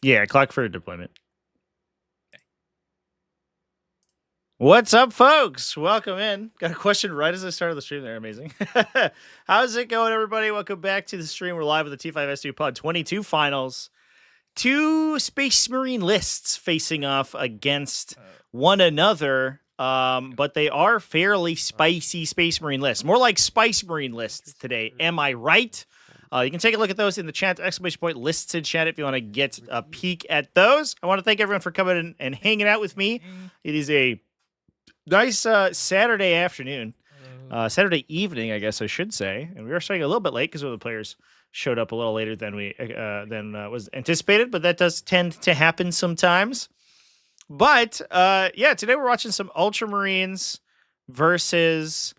Yeah, clock for deployment. What's up, folks? Welcome in. Got a question right as I started the stream there. Amazing. How's it going, everybody? Welcome back to the stream. We're live with the T5S2 Pod 22 finals. Two Space Marine lists facing off against one another, but they are fairly spicy Space Marine lists. More like Spice Marine lists today. Am I right? You can take a look at those in the chat, exclamation point lists in chat if you want to get a peek at those. I want to thank everyone for coming in and hanging out with me. It is a nice Saturday afternoon, Saturday evening, I guess I should say, and we are starting a little bit late because one of the players showed up a little later than was anticipated, but that does tend to happen sometimes. But yeah, today we're watching some Ultramarines versus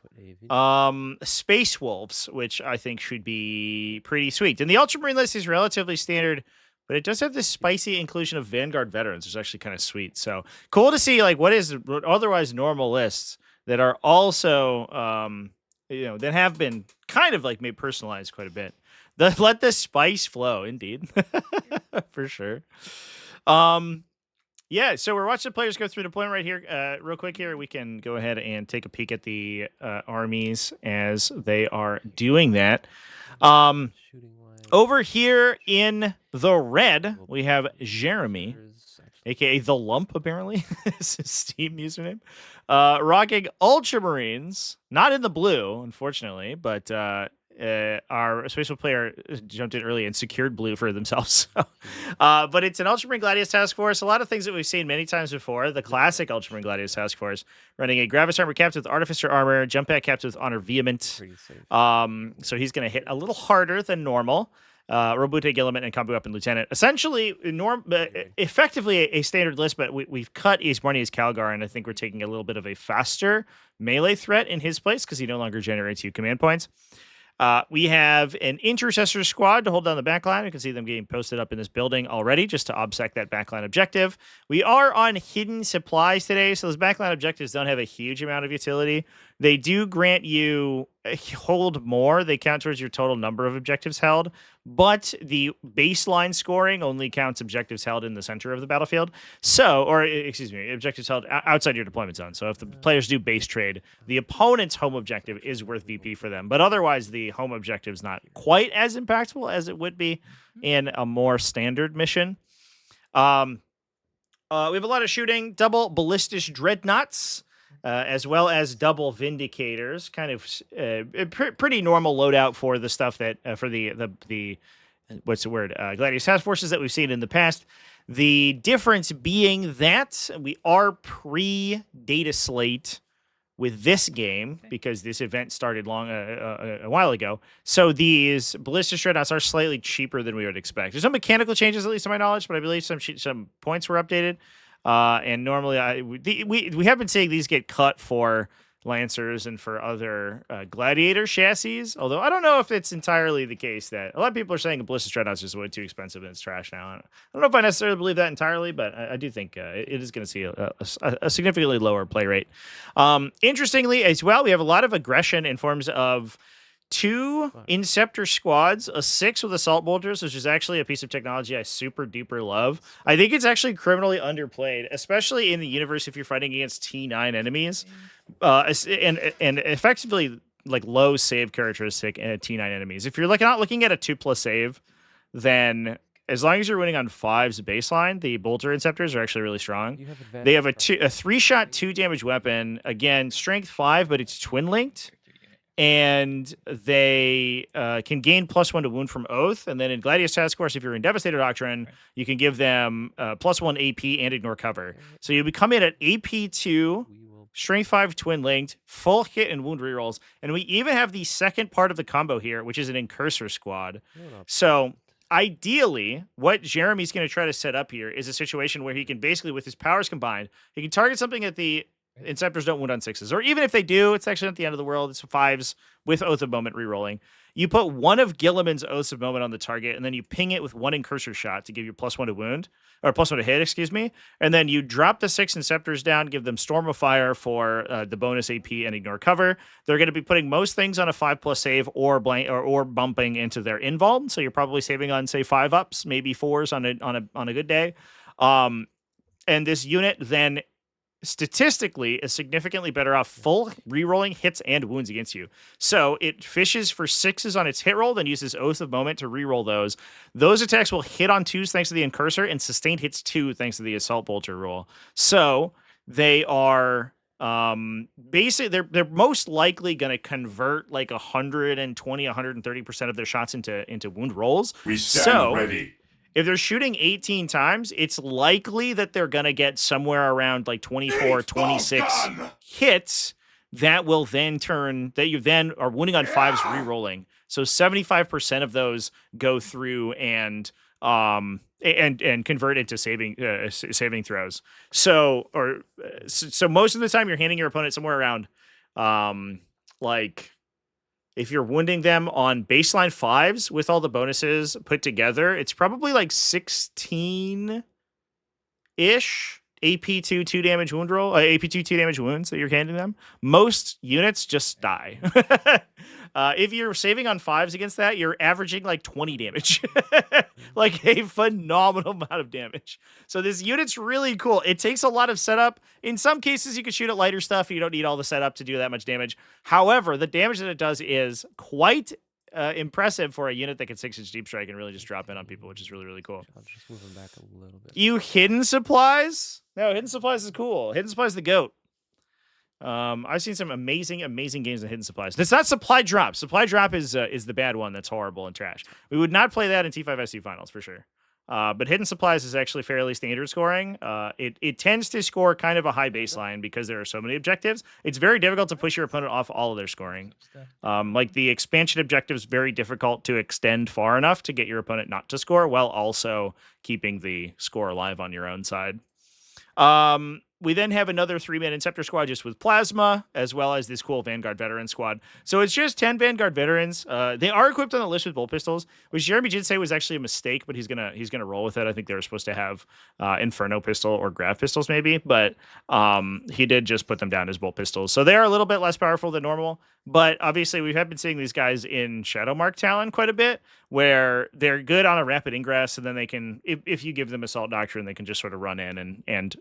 Space Wolves, which I think should be pretty sweet. And the Ultramarine list is relatively standard, but it does have this spicy inclusion of Vanguard veterans, which is actually kind of sweet. So cool to see like what is otherwise normal lists that are also that have been kind of like made personalized quite a bit. Let the spice flow, indeed. For sure. Yeah, so we're watching the players go through deployment right here. Real quick here, we can go ahead and take a peek at the armies as they are doing that. Over here in the red, we have Jeremy, aka the Lump, apparently. It's his Steam username. Rocking Ultramarines, not in the blue, unfortunately, but our special player jumped in early and secured blue for themselves. But it's an Ultramarine Gladius Task Force. A lot of things that we've seen many times before. The classic Ultramarine Gladius Task Force, running a Gravis Armor Captain with Artificer Armor, Jump Pack Captain with Honor Vehement. So he's going to hit a little harder than normal. Robute Gilliman and Combo Weapon Lieutenant. Essentially, effectively a standard list, but we've cut Ismarni's Calgar, and I think we're taking a little bit of a faster melee threat in his place because he no longer generates you command points. We have an intercessor squad to hold down the backline. You can see them getting posted up in this building already just to obsect that backline objective. We are on hidden supplies today, so those backline objectives don't have a huge amount of utility. They do grant you hold more. They count towards your total number of objectives held, but the baseline scoring only counts objectives held in the center of the battlefield. Objectives held outside your deployment zone. So if the players do base trade, the opponent's home objective is worth VP for them, but otherwise the home objective is not quite as impactful as it would be in a more standard mission. We have a lot of shooting, double ballistic dreadnoughts, as well as double vindicators. Kind of pretty normal loadout for the stuff that for the what's the word, Gladius task forces that we've seen in the past. The difference being that we are pre-data slate with this game because this event started a while ago. So these ballistic dreadnoughts are slightly cheaper than we would expect. There's some mechanical changes, at least to my knowledge, but I believe some points were updated. And normally we have been seeing these get cut for Lancers and for other Gladiator chassis, although I don't know if it's entirely the case that a lot of people are saying a Ballistic Dreadnought is just way too expensive and it's trash now. I don't know if I necessarily believe that entirely, but I do think it is going to see a significantly lower play rate. Interestingly as well, we have a lot of aggression in forms of 2 Inceptor squads, a 6 with assault bolters, which is actually a piece of technology I super duper love. I think it's actually criminally underplayed, especially in the universe if you're fighting against T9 enemies, and effectively like low save characteristic T9 enemies. If you're not looking at a 2+ save, then as long as you're winning on 5's baseline, the bolter Inceptors are actually really strong. They have a 3-shot 2 damage weapon, again strength 5, but it's twin linked. And they can gain +1 to wound from Oath. And then in Gladius Task Force, if you're in Devastator Doctrine, you can give them +1 AP and ignore cover. So you become in at AP2, Strength 5 twin linked, full hit and wound rerolls. And we even have the second part of the combo here, which is an Incursor squad. So ideally, what Jeremy's going to try to set up here is a situation where he can basically, with his powers combined, he can target something at the Inceptors don't wound on 6s, or even if they do, it's actually not the end of the world. It's 5s with Oath of Moment rerolling. You put one of Gilliman's Oaths of Moment on the target, and then you ping it with one Incursor shot to give you +1 to wound, or +1 to hit, excuse me. And then you drop the 6 Inceptors down, give them Storm of Fire for the bonus AP and ignore cover. They're going to be putting most things on a 5+ save or bumping into their invuln. So you're probably saving on, say, 5-ups, maybe 4s on a good day. And this unit then statistically is significantly better off full rerolling hits and wounds against you. So it fishes for 6s on its hit roll, then uses Oath of Moment to reroll those. Those attacks will hit on 2s thanks to the Incursor, and sustained hits 2 thanks to the Assault Bolter roll. So they are basically they're most likely going to convert like 120, 130% of their shots into wound rolls. We stand ready. If they're shooting 18 times, it's likely that they're going to get somewhere around like 24, 26 hits that will then turn, that you then are wounding on 5s rerolling. So 75% of those go through and convert into saving throws. So most of the time you're handing your opponent somewhere around like, if you're wounding them on baseline 5s with all the bonuses put together, it's probably like 16-ish AP2 2 damage wound roll, AP2 2 damage wounds that you're handing them. Most units just die. If you're saving on 5s against that, you're averaging like 20 damage. Like a phenomenal amount of damage. So this unit's really cool. It takes a lot of setup. In some cases, you can shoot at lighter stuff. You don't need all the setup to do that much damage. However, the damage that it does is quite impressive for a unit that can 6-inch deep strike and really just drop in on people, which is really, really cool. I'll just move them back a little bit. You hidden supplies? No, hidden supplies is cool. Hidden supplies is the GOAT. I've seen some amazing games in hidden supplies. It's not supply drop. Supply drop is the bad one that's horrible and trash. We would not play that in T5S2 finals for sure. But hidden supplies is actually fairly standard scoring. It tends to score kind of a high baseline because there are so many objectives. It's very difficult to push your opponent off all of their scoring. Like the expansion objective is very difficult to extend far enough to get your opponent not to score while also keeping the score alive on your own side. We then have another 3-man Inceptor squad just with Plasma, as well as this cool Vanguard Veteran squad. So it's just 10 Vanguard Veterans. They are equipped on the list with bolt pistols, which Jeremy did say was actually a mistake, but he's gonna roll with it. I think they were supposed to have Inferno pistol or Grav pistols maybe, but he did just put them down as bolt pistols. So they are a little bit less powerful than normal, but obviously we have been seeing these guys in Shadowmark Talon quite a bit, where they're good on a rapid ingress, and then they can, if you give them Assault Doctrine, they can just sort of run in and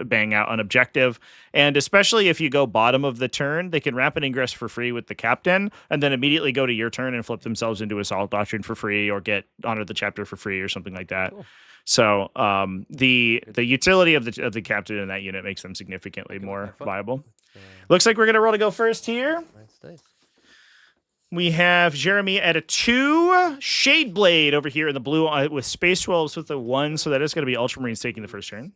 bang out an objective. And especially if you go bottom of the turn, they can rapid ingress for free with the captain, and then immediately go to your turn and flip themselves into Assault Doctrine for free, or get Honor the Chapter for free or something like that. Cool. So the utility of the captain in that unit makes them significantly more viable. Looks like we're gonna roll to go first here. Nice. We have Jeremy at a 2, Shadeblade over here in the blue with Space Wolves with a 1, so that is going to be Ultramarines taking the first turn.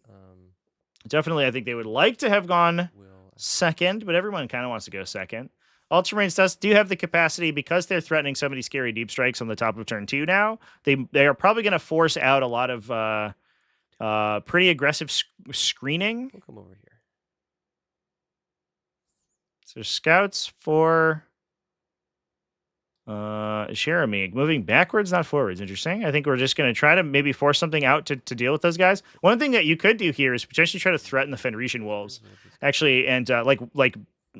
Definitely, I think they would like to have gone second, but everyone kind of wants to go second. Ultramarines do have the capacity, because they're threatening so many scary deep strikes on the top of turn 2 now. They are probably going to force out a lot of pretty screening. We'll come over here. So scouts for Jeremy, moving backwards, not forwards. Interesting. I think we're just going to try to maybe force something out to deal with those guys. One thing that you could do here is potentially try to threaten the Fenrisian Wolves, actually, and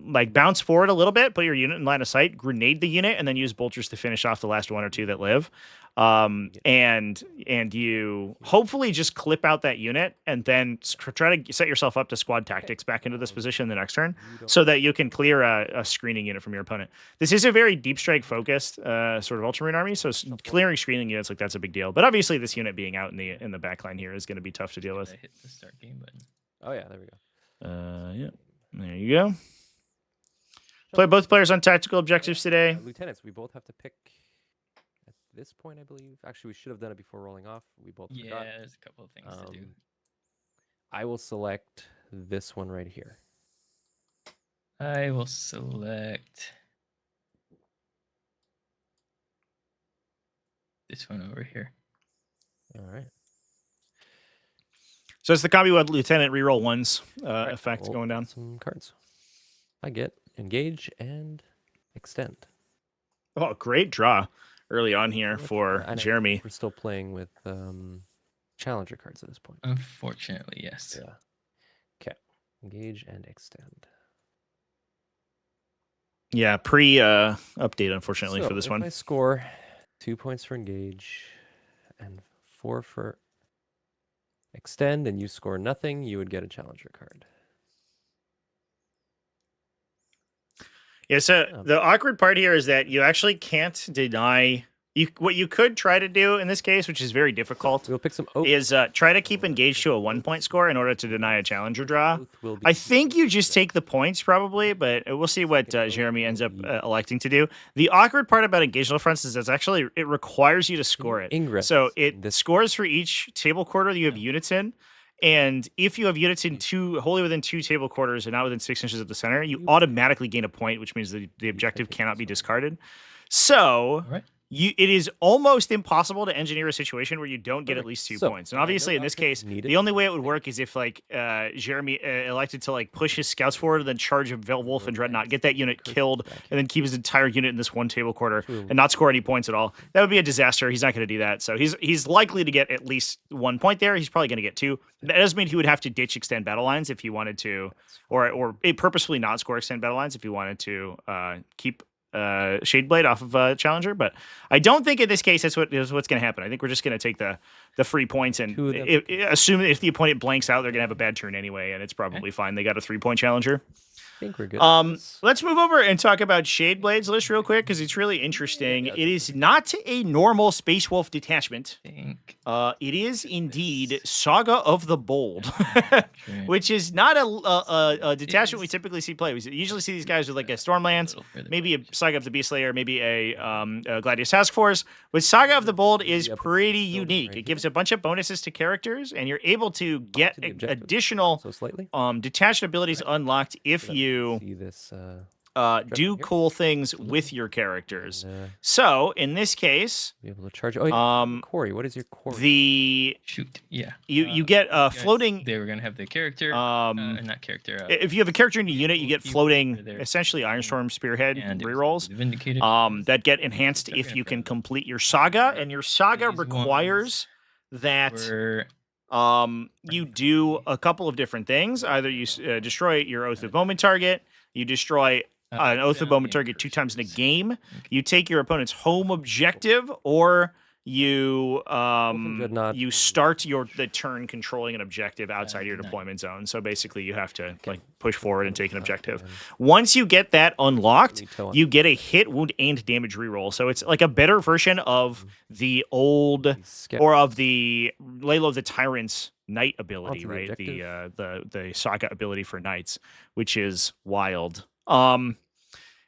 like bounce forward a little bit, put your unit in line of sight, grenade the unit, and then use bolters to finish off the last 1 or 2 that live. And you hopefully just clip out that unit, and then try to set yourself up to squad tactics back into this position the next turn, so that you can clear a screening unit from your opponent. This is a very deep strike focused sort of Ultramarine army, so clearing screening units, like, that's a big deal. But obviously this unit being out in the back line here is going to be tough to deal with. Hit the start game button. Oh yeah, there we go. Yeah, there you go. Play both players on tactical objectives today. Lieutenants, we both have to pick at this point, I believe. Actually, we should have done it before rolling off. We both forgot. Yeah, there's a couple of things to do. I will select this one right here. I will select this one over here. All right. So it's the Combi Web Lieutenant reroll ones Alright, effect we'll going pull down. Some cards. I get engage and extend. Oh, great draw early on here Much for better. And I think Jeremy. we're still playing with challenger cards at this point. Unfortunately, yes. Yeah. Okay. Engage and extend. Yeah, pre-update, unfortunately, So for this if one. I score 2 points for engage and 4 for extend, and you score nothing, you would get a challenger card. Yeah, so Oh. the awkward part here is that you actually can't deny... What you could try to do in this case, which is very difficult, We'll pick some oath. is try to keep engaged to a 1-point score in order to deny a challenger draw. Oath will be I think you just take the points probably, but we'll see what Jeremy ends up electing to do. The awkward part about engagement fronts is that actually it requires you to score it. Ingress So in it this- scores for each table quarter that you have units in. And if you have units in wholly within 2 table quarters and not within 6 inches of the center, you automatically gain a point, which means the objective cannot be discarded. So All right. it is almost impossible to engineer a situation where you don't get at least 2 So, points. And I know obviously, in this outfits case, needed. the only way it would work is if like Jeremy elected to like push his scouts forward and then charge a Wolf and Dreadnought, get that unit killed, and then keep his entire unit in this 1 table quarter and not score any points at all. That would be a disaster. He's not going to do that. So he's likely to get at least 1 point there. He's probably going to get 2. That doesn't mean he would have to ditch extend battle lines if he wanted to, or purposefully not score extend battle lines if he wanted to keep Shadeblade off of Challenger, but I don't think in this case that's what's going to happen. I think we're just going to take the free points and assume that if the opponent blanks out, they're going to have a bad turn anyway, and it's probably fine. They got a 3-point Challenger. I think we're good. Let's move over and talk about Shadeblade's list real quick because it's really interesting. It is not a normal Space Wolf detachment. It is indeed Saga of the Bold, which is not a detachment we typically see play. We usually see these guys with like a Stormlands, maybe a Saga of the Beastslayer, maybe a Gladius Task Force. But Saga of the Bold is pretty unique. It gives a bunch of bonuses to characters, and you're able to get additional detached abilities unlocked if you see this, do cool things with your characters. So in this case, be able to charge. Oh, Corey, what is your Corey? You get floating. They were gonna have the character, not character. If you have a character in your unit, you get floating, essentially Ironstorm Spearhead rerolls. That get enhanced if you can complete your saga, and your saga requires that. You do a couple of different things. Either you destroy your Oath of Bowman target, you destroy an Oath of Bowman target 2 times in a game, you take your opponent's home objective, or you you start the turn controlling an objective outside your deployment zone. So basically you have to like push forward and take an objective. Once you get that unlocked, you get a hit, wound, and damage reroll. So it's like a better version of the old or of the Layla of the Tyrant's Knight ability, right? The Saga ability for Knights, which is wild.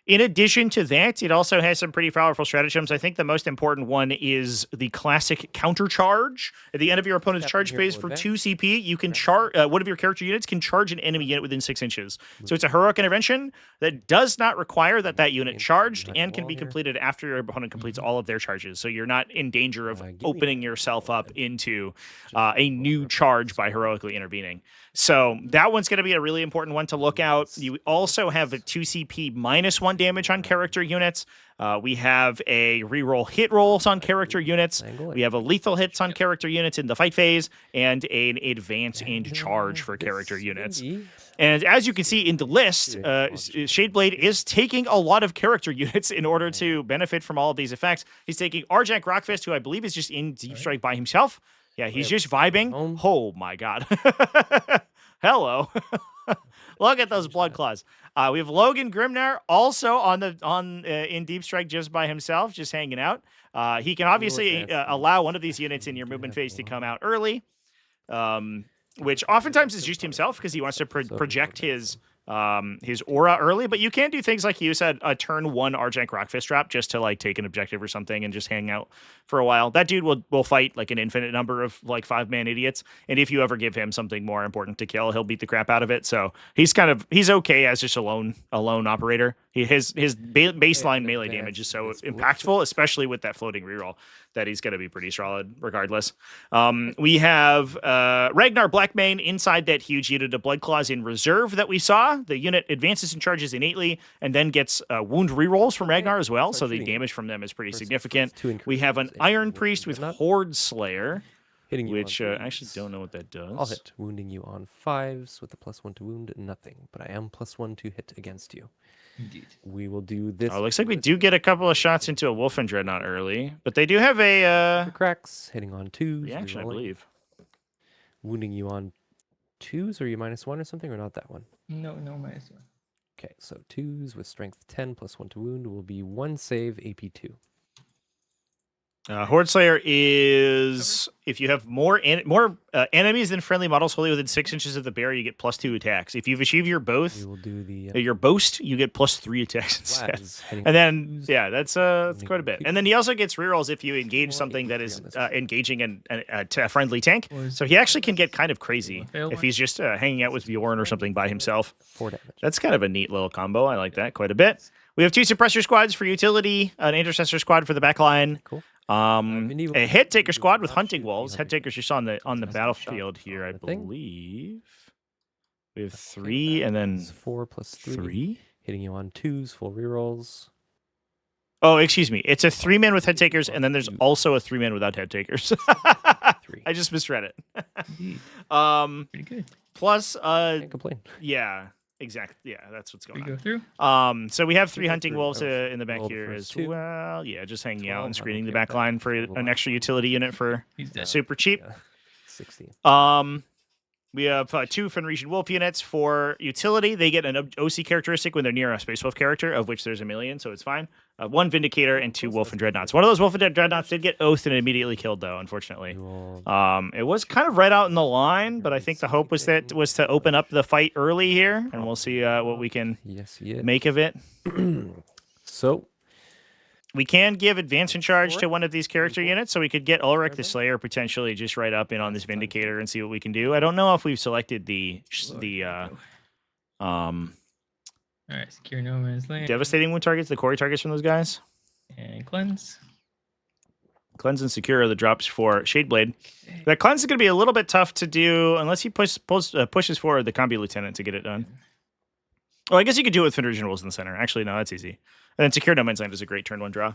In addition to that, it also has some pretty powerful stratagems. I think the most important one is the classic counter charge. At the end of your opponent's charge phase for 2 CP, you can charge one of your character units can charge an enemy unit within 6 inches. So it's a heroic intervention that does not require that unit charged and can be completed after your opponent completes all of their charges. So you're not in danger of opening yourself up into a new charge by heroically intervening. So that one's going to be a really important one to look out. You also have a 2 CP -1 damage on character units. We have a reroll hit rolls on character units. We have a lethal hits on character units in the fight phase, and an advance and charge for character units. And as you can see in the list, Shadeblade is taking a lot of character units in order to benefit from all of these effects. He's taking Arjak Rockfist, who I believe is just in Deep Strike by himself. Yeah, he's just vibing. Oh my god. Hello. Look at those blood claws. We have Logan Grimnar also in Deep Strike just by himself, just hanging out. He can obviously allow one of these units in your movement phase to come out early, which oftentimes is just himself because he wants to project his his aura early, but you can do things like you said, a turn 1 Argent Rockfist drop just to like take an objective or something and just hang out for a while. That dude will fight like an infinite number of like 5-man idiots, and if you ever give him something more important to kill, he'll beat the crap out of it. So he's okay as just a lone operator. His baseline melee damage is so impactful, especially with that floating reroll, that he's going to be pretty solid regardless. We have Ragnar Blackmane inside that huge unit of Blood Claws in reserve that we saw. The unit advances and charges innately and then gets wound rerolls from Ragnar as well, so the damage from them is pretty significant. We have an Iron Priest with Horde Slayer, which I actually don't know what that does. I'll hit, wounding you on 5s with a +1 to wound, nothing. But I am +1 to hit against you. Indeed. We will do this. Oh, looks like we do get a couple of shots into a Wolf and Dreadnought early, but they do have a cracks, hitting on 2s. reaction, I believe. Wounding you on 2s, or you -1 or something, or not that one? No, -1. Okay, so 2s with strength 10 +1 to wound will be 1 save, AP 2. Horde Slayer is if you have more enemies than friendly models wholly within 6 inches of the bear, you get +2 attacks. If you've achieved your boast, We will do the your boast, you get +3 attacks instead. And then that's quite a bit. And then he also gets rerolls if you engage something that is engaging a friendly tank. So he actually can get kind of crazy if he's just hanging out with Bjorn or something by himself. 4 damage. That's kind of a neat little combo. I like that quite a bit. We have 2 suppressor squads for utility, an intercessor squad for the back line. Cool. A head taker squad with hunting wolves. Head takers you saw on the battlefield here, I believe. We have 3 and then 4 + 3. 3. Hitting you on 2s, full rerolls. Oh, excuse me. It's a 3-man with head takers, and then there's also a 3-man without head takers. I just misread it. Pretty good. Plus, Can't complain. yeah. Exactly. Yeah, that's what's going We on. go through. So we have 3 We go hunting through. wolves in the back Roll the here first as 2. well. Yeah, just hanging out 12, and I screening don't the care back about line for that. an extra utility unit for He's dead. super cheap. Yeah. 16. We have 2 Fenrisian Wolf units for utility. They get an OC characteristic when they're near a Space Wolf character, of which there's a million, so it's fine. 1 Vindicator and 2 Wolf and Dreadnoughts. One of those Wolf and Dreadnoughts did get oathed and immediately killed, though, unfortunately. It was kind of right out in the line, but I think the hope was to open up the fight early here, and we'll see what we can make of it. So we can give advance in charge to one of these character units, so we could get Ulrich the Slayer potentially just right up in on this Vindicator and see what we can do. I don't know if we've selected All right, secure no man's land. devastating wound targets, the Corey targets from those guys. And cleanse. Cleanse and secure are the drops for Shadeblade. That cleanse is going to be a little bit tough to do unless he pushes forward the Combi Lieutenant to get it done. Oh, I guess you could do it with Fenrisian Wolves in the center. Actually, no, that's easy. And then secure no man's land is a great turn 1 draw.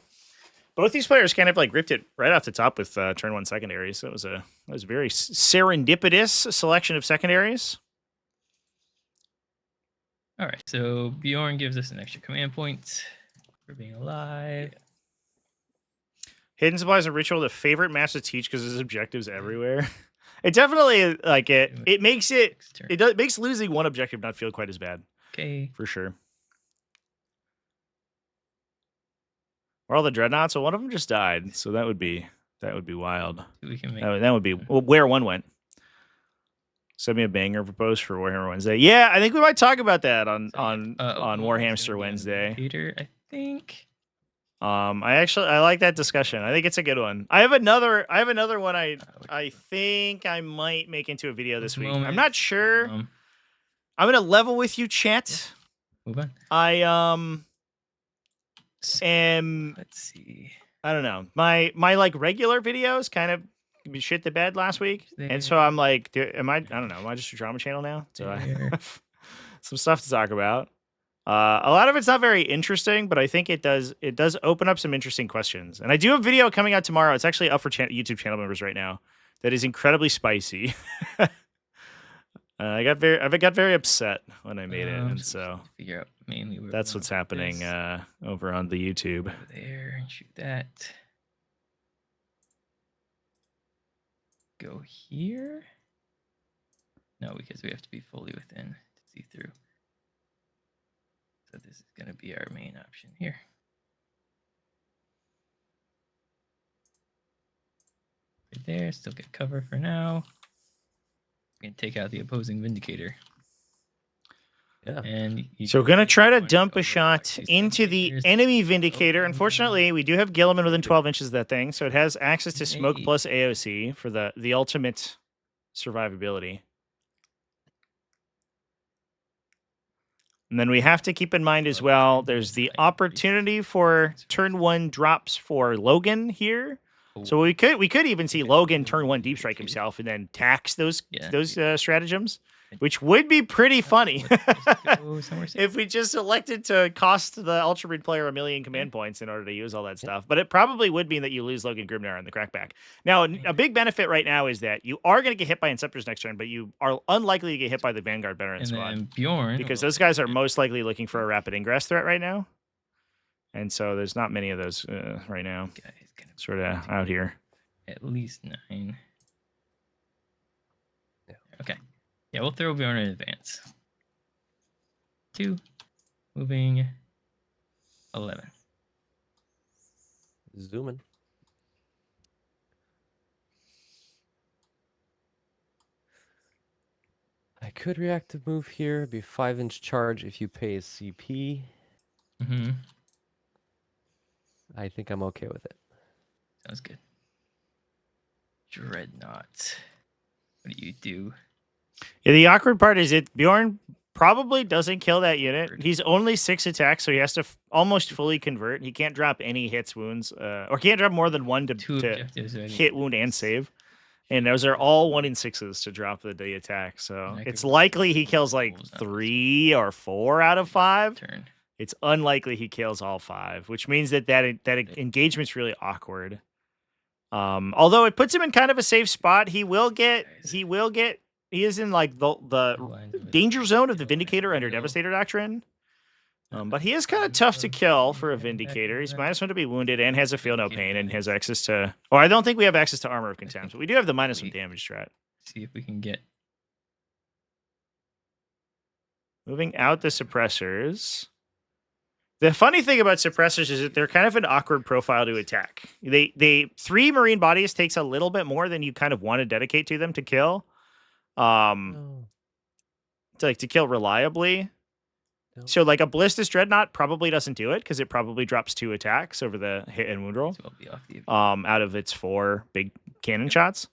Both these players kind of like ripped it right off the top with turn 1 secondaries. So it was a very serendipitous selection of secondaries. All right, so Bjorn gives us an extra command point for being alive. Hidden Supply is a ritual the favorite maps to teach because there's objectives everywhere. It definitely like it makes makes losing one objective not feel quite as bad. Okay. For sure. Or all the dreadnoughts, well, one of them just died, so that would be wild. We can make That would be where one went. Send me a banger proposed for Warhammer Wednesday. Yeah, I think we might talk about that on Warhamster Wednesday. Peter, I think. I like that discussion. I think it's a good one. I have another one I think I might make into a video this week. I'm not sure. I'm gonna level with you, chat. Move on. I am. Let's see. I don't know. My like regular videos kind of shit the bed last week, and so I'm like, am I don't know. Am I just a drama channel now? So I have some stuff to talk about. A lot of it's not very interesting, but I think it does open up some interesting questions. And I do have a video coming out tomorrow. It's actually up for YouTube channel members right now. That is incredibly spicy. I got very upset when I made it, and so figure out mainly where that's what's happening over on the YouTube. Over there and shoot that. Go here. No, because we have to be fully within to see through. So this is going to be our main option here. Right there, still get cover for now. We can take out the opposing Vindicator. Yeah. And you So we're can gonna see try to one dump a over shot 2 into the centimeters. enemy Vindicator. Oh, Unfortunately, we do have Gilliman within 12 inches of that thing, so it has access to smoke Hey. plus AOC for the ultimate survivability. And then we have to keep in mind as well, there's the opportunity for turn 1 drops for Logan here. So we could even see Logan turn 1 deep strike himself and then tax those stratagems, which would be pretty funny if we just elected to cost the Ultramarine player 1,000,000 command points in order to use all that stuff. But it probably would mean that you lose Logan Grimnar on the crackback. Now, a big benefit right now is that you are going to get hit by Inceptors next turn, but you are unlikely to get hit by the Vanguard Veteran And squad. then Bjorn, Because those guys are most likely looking for a rapid ingress threat right now. And so there's not many of those right now. Sort of out here. At least 9. Yeah. Okay. Yeah, we'll throw Bjorn in advance. 2. Moving 11. Zooming. I could reactive move here. It'd be 5-inch charge if you pay a CP. Mm-hmm. I think I'm okay with it. Sounds good. Dreadnought. What do you do? Yeah, the awkward part is Bjorn probably doesn't kill that unit. He's only 6 attacks, so he has to almost fully convert. He can't drop any hits, wounds, or can't drop more than 1 to hit, wound, and save. And those are all 1 in 6s to drop the attack. So it's likely he kills like 3 or 4 out of 5. Turn. It's unlikely he kills all 5, which means that engagement's really awkward. Although it puts him in kind of a safe spot, he is in like the danger zone of the Vindicator under Devastator Doctrine. But he is kind of tough to kill for a Vindicator. He's -1 to be wounded and has a feel no pain and has access to... Oh, I don't think we have access to Armor of Contempt, but we do have the -1 damage strat. See if we can get... Moving out the suppressors. The funny thing about suppressors is that they're kind of an awkward profile to attack. 3 Marine bodies takes a little bit more than you kind of want to dedicate to them to kill. To kill reliably. So like a Ballistus Dreadnought probably doesn't do it because it probably drops 2 attacks over the hit and wound roll. Out of its 4 big cannon shots.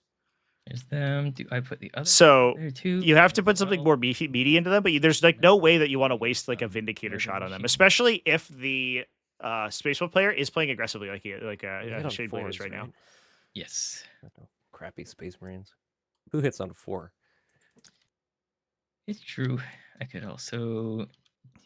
There's them. Do I put the other? So there too? You have to put something more meaty into them, but there's like no way that you want to waste like a Vindicator shot on them, especially if the Space Wolf player is playing aggressively like Shade Blade is right now. Yes. Crappy Space Marines. Who hits on 4? It's true. I could also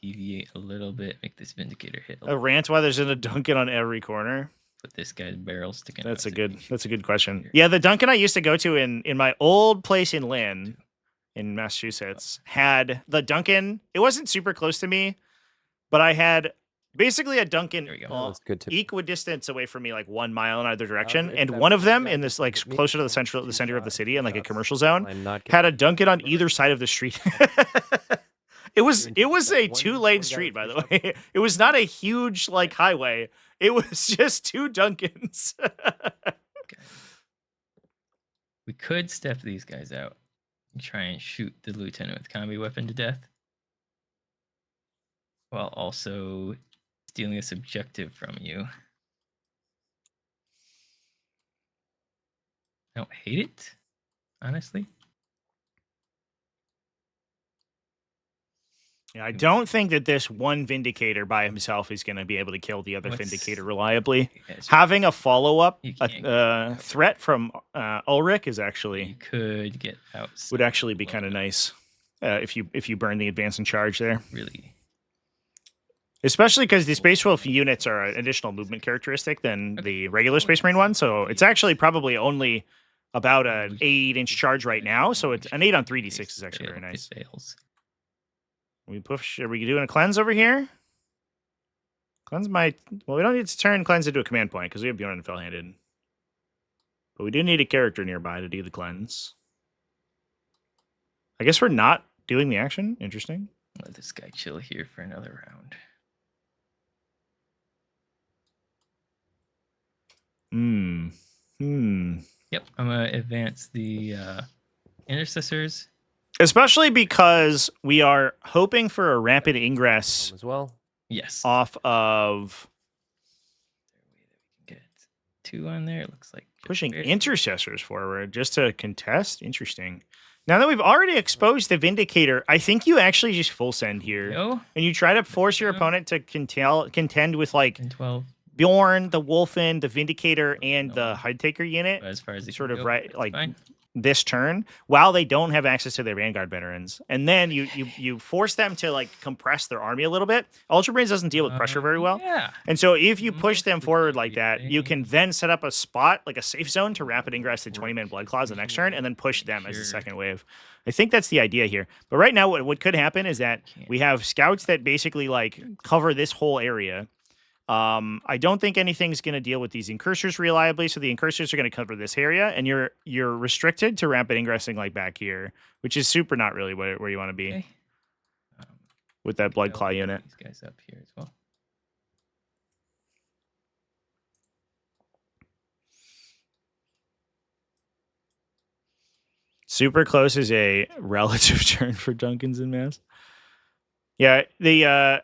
deviate a little bit, make this Vindicator hit. A rant why there's a Duncan on every corner. Put this guy's barrel sticking. That's a good question. Yeah, the Duncan I used to go to in my old place in Lynn, in Massachusetts, had the Duncan. It wasn't super close to me, but I had basically a Duncan equidistant away from me, like 1 mile in either direction, and one of them in this like closer to the center of the city in like a commercial zone had a Duncan on either side of the street. It was a 2-lane street, by the way. It was not a huge like highway. It was just 2 Duncans. Okay. We could step these guys out and try and shoot the lieutenant with combi weapon to death, while also stealing a subjective from you. I don't hate it, honestly. Yeah, I don't think that this one Vindicator by himself is going to be able to kill the other Vindicator reliably. Having a follow-up threat from Ulrich is actually could get out. Would actually be kind of nice if you burn the advance and charge there. Really. Especially because the Space Wolf units are an additional movement characteristic than the regular Space Marine one, so it's actually probably only about an 8-inch charge right now. So it's an 8 on 3d6 is actually very nice. We push. Are we doing a cleanse over here? Cleanse might. Well, we don't need to turn cleanse into a command point because we have Bjorn and Fell-handed. But we do need a character nearby to do the cleanse. I guess we're not doing the action. Interesting. Let this guy chill here for another round. Yep, I'm gonna advance the intercessors Especially because we are hoping for a rapid ingress as well. Yes. off of Get 2 on there. It looks like just pushing barely. intercessors forward just to contest. Interesting. Now that we've already exposed the Vindicator, I think you actually just full send here. Go. And you try to force your Go. opponent to contend with like And 12. Bjorn, the Wolfen, the Vindicator, and No. the Hidetaker unit. As far as it Sort can of go, right, that's like fine. this turn, while they don't have access to their Vanguard veterans, and then you force them to like compress their army a little bit. Ultramarines doesn't deal with pressure very well, Yeah. and so if you push them Most forward of like that, you can everything. then set up a spot like a safe zone to rapid ingress the 20-man blood claws the next turn, and then push them as the second wave. I think that's the idea here. But right now, what could happen is that we have scouts that basically like cover this whole area. I don't think anything's going to deal with these incursors reliably, so the incursors are going to cover this area, and you're restricted to rapid ingressing like back here, which is super not really where you want to be Okay. with that blood I'll claw put unit. These guys up here as well. Super close is a relative turn for Duncans and Mass. Yeah, the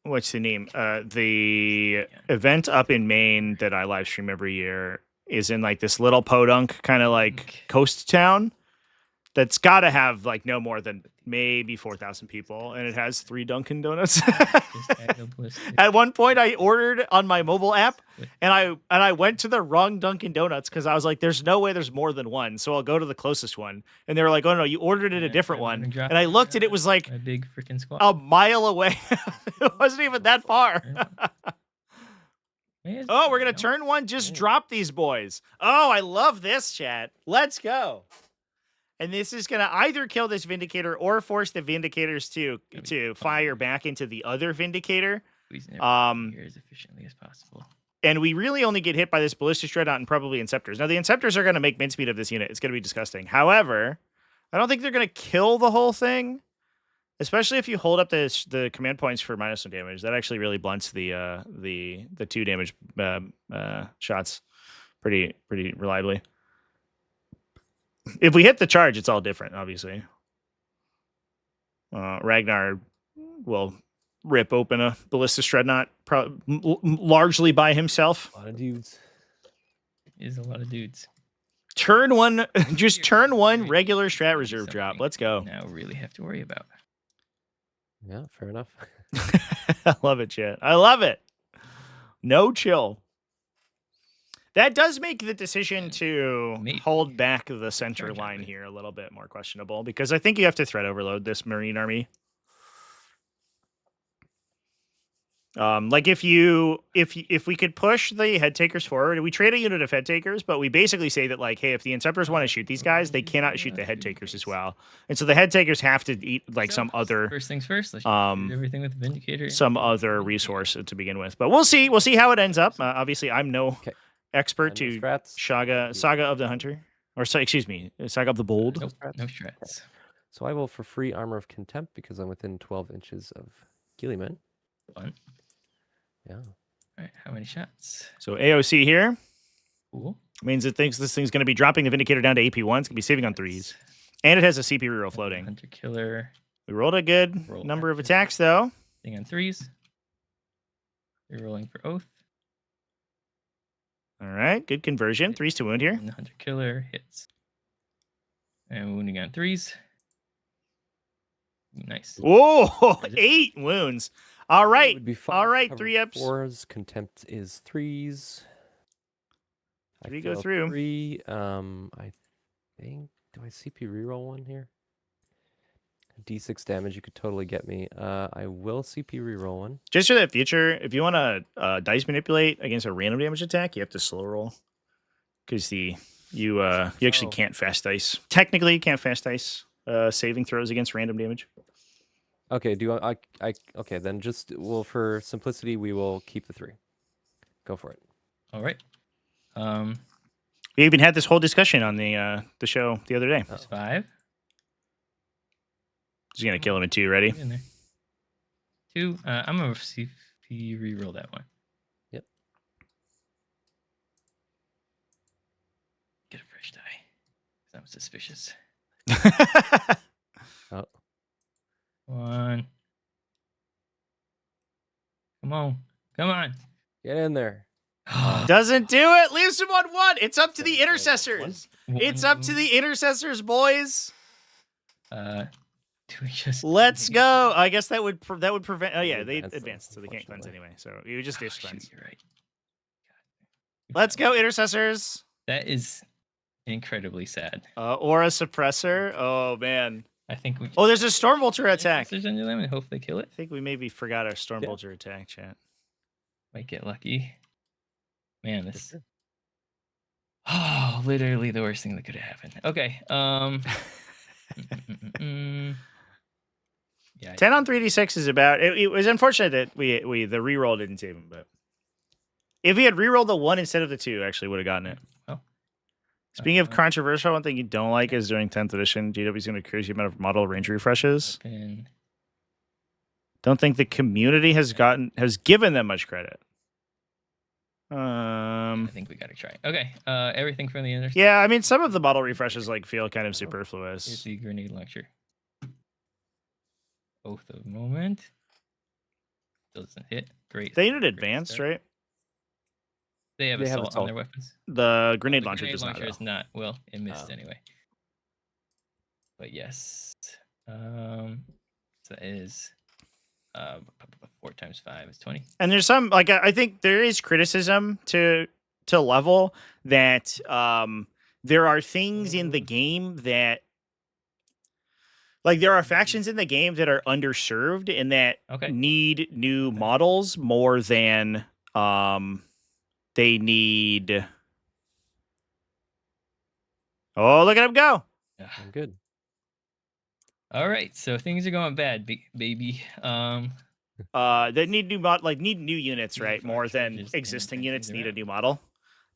what's the name? The event up in Maine that I live stream every year is in like this little podunk kind of like coast town that's got to have like no more than maybe 4,000 people, and it has 3 Dunkin' Donuts. At one point, I ordered on my mobile app, and I went to the wrong Dunkin' Donuts because I was like, "There's no way there's more than one," so I'll go to the closest one. And they were like, "Oh no, you ordered it a different one." And I looked, and it was like a big freaking squad. a mile away. It wasn't even that far. Oh, we're gonna turn one. Just drop these boys. Oh, I love this, chat. Let's go. And this is going to either kill this Vindicator or force the Vindicators to fire back into the other Vindicator. Here as efficiently as possible. And we really only get hit by this Ballistic Dreadnought and probably Inceptors. Now, the Inceptors are going to make mincemeat of this unit. It's going to be disgusting. However, I don't think they're going to kill the whole thing, especially if you hold up the command points for -1 damage. That actually really blunts the 2 damage shots pretty reliably. If we hit the charge, it's all different, obviously. Ragnar will rip open a Ballistic Dreadnought largely by himself. A lot of dudes. Is a lot of dudes. Turn one, just turn one regular strat reserve drop. Let's go. Now really have to worry about. Yeah, fair enough. I love it, chat. I love it. No chill. That does make the decision to hold back the center line here a little bit more questionable, because I think you have to threat overload this Marine army. Like if we could push the head takers forward, we trade a unit of head takers, but we basically say that like, hey, if the Inceptors want to shoot these guys, they cannot shoot the head takers as well, and so the head takers have to eat like some other First things first. Let's shoot everything with Vindicator. Some other resource to begin with, but we'll see. We'll see how it ends up. Obviously, I'm no expert to Saga of the Hunter, or excuse me, Saga of the Bold. Nope, no strats. So I will for free Armor of Contempt because I'm within 12 inches of Gilliman. Fun. Yeah. All right, how many shots? So AOC here. Cool. Means it thinks this thing's going to be dropping the Vindicator down to AP1. It's going to be saving on 3s. And it has a CP reroll floating. Hunter Killer. We rolled a good number of attacks, though. Thing on 3s. Rerolling for Oath. All right, good conversion. 3s to wound here. And the Hunter Killer hits. And wounding on 3s. Nice. Whoa, 8 wounds. All right. All right, Cover 3 ups. 4s, Contempt is 3s. 3 go through. 3. I think, do I CP reroll one here? D6 damage, you could totally get me. I will CP reroll one. Just for that future, if you want to dice manipulate against a random damage attack, you have to slow roll. Because you actually can't fast dice. Technically, you can't fast dice saving throws against random damage. Okay, okay, then just, well, for simplicity, we will keep the 3. Go for it. All right. We even had this whole discussion on the show the other day. 5. He's gonna kill him in 2. Ready? In there. 2. I'm gonna CP reroll that one. Yep. fresh die. I'm suspicious. Oh, One. Come on. Come on. get in there. Doesn't do it. Leaves him on 1. It's up to the So, intercessors. It's One up to the intercessors, boys. Do we just Let's go. I guess that would prevent. Oh They yeah, they advance, though, advanced, so they can't cleanse unfortunately. anyway. So you just Oh, dish shoot, cleanse. you're right. Let's go, intercessors. That is incredibly sad. Aura suppressor. Oh man. I think we. Oh, there's a Stormbolter attack. Intercessors into them and hope they kill it. I think we maybe forgot our Stormbolter attack, chat. Might get lucky. Man, For this. sure. Oh, literally the worst thing that could have happened. Okay. Yeah. 10 on 3d6 is about. It was unfortunate that we the reroll didn't save him, but if he had rerolled the 1 instead of the 2, actually would have gotten it. Well, Speaking of controversial, one thing you don't like is during 10th edition, GW's going to increase the amount of model range refreshes. Don't think the community has given them much credit. I think we gotta try. Okay. Everything from the inner. Yeah, I mean some of the model refreshes feel kind of Here's superfluous. the grenade launcher. Both of moment. Doesn't hit. Great. They unit Great advanced, start. right? They have They have assault on assault. their weapons. The grenade The launcher grenade does not. launcher is not. Well, it missed Oh. anyway. But yes. So that is 4 times 5 is 20. And there's some I think there is criticism to level that there are things in the game that there are factions in the game that are underserved and that Okay. need new models more than they need. Oh, look at him go! I'm good. All right, so things are going bad, baby. They need need new units, Need right? for More than charges and existing things units need a around. new model.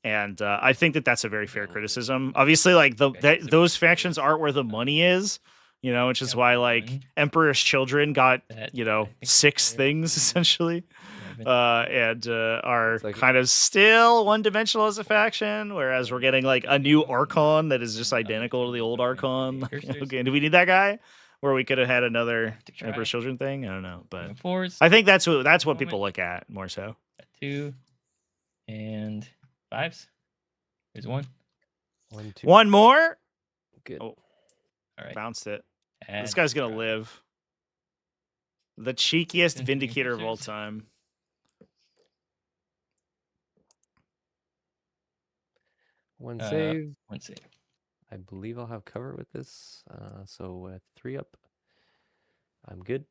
And I think that's a very fair Okay. criticism. Obviously, Okay, so those we- factions aren't where the money is, which is Got why one. Emperor's Children got That, I 6 think things there essentially, is 11. and are It's like- kind of still one-dimensional as a faction. Whereas we're getting a new Archon that is just identical to the old Archon. Okay, do we need that guy? Where we could have had another Have to try. Emperor's Children thing? I don't know, but Going fours. I think that's what Moment. people look at more so. Got 2 and 5s. Here's 1. 1, 2. One more. Good. Oh, All right. bounced it. This Add guy's gonna try. live. The cheekiest Then vindicator of all Inquisitors. time. One save. 1 save. I believe I'll have cover with this. So 3 up. I'm good.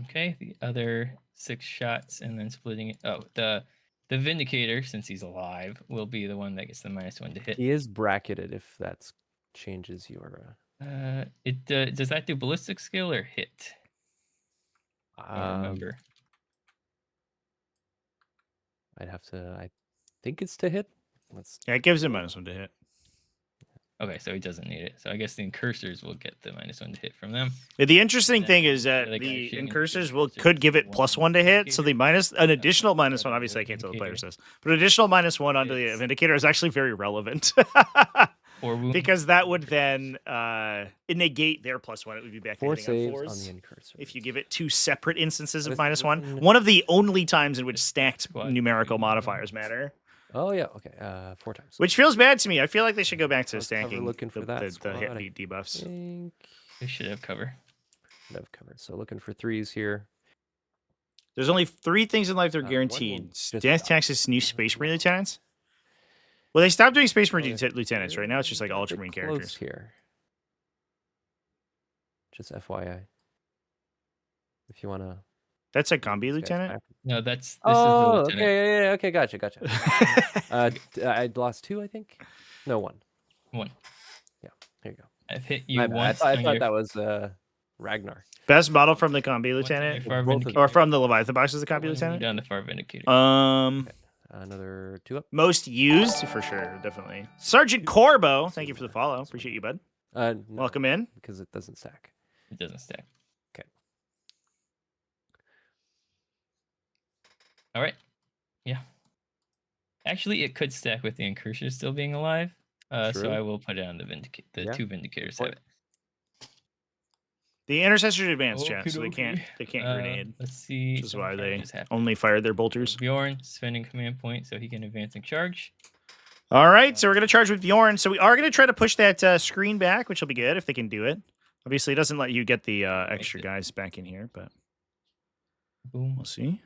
Okay, the other 6 shots and then splitting it. Oh, the Vindicator, since he's alive, will be the one that gets the -1 to hit. He is bracketed if that changes your. It does that do ballistic skill or hit? I don't remember. I'd have to. I think it's to hit. Let's. Yeah, it gives him -1 to hit. Okay, so he doesn't need it. So I guess the incursors will get the -1 to hit from them. The interesting Yeah, thing is that the other guy the shooting incursors incursors could give it one +1 to hit. So the Vindicator. an additional -1. the Obviously, I can't tell the player Vindicator. says, but additional -1 onto the It's- Vindicator is actually very relevant. 4 wounds. Because that would then negate their +1. It would be back to 4 hitting on saves 4s. on the incursor. If you give it 2 separate instances of That is -1, one- one of the only times in which stacked Squad. numerical modifiers matter, Oh yeah. Okay. 4 times. which feels bad to me. I feel like they should go back to How's cover stacking looking for the, that the hit squad? beat debuffs. think They should have cover. should have covered. So looking for 3s here. There's only 3 things in life that are One will guaranteed: just Death die. Taxes, new Space Marine lieutenants. Well, they stopped doing Space Marine yeah. lieutenants. Right now, it's just They're a bit Ultramarine close characters. here. Just FYI. If you wanna. That's a combi This guy's lieutenant. back. No, this Oh, is the okay, lieutenant. yeah, okay, gotcha. I lost 2, I think. No, 1. 1. Here you go. I've hit you My bad. once. I on thought your- that was Ragnar. Best model from the combi once on your lieutenant, far Both of Vindicator. or from the Leviathan box is the combi One lieutenant. on the far Vindicator. Another 2 up. Most used for sure, definitely. Sergeant Corbo, thank you for the follow. Appreciate you, bud. No, Welcome in. because it doesn't stack. It doesn't stack. Okay. All right. Yeah. Actually, it could stack with the incursor still being alive. So True. I will put it on the Yeah, two Vindicators point. have it. The intercessors advanced, chat, so they Okey-dokey. can't grenade, Let's see. which is some why they charges happen. only fired their bolters. Bjorn spending command point so he can advance and charge. All right, so we're gonna charge with Bjorn. So we are gonna try to push that screen back, which will be good if they can do it. Obviously, it doesn't let you get the extra it. guys back in here, but Boom. we'll see.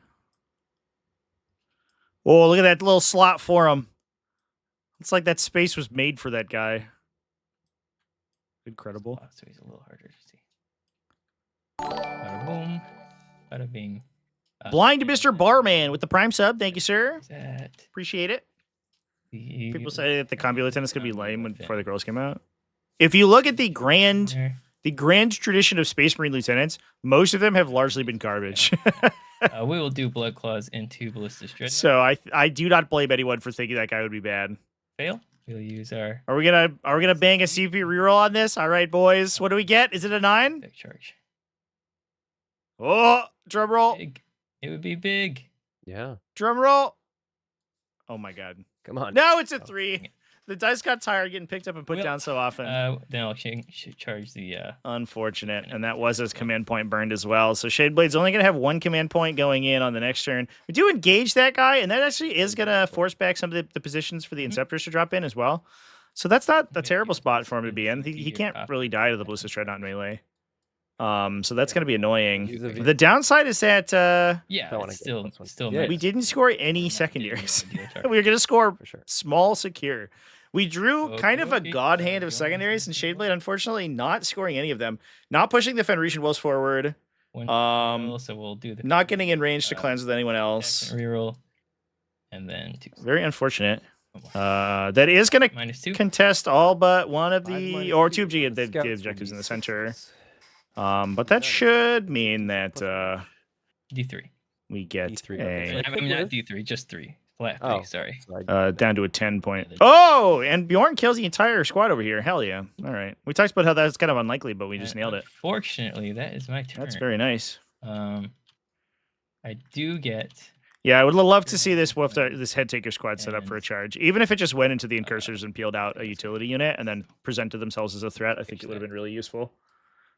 Oh, look at that little slot for him. It's like that space was made for that guy. Incredible. Oh, so he's a little harder to see. Bada boom. Bada bing. Blind Mr. Barman with the Prime sub. Thank you, sir. That Appreciate it. the People say that the combi lieutenant's gonna be lame before the girls came out. If you look at the grand tradition of Space Marine lieutenants, most of them have largely been garbage. we will do Blood Claws into Ballistic Dreadnought. So I do not blame anyone for thinking that guy would be bad. Fail. We'll use our Are we gonna bang a CP reroll on this? All right, boys. What do we get? Is it a 9? big charge. Oh, drum roll. Big. It would be big. Yeah. Drum roll. Oh my god. Come on. No, it's a Oh. 3. The dice got tired getting picked up and put down so often. Then I'll charge the Unfortunate. And that was his command point burned as well. So Shadeblade's only going to have 1 command point going in on the next turn. We do engage that guy, and that actually is going to force back some of the positions for the Inceptors to drop in as well. So that's not a terrible spot for him to be in. He can't really die to the Ballistic Dreadnought in melee. So that's going to be annoying. The downside is that it's still Yeah, we didn't score any secondaries. We were going to score For sure. small secure. We drew kind of a Okey-dokey. god hand of secondaries, and Shadeblade unfortunately not scoring any of them. Not pushing the Fenrisian Wolves forward. So we'll do the Not getting in range to cleanse with anyone else. reroll, and then 2. Very unfortunate. That is going to -2. contest all but one of 5 the minus or 2, 2 of the scouts will objectives be in the center. 6s. But that should mean that D3. we get D3, a okay. I mean, not D3, just 3. Flat 3, Oh. sorry. down to a 10 point. Oh, and Bjorn kills the entire squad over here. Hell yeah. All right. We talked about how that's kind of unlikely, but we just nailed it. Fortunately, that is my turn. That's very nice. I do get Yeah, I would love to see this this head taker squad set up for a charge. Even if it just went into the incursors and peeled out a utility unit and then presented themselves as a threat, I think it would have been really useful.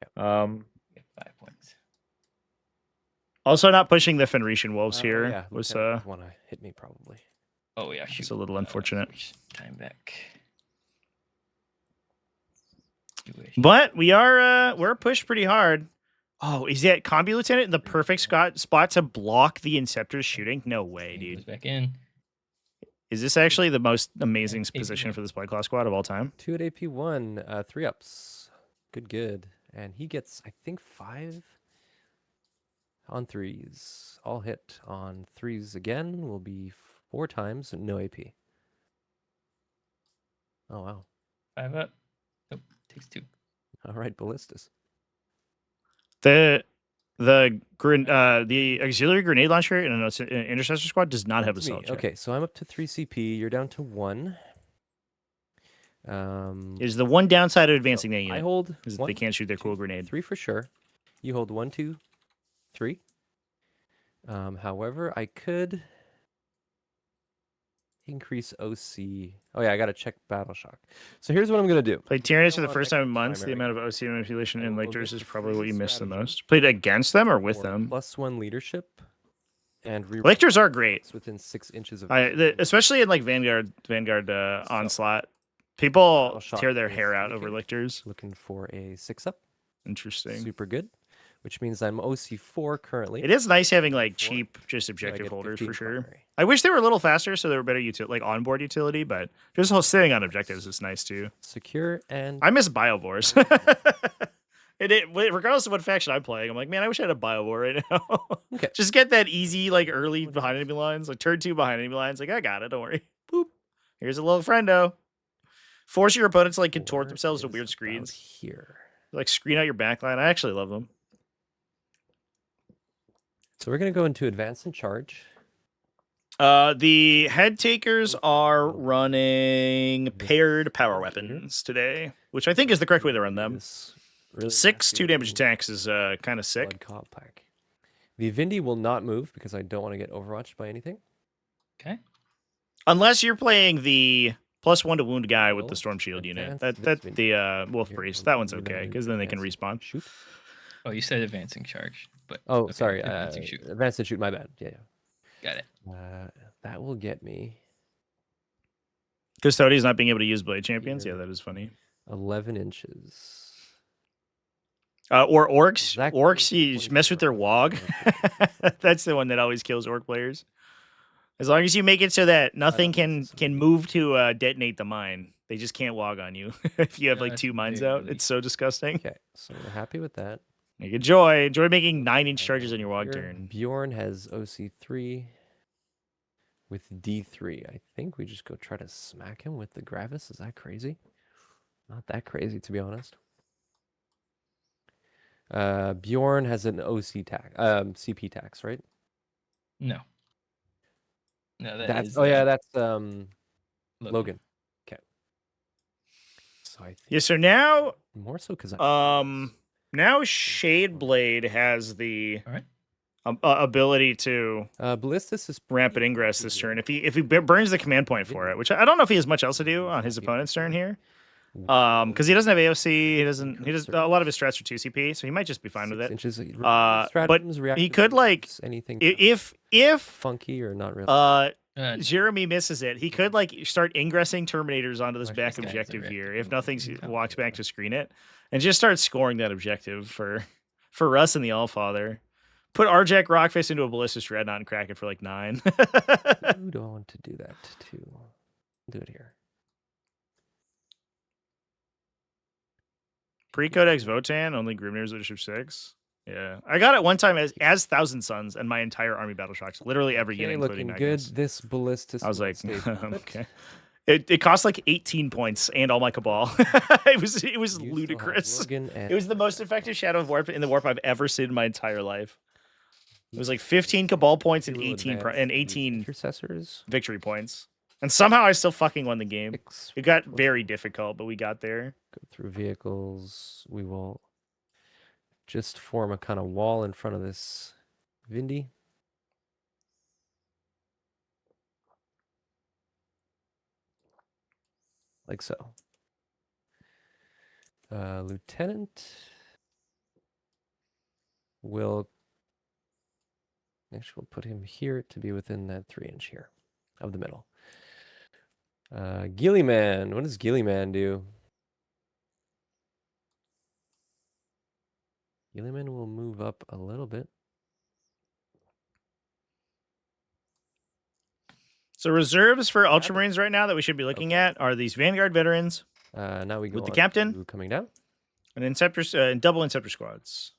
get 5 points. Also, not pushing the Fenrisian Wolves here Yeah, was want to hit me probably. Oh yeah, shoot. a little unfortunate. Switch time back. You wish. But we're pushed pretty hard. Oh, is that Combi Lieutenant in the perfect spot to block the Inceptor's shooting? No way, He goes dude. back in. Is this actually the most amazing AP1. position for this Blood Claw squad of all time? 2 at AP1, 3 ups. Good. And he gets, I think, 5 on 3s. All hit on 3s again will be 4 times, no AP. Oh, wow. 5 up. Nope, takes 2. All right, Ballistas. The auxiliary grenade launcher in an intercessor squad does not have a It's me. solid check. Okay, so I'm up to 3 CP. You're down to 1. Is the one downside of advancing that I unit hold is that 1, they can't shoot their 2, cool grenade. 3 for sure. You hold 1, 2, 3. However, I could increase OC. Oh yeah, I gotta check Battle Shock. So here's what I'm gonna do. Played Tyrannus for Go the on first time in next months. The primary. amount of OC manipulation I in will lectors get is the probably what you freeze missed the strategy most. Played against them or with for them? +1 leadership and Lictors are great. It's within 6 inches of. Especially in like Vanguard onslaught. People tear their hair out over lictors. Looking for a 6-up. Interesting. Super good. Which means I'm OC4 currently. It is nice having like 4. cheap, just So I objective get holders 15 for sure. primary. I wish they were a little faster, so they were better like onboard utility. But just sitting on objectives is nice too. Secure and I miss Biovores. Regardless of what faction I'm playing, I'm like, man, I wish I had a Biovore right now. Okay. Just get that easy, like early behind enemy lines, like turn 2 behind enemy lines. Like I got it, don't worry. Boop. Here's a little friendo. Force your opponents to like contort 4 themselves to is weird about screens. here. Like screen out your backline. I actually love them. So we're gonna go into advance and charge. The head takers are running paired power weapons today, which I think is the correct way to run them. This really 6 nasty 2-damage looking attacks is kind of sick. blood cop pack. The Vindy will not move because I don't want to get overwatched by anything. Okay. Unless you're playing the +1 to wound guy with the Will storm shield unit. advance That this the wolf Here, priest. I'll That one's give you okay another because then they can advancing respawn. Shoot. Oh, you said advancing charge, but Oh, okay, sorry. advancing shoot. Advance and shoot. My bad. Yeah, Got it. yeah. That will get me Custodians not being able to use blade champions. Here. Yeah, that is funny. 11 inches. Or orcs. Exactly Orcs, you mess with their 24. wog. That's the one that always kills orc players. As long as you make it so that nothing can move to detonate the mine, they just can't wog on you. If you have like That's 2 mines very out, relief. it's so disgusting. Okay, so we're happy with that. Like, enjoy making 9-inch charges on your wog Here, turn. Bjorn has OC3 with D3. I think we just go try to smack him with the Gravis. Is that crazy? Not that crazy, to be honest. Bjorn has an OC tax, CP tax, right? No. No, That's is, that's Logan. Okay. So I think Yeah, so now more so because now Shadeblade has the All right. ability to Ballistus is ramp and ingress this turn. If he burns the command point for it, which I don't know if he has much else to do on his opponent's turn here. Because he doesn't have AOC, he does a lot of his strats are 2 CP, so he might just be fine with it. But he could like anything if funky or not really. Jeremy misses it, he could like start ingressing Terminators onto this Watch back this guy's objective here. If objective. nothing's Okay. walks back to screen it, and just start scoring that objective for Russ and the Allfather. Put Arjack Rockface into a Ballistus Dreadnought and crack it for like 9. Who do I want to do that to? Do it here. Pre-Codex Votan, only Grimnir's Leadership 6. Yeah. I got it one time as Thousand Suns and my entire army battle shocks. Literally every unit, including looking good. Magnus. This Ballistus. I was will like, stay put. okay. It cost like 18 points and all my Cabal. it was You still have ludicrous. Logan It was the most effective Shadow of Warp in the Warp I've ever seen in my entire life. It was like 15 Cabal points and 18 intercessors. victory points. And somehow I still fucking won the game. It got very difficult, but we got there. Go through vehicles. We will just form a kind of wall in front of this Vindy. Like so. Lieutenant will actually we'll put him here to be within that 3-inch here of the middle. Gillyman. What does Gillyman do? Gillyman will move up a little bit. So reserves for Ultramarines right now that we should be looking at are these Vanguard veterans Now we go with the on captain to coming down. and Inceptor, double Inceptor squads.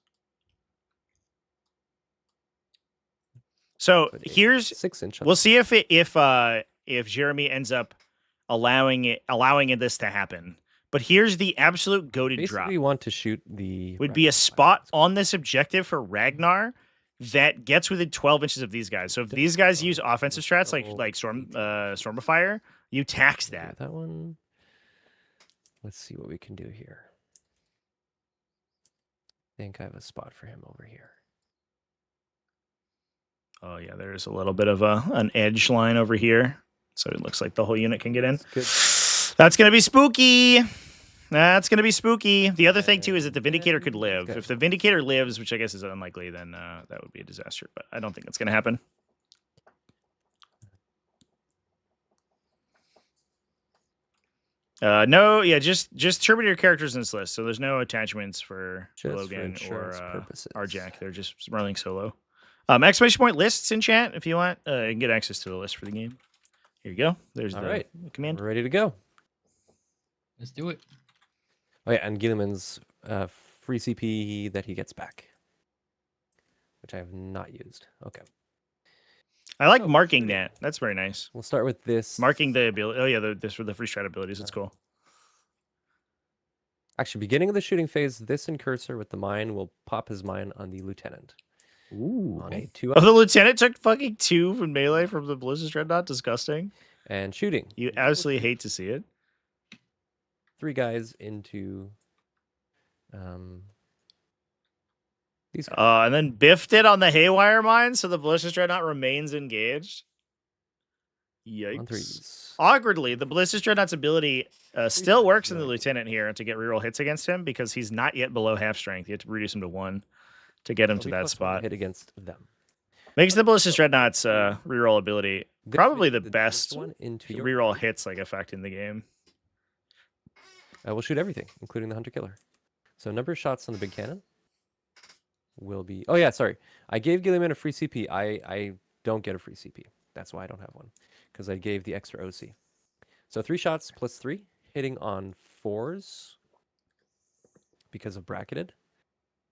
So Put a here's 6-inch. we'll see if Jeremy ends up allowing this to happen. But here's the absolute goated Basically, drop. we want to shoot the. Would be a spot on this objective for Ragnar that gets within 12 inches of these guys. So if these guys use offensive strats like Storm of Fire, you tax that. That one. Let's see what we can do here. I think I have a spot for him over here. Oh yeah, there's a little bit of an edge line over here. So it looks like the whole unit can get in. That's going to be spooky. That's going to be spooky. The other thing, too, is that the Vindicator could live. If the Vindicator lives, which I guess is unlikely, then that would be a disaster. But I don't think that's going to happen. No, yeah, just Terminator characters in this list. So there's no attachments for Logan or Arjack. They're just running solo. Exclamation point lists in chat if you want. You can get access to the list for the game. Here you go. There's the command. We're ready to go. Let's do it. Oh yeah, and Gilliman's free CP that he gets back, which I have not used. Okay. I like marking that. That's very nice. We'll start with this. Marking the ability. Oh yeah, this for the free strat abilities. It's cool. Actually, beginning of the shooting phase, this incursor with the mine will pop his mine on the lieutenant. Ooh. On a 2 Oh, the lieutenant took fucking 2 from melee from the Ballistus Dreadnought. Disgusting. and shooting. You absolutely hate to see it. 3 guys into these guys. And then biffed it on the Haywire mine, so the Ballistus Dreadnought remains engaged. Yikes. On threes. Awkwardly, the Ballistic Dreadnought's ability still times works in the right. Lieutenant here to get reroll hits against him because he's not yet below half strength. You have to reduce him to 1 to get him It'll to be that +1 to spot. hit against them. Makes the Ballistic Dreadnought's reroll ability This probably the damaged best one into your reroll hits like effect in the game. We'll shoot everything, including the Hunter Killer. So number of shots on the big cannon will be... Oh, yeah, sorry. I gave Gilliman a free CP. I don't get a free CP. That's why I don't have one, because I gave the extra OC. So 3 shots plus 3, hitting on 4s because of bracketed.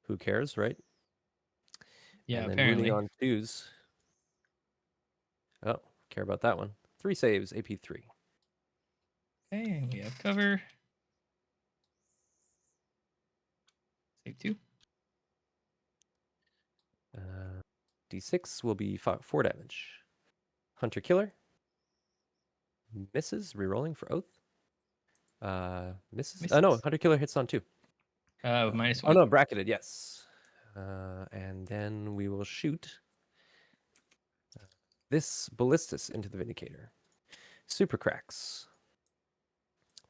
Who cares, right? Yeah, And then apparently. wounding on 2s. Oh, care about that one. 3 saves, AP 3. Okay, and we have cover. Save 2. D6 will be 4 damage. Hunter Killer. Misses, rerolling for Oath. Misses. Oh, no, Misses. Hunter Killer hits on 2. -1. Oh, no, bracketed, yes. And then we will shoot this Ballistus into the Vindicator. Super cracks.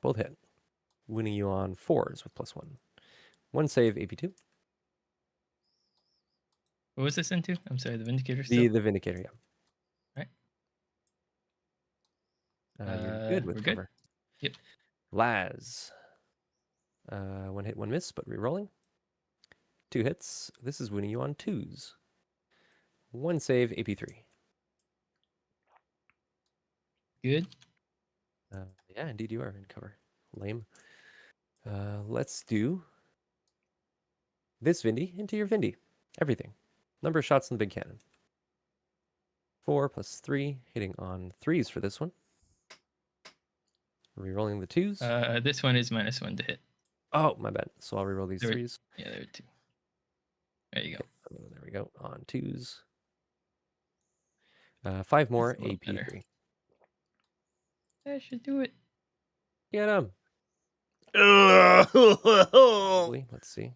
Both hit. Winning you on 4s with +1. 1 save, AP2. What was this into? I'm sorry, the Vindicator still? The Vindicator, yeah. Right. You're good with We're cover. Yep. Laz. 1 hit, 1 miss, but rerolling. 2 hits. This is winning you on 2s. 1 save, AP3. Good. Yeah, indeed you are in cover. Lame. Let's do this Vindy into your Vindy. Everything. Number of shots in the big cannon. 4 plus 3, hitting on 3s for this one. Rerolling the 2s. This one is -1 to hit. Oh, my bad. So I'll reroll these There we- 3s. Yeah, there are 2. There you go. There we go. On 2s. 5 more, That's a little better. AP3. That should do it. Get him. Ugh. Let's see.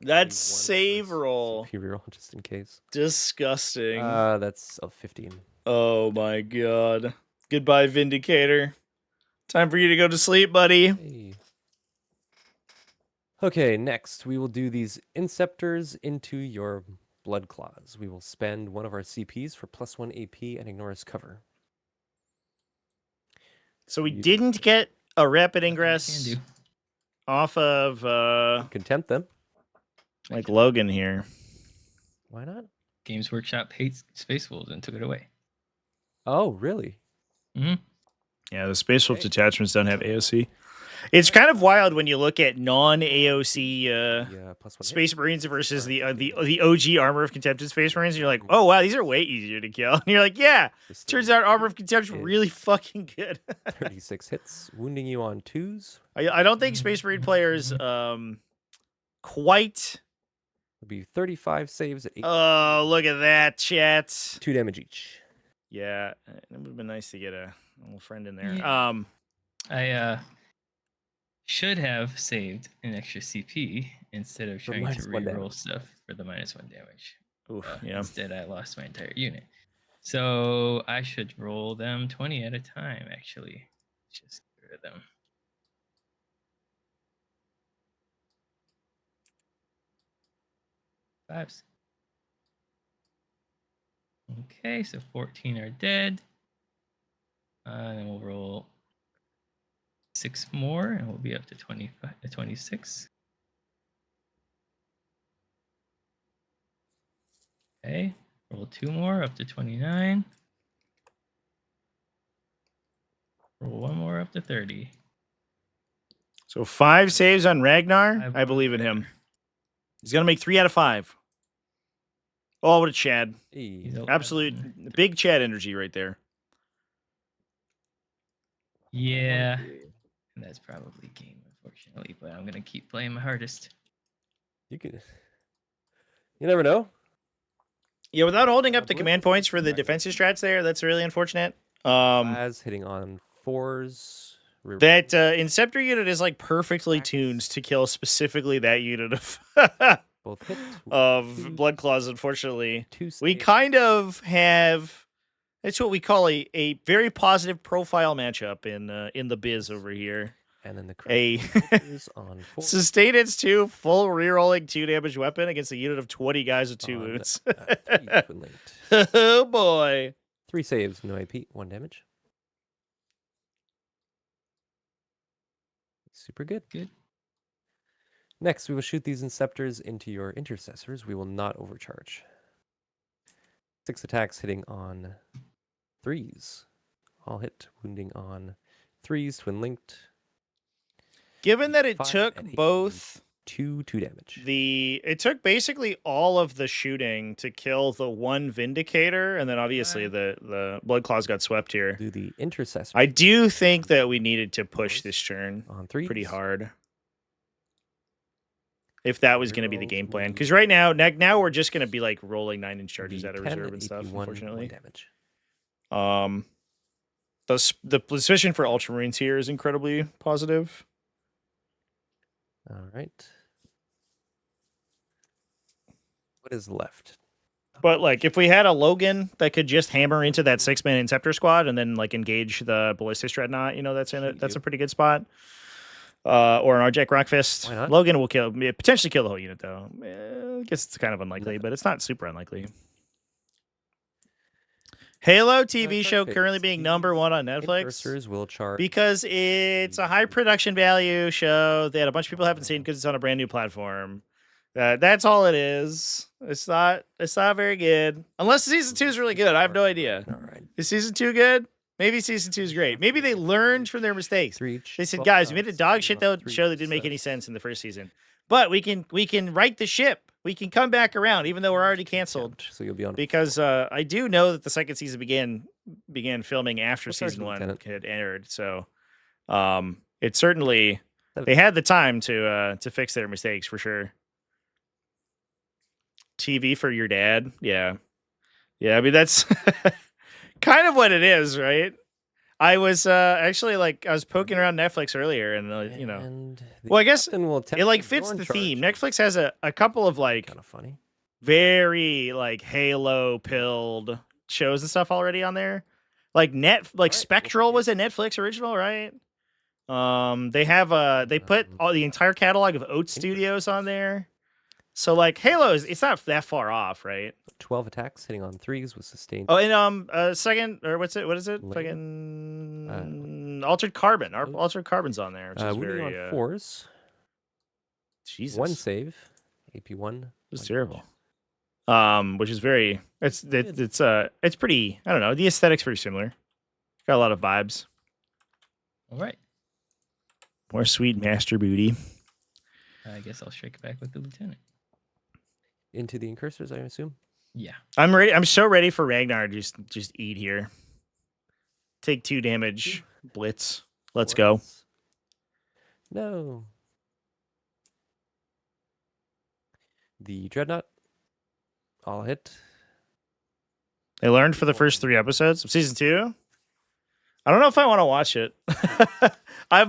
That Leave one save for roll. CP reroll just in case. Disgusting. That's a 15. Oh my god. Goodbye, Vindicator. Time for you to go to sleep, buddy. Hey. Okay, next we will do these Inceptors into your Blood Claws. We will spend one of our CPs for +1 AP and ignore his cover. So we You- didn't get a rapid Nothing we ingress can do. off of Could tempt them. like Logan here. Why not? Games Workshop hates Space Wolves and took it away. Oh, really? Hmm. Yeah, the Space Wolf Okay. detachments don't have AOC. It's kind of wild when you look at non-AOC Yeah, +1 hit. Space Marines versus the OG Armor of Contempt Space Marines. And you're like, oh wow, these are way easier to kill. And you're like, yeah. This Turns thing out Armor of Contempt's is really fucking good. 36 hits, wounding you on 2s. I don't think Space Marine players quite. It'll be 35 saves at 8. Oh, look at that, chat. 2 damage each. Yeah, it would have been nice to get a little friend in there. Yeah. I should have saved an extra CP instead of For trying to -1 reroll damage. stuff for the -1 damage. Oof, yeah. Instead, I lost my entire unit. So I should roll them 20 at a time, actually. Just get rid of them. Fives. Okay, so 14 are dead. And then we'll roll 6 more, and we'll be up to 26. Okay, roll 2 more, up to 29. Roll 1 more, up to 30. So 5 saves on Ragnar. 5 I on believe in him. Ragnar. He's gonna make 3 out of 5. Oh, what a Chad! Hey. He's 11. Absolute big Chad energy right there. Yeah, and that's probably game, unfortunately, but I'm gonna keep playing my hardest. You can. You never know. Yeah, without holding up the Blitz command is points for the right. defensive strats there, that's really unfortunate. Laz hitting on 4s. That Inceptor unit is like perfectly tuned to kill specifically that unit of Both hit. of Blood Claws. Unfortunately, 2 we saves. kind of have It's what we call a very positive profile matchup in the biz over here. And then the A Crusaders on 4 Sustain its 2 full rerolling 2 damage weapon against a unit of 20 guys with 2 on, wounds. 3 twin linked. Oh boy. 3 saves, no AP, 1 damage. Super good. Good. Next, we will shoot these Inceptors into your Intercessors. We will not overcharge. 6 attacks hitting on 3s. All hit, wounding on 3s, twin linked. Given that it 5 took and 8, both 2 damage. it took basically all of the shooting to kill the one Vindicator, and then obviously the Blood Claws got swept here. Do the Intercessor. I do think that we needed to push this turn on 3s. pretty hard. If that was going to be the game plan. Because right now we're just going to be like rolling 9-inch charges out of reserve and stuff, unfortunately. Damage. The position for Ultramarines here is incredibly positive. All right. What is left? But like, if we had a Logan that could just hammer into that 6-man Inceptor squad and then like engage the Ballistic Dreadnought, that's in it. That's a pretty good spot. Or an Arjac Rockfist. Logan will potentially kill the whole unit though. I guess it's kind of unlikely, but it's not super unlikely. Halo TV show currently being #1 on Netflix Will charge because it's a high production value show that a bunch of people haven't seen because it's on a brand new platform. That's all it is. It's not very good. Unless season 2 is really good. I have no idea. All right. Is season 2 good? Maybe season 2 is great. Maybe they learned from their mistakes. They said, guys, we made a dog shit show that didn't make any sense in the first season. But we can right the ship. We can come back around, even though we're already canceled. So you'll be on because I do know that the second season began filming after season 1 had aired. So it certainly they had the time to fix their mistakes for sure. TV for your dad, yeah. I mean that's kind of what it is, right? I was actually I was poking around Netflix earlier, and well, I guess it like fits the theme. Netflix has a couple of like kind of funny, very like Halo pilled shows and stuff already on there. Like Spectral was a Netflix original, right? They have they put all the entire catalog of Oat Studios on there. So like Halo's, it's not that far off, right? 12 attacks hitting on 3s with sustained. Oh, and second or what is it? Fucking Altered Carbon. Our Altered Carbon's on there, which is very on 4s. Jesus. 1 save, AP1. It's terrible. Which is very it's pretty, I don't know, the aesthetic's pretty similar. Got a lot of vibes. All right. More sweet master booty. I guess I'll strike back with the lieutenant. Into the incursors, I assume. Yeah. I'm ready. I'm so ready for Ragnar to just eat here. Take 2 damage. Blitz. Let's go. No. The Dreadnought. All hit. They learned for the first 3 episodes of season 2. I don't know if I want to watch it. I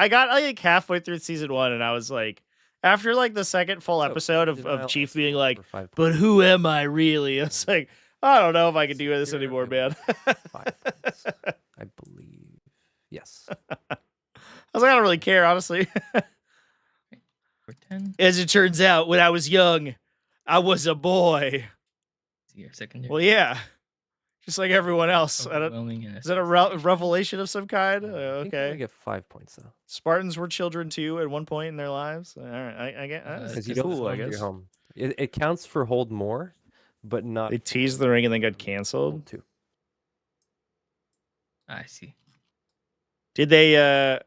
got like halfway through season 1 and I was like, after like the second full episode of Chief being like, but who am I really? It's like, I don't know if I can do this anymore, man. 5 points, I believe. Yes. I was like, I don't really care, honestly. For 10. As it turns out, when I was young, I was a boy. Your secondary. Well, yeah. Just like everyone else. Is that a revelation of some kind? Okay. I get 5 points though. Spartans were children too at one point in their lives. All right, I get because you don't I guess. Home. It counts for hold more, but not. They teased the ring and then got canceled. Too. I see. Did they?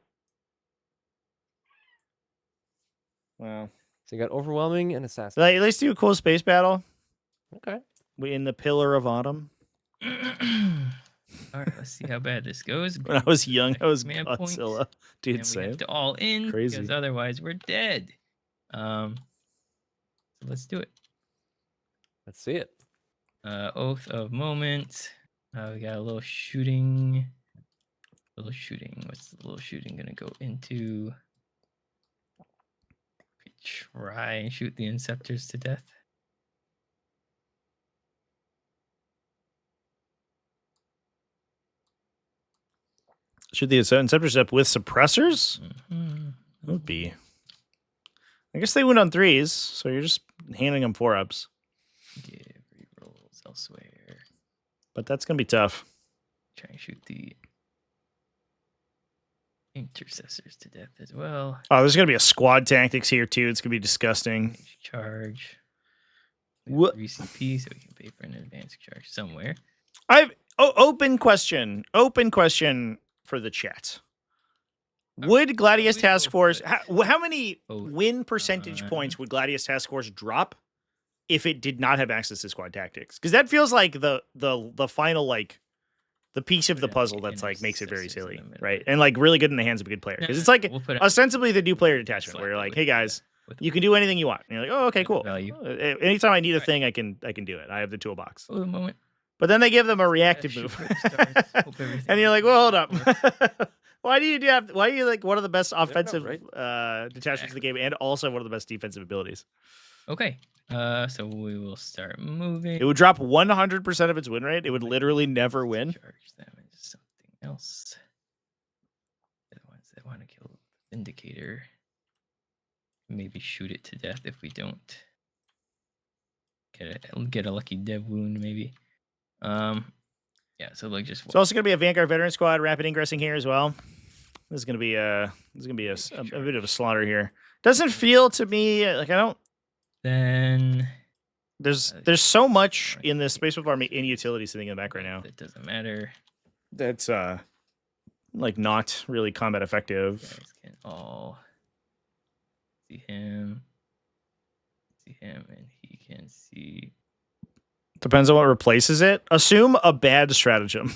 Well, so you got overwhelming and assassin. At least do a cool space battle. Okay. We in the Pillar of Autumn. All right, let's see how bad this goes. When I was young, I was Godzilla. Godzilla. Dude, and we have to all in crazy because otherwise we're dead. So let's do it. Let's see it. Oath of Moment. We got a little shooting. What's the little shooting gonna go into? Try and shoot the Inceptors to death. Shoot the Inceptors up with suppressors? Mhm. That would be. I guess they went on 3s, so you're just handing them 4-ups. Give rerolls elsewhere. But that's going to be tough. Try and shoot the intercessors to death as well. Oh, there's going to be a squad tactics here, too. It's going to be disgusting. Mage charge. What? 3 CP, so we can pay for an advanced charge somewhere. Open question for the chat. Would Gladius Task Force... How many win percentage points would Gladius Task Force drop if it did not have access to squad tactics? Because that feels like the final, like, the piece of the puzzle that's, like, makes it very silly, right? And, like, really good in the hands of a good player. Because it's, like, ostensibly the new player detachment, where you're like, hey, guys, you can do anything you want. And you're like, oh, okay, cool. Anytime I need a thing, I can do it. I have the toolbox. Oh, a moment. But then they give them a reactive move. And you're like, well, hold up. Why do you like one of the best offensive detachments in the game and also one of the best defensive abilities? Okay. So we will start moving. It would drop 100% of its win rate. It would literally never win. Charge them into something else. The ones that want to kill the Vindicator. Maybe shoot it to death if we don't get a lucky dev wound, maybe. Yeah, so like just. It's also gonna be a Vanguard veteran squad rapid ingressing here as well. This is gonna be a bit of a slaughter here. Doesn't feel to me like I don't. Then there's so much in this Space Wolf army in utility sitting in the back right now. It doesn't matter. That's like not really combat effective. You guys can all see him, and he can see. Depends on what replaces it. Assume a bad stratagem.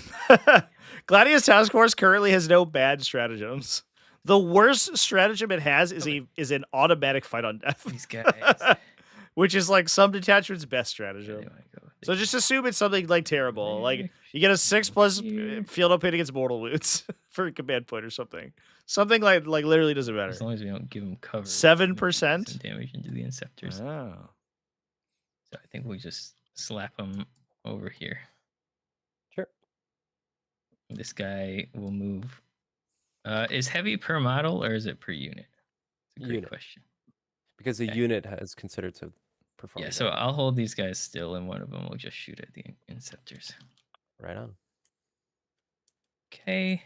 Gladius Task Force currently has no bad stratagems. The worst stratagem it has is an automatic fight on death. These guys. Which is like some detachment's best stratagem. So just assume it's something like terrible. Like you get a 6+ field up hit against mortal wounds for a command point or something. Something like literally doesn't matter. As long as we don't give them cover. 7% damage into the Inceptors. Oh. So I think we just slap them over here. Sure. This guy will move. Is heavy per model or is it per unit? It's a great question. Because the unit has considered to perform. Yeah, so I'll hold these guys still, and one of them will just shoot at the Inceptors. Right on. Okay.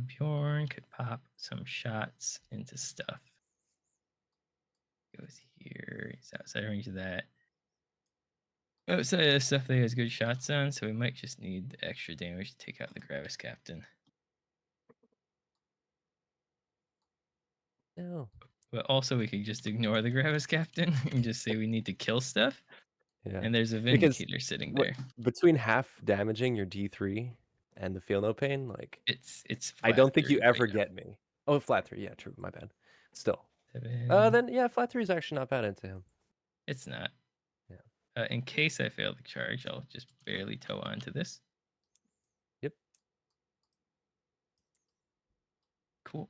Bjorn could pop some shots into stuff. Goes here. He's outside range of that. Outside of stuff that he has good shots on, so we might just need the extra damage to take out the Gravis Captain. No. But also we could just ignore the Gravis Captain and just say we need to kill stuff. Yeah. And there's a Vindicator sitting there. Between half damaging your D3 and the Feel No Pain, like it's I don't think you ever right get me. Oh, flat 3, yeah, true, my bad. Still. 7. Then yeah, flat 3 is actually not bad into him. It's not. Yeah. In case I fail the charge, I'll just barely tow onto this. Yep. Cool.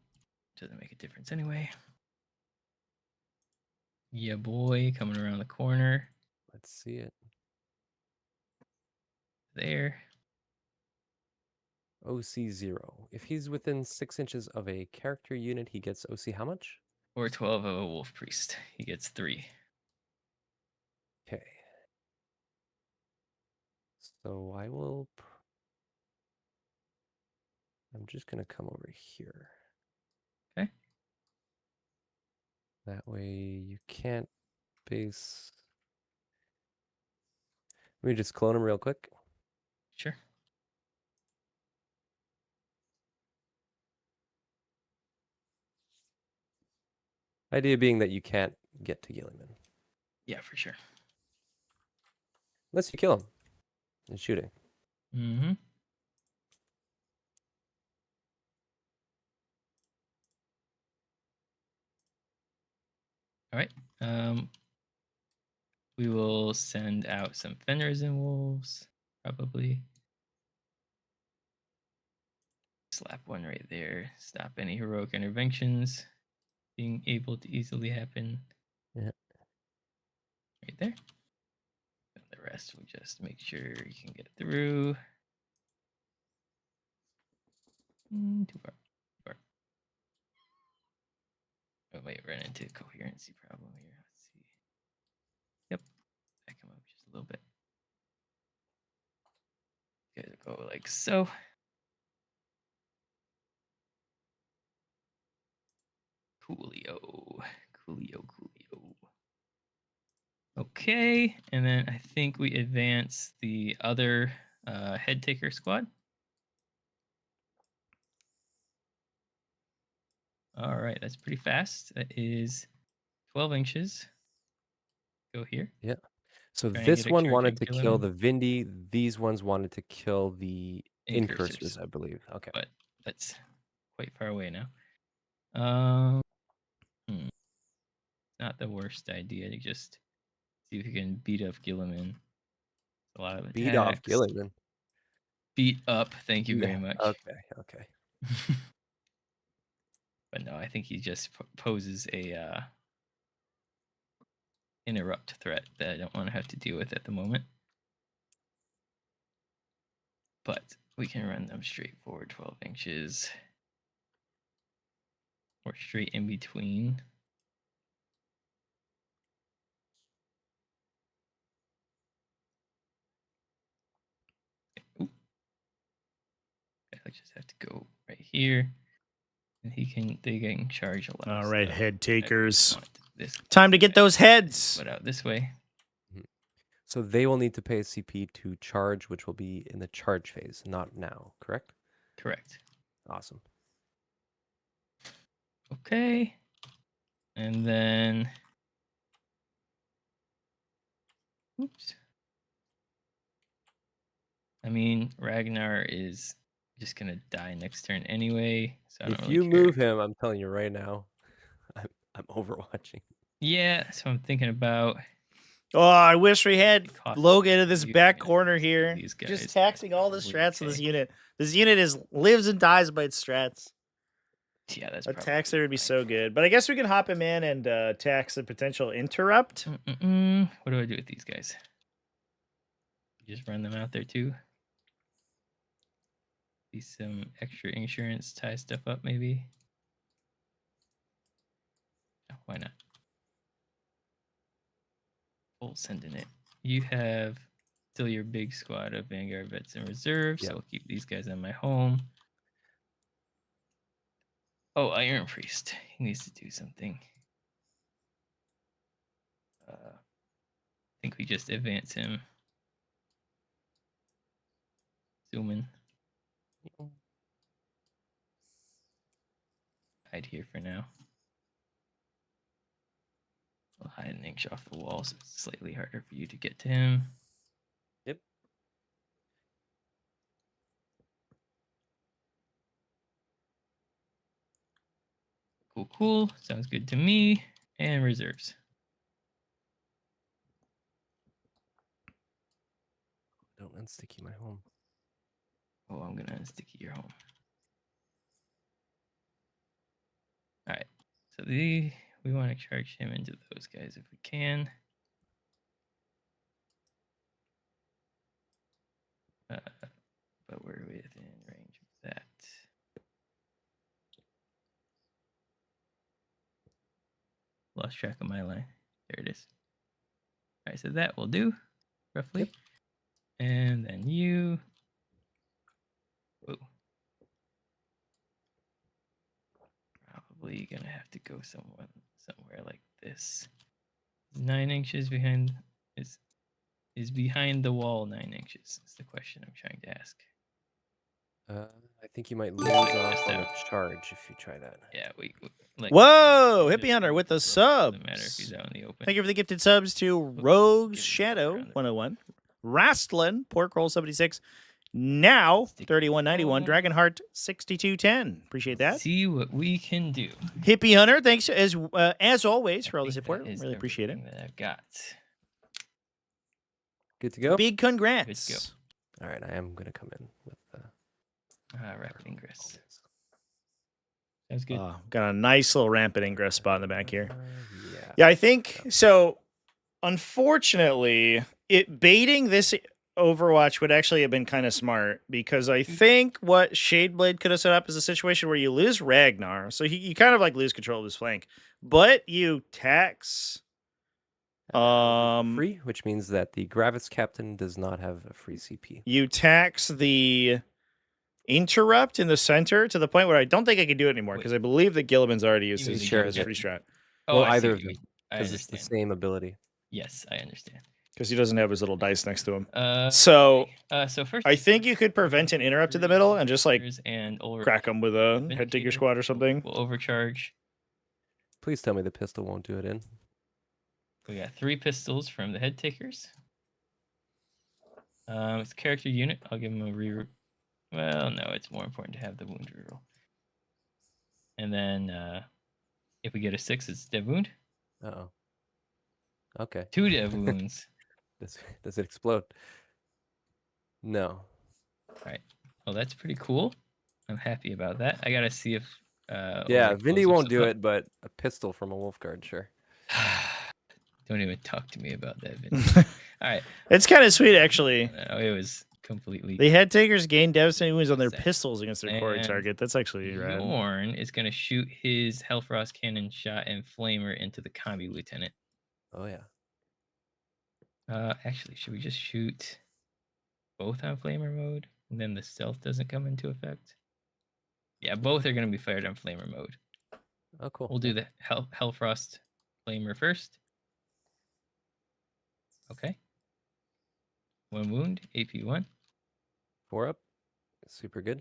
Doesn't make a difference anyway. Yeah, boy, coming around the corner. Let's see it. There. OC 0. If he's within 6 inches of a character unit, he gets OC how much? Or 12 of a Wolf Priest. He gets 3. Okay. So I will... I'm just going to come over here. Okay. That way you can't base... Let me just clone him real quick. Sure. Idea being that you can't get to Gilliman. Yeah, for sure. Unless you kill him and shooting. Mm-hmm. All right. We will send out some Fenris and Wolves, probably. Slap one right there. Stop any heroic interventions being able to easily happen. Yeah. Right there. And the rest will just make sure you can get through. Too far. Too far. Oh, wait, run into a coherency problem here. Let's see. Yep. Back him up just a little bit. Gotta go like so. Coolio. Coolio, coolio. Okay, and then I think we advance the other head taker squad. All right, that's pretty fast. That is 12 inches. Go here. Yeah. So Try and this get a one charge wanted on to Gilliman. kill the Vindy. These ones wanted to kill the Incursors. incursors, I believe. Okay. But that's quite far away now. Not the worst idea to just see if you can beat up Gilliman. A lot of attacks. Beat off Gilliman. Beat up. Thank you very much. Okay. Okay. But no, I think he just poses a interrupt threat that I don't want to have to deal with at the moment. But we can run them straight forward 12 inches. Or straight in between. Ooh. I just have to go right here. And they can charge a lot. All right, head takers. This Time to get those heads. Put out this way. So they will need to pay a CP to charge, which will be in the charge phase, not now, correct? Correct. Awesome. Okay. And then oops. I mean, Ragnar is just gonna die next turn anyway. So I don't If really you care. move him, I'm telling you right now, I'm overwatching. Yeah, so I'm thinking about. Oh, I wish we had Logan in this You back can corner see here, these guys just taxing all the probably strats of this okay. unit. This unit lives and dies by its strats. Yeah, that's A probably taxer would be fine. so good, but I guess we can hop him in and tax a potential interrupt. What do I do with these guys? Just run them out there too. See some extra insurance, tie stuff up maybe. Oh, why not? Full sending it. You have still your big squad of Vanguard vets in reserve, so I'll keep these guys on my home. Oh, Iron Priest. He needs to do something. I think we just advance him. Zoom in. Hide here for now. I'll hide an inch off the wall, so it's slightly harder for you to get to him. Yep. Cool, cool. Sounds good to me. And reserves. Don't unsticky my home. Oh, I'm gonna unsticky your home. All right. So we want to charge him into those guys if we can. But we're within range of that. Lost track of my line. There it is. All right, so that will do, roughly. Yep. And then you. Whoa. Probably gonna have to go somewhere like this. 9 inches behind is behind the wall 9 inches? Is the question I'm trying to ask. I think you might lose off on the charge if you try that. Yeah, we Whoa, Hippie Hunter with the subs. Doesn't matter if he's out in the open. Thank you for the gifted subs to Rogue's Shadow 101, Rastlin, Pork Roll 76, now 3191, Dragonheart 6210. Appreciate that. See what we can do. Hippie Hunter, thanks as always for all the support. Really appreciate it. That I've got. Good to go. Big congrats. Good to go. All right, I am gonna come in with rapid ingress. Sounds good. Got a nice little rampant ingress spot in the back here. Yeah. Yeah, I think so. Unfortunately, baiting this Overwatch would actually have been kind of smart because I think what Shadeblade could have set up is a situation where you lose Ragnar, so you kind of like lose control of his flank, but you tax. Free, which means that the Gravis Captain does not have a free CP. You tax the interrupt in the center to the point where I don't think I can do it anymore because I believe that Gilliman's already used mean his the shares free it. strat. Oh, Well, I see either what of you them, mean. I because it's the understand. same ability. Yes, I understand. Because he doesn't have his little dice next to him. So first, I think you could prevent an interrupt in the middle and just like and crack him with a head digger squad or something. We'll overcharge. Please tell me the pistol won't do it in. We got 3 pistols from the head takers. It's character unit. I'll give him a reroll. Well, no, it's more important to have the wound reroll. And then if we get a 6, it's dev wound. Uh-oh. Okay. 2 dev wounds. Does it explode? No. All right. Well, that's pretty cool. I'm happy about that. I gotta see if. Yeah, Ulrich Vindy blows won't do herself it, but a pistol from a wolf guard, sure. up. Don't even talk to me about that, Vindy. All right. It's kind of sweet, actually. No, it was completely. The head takers gain devastating wounds on their Set. pistols against their core And target. That's actually rad. Bjorn is gonna shoot his Hellfrost cannon shot and flamer into the combi lieutenant. Oh yeah. Actually, should we just shoot both on flamer mode, and then the stealth doesn't come into effect? Yeah, both are gonna be fired on flamer mode. Oh cool. We'll do the Hellfrost flamer first. Okay. 1 wound, AP 1. 4 up. Super good.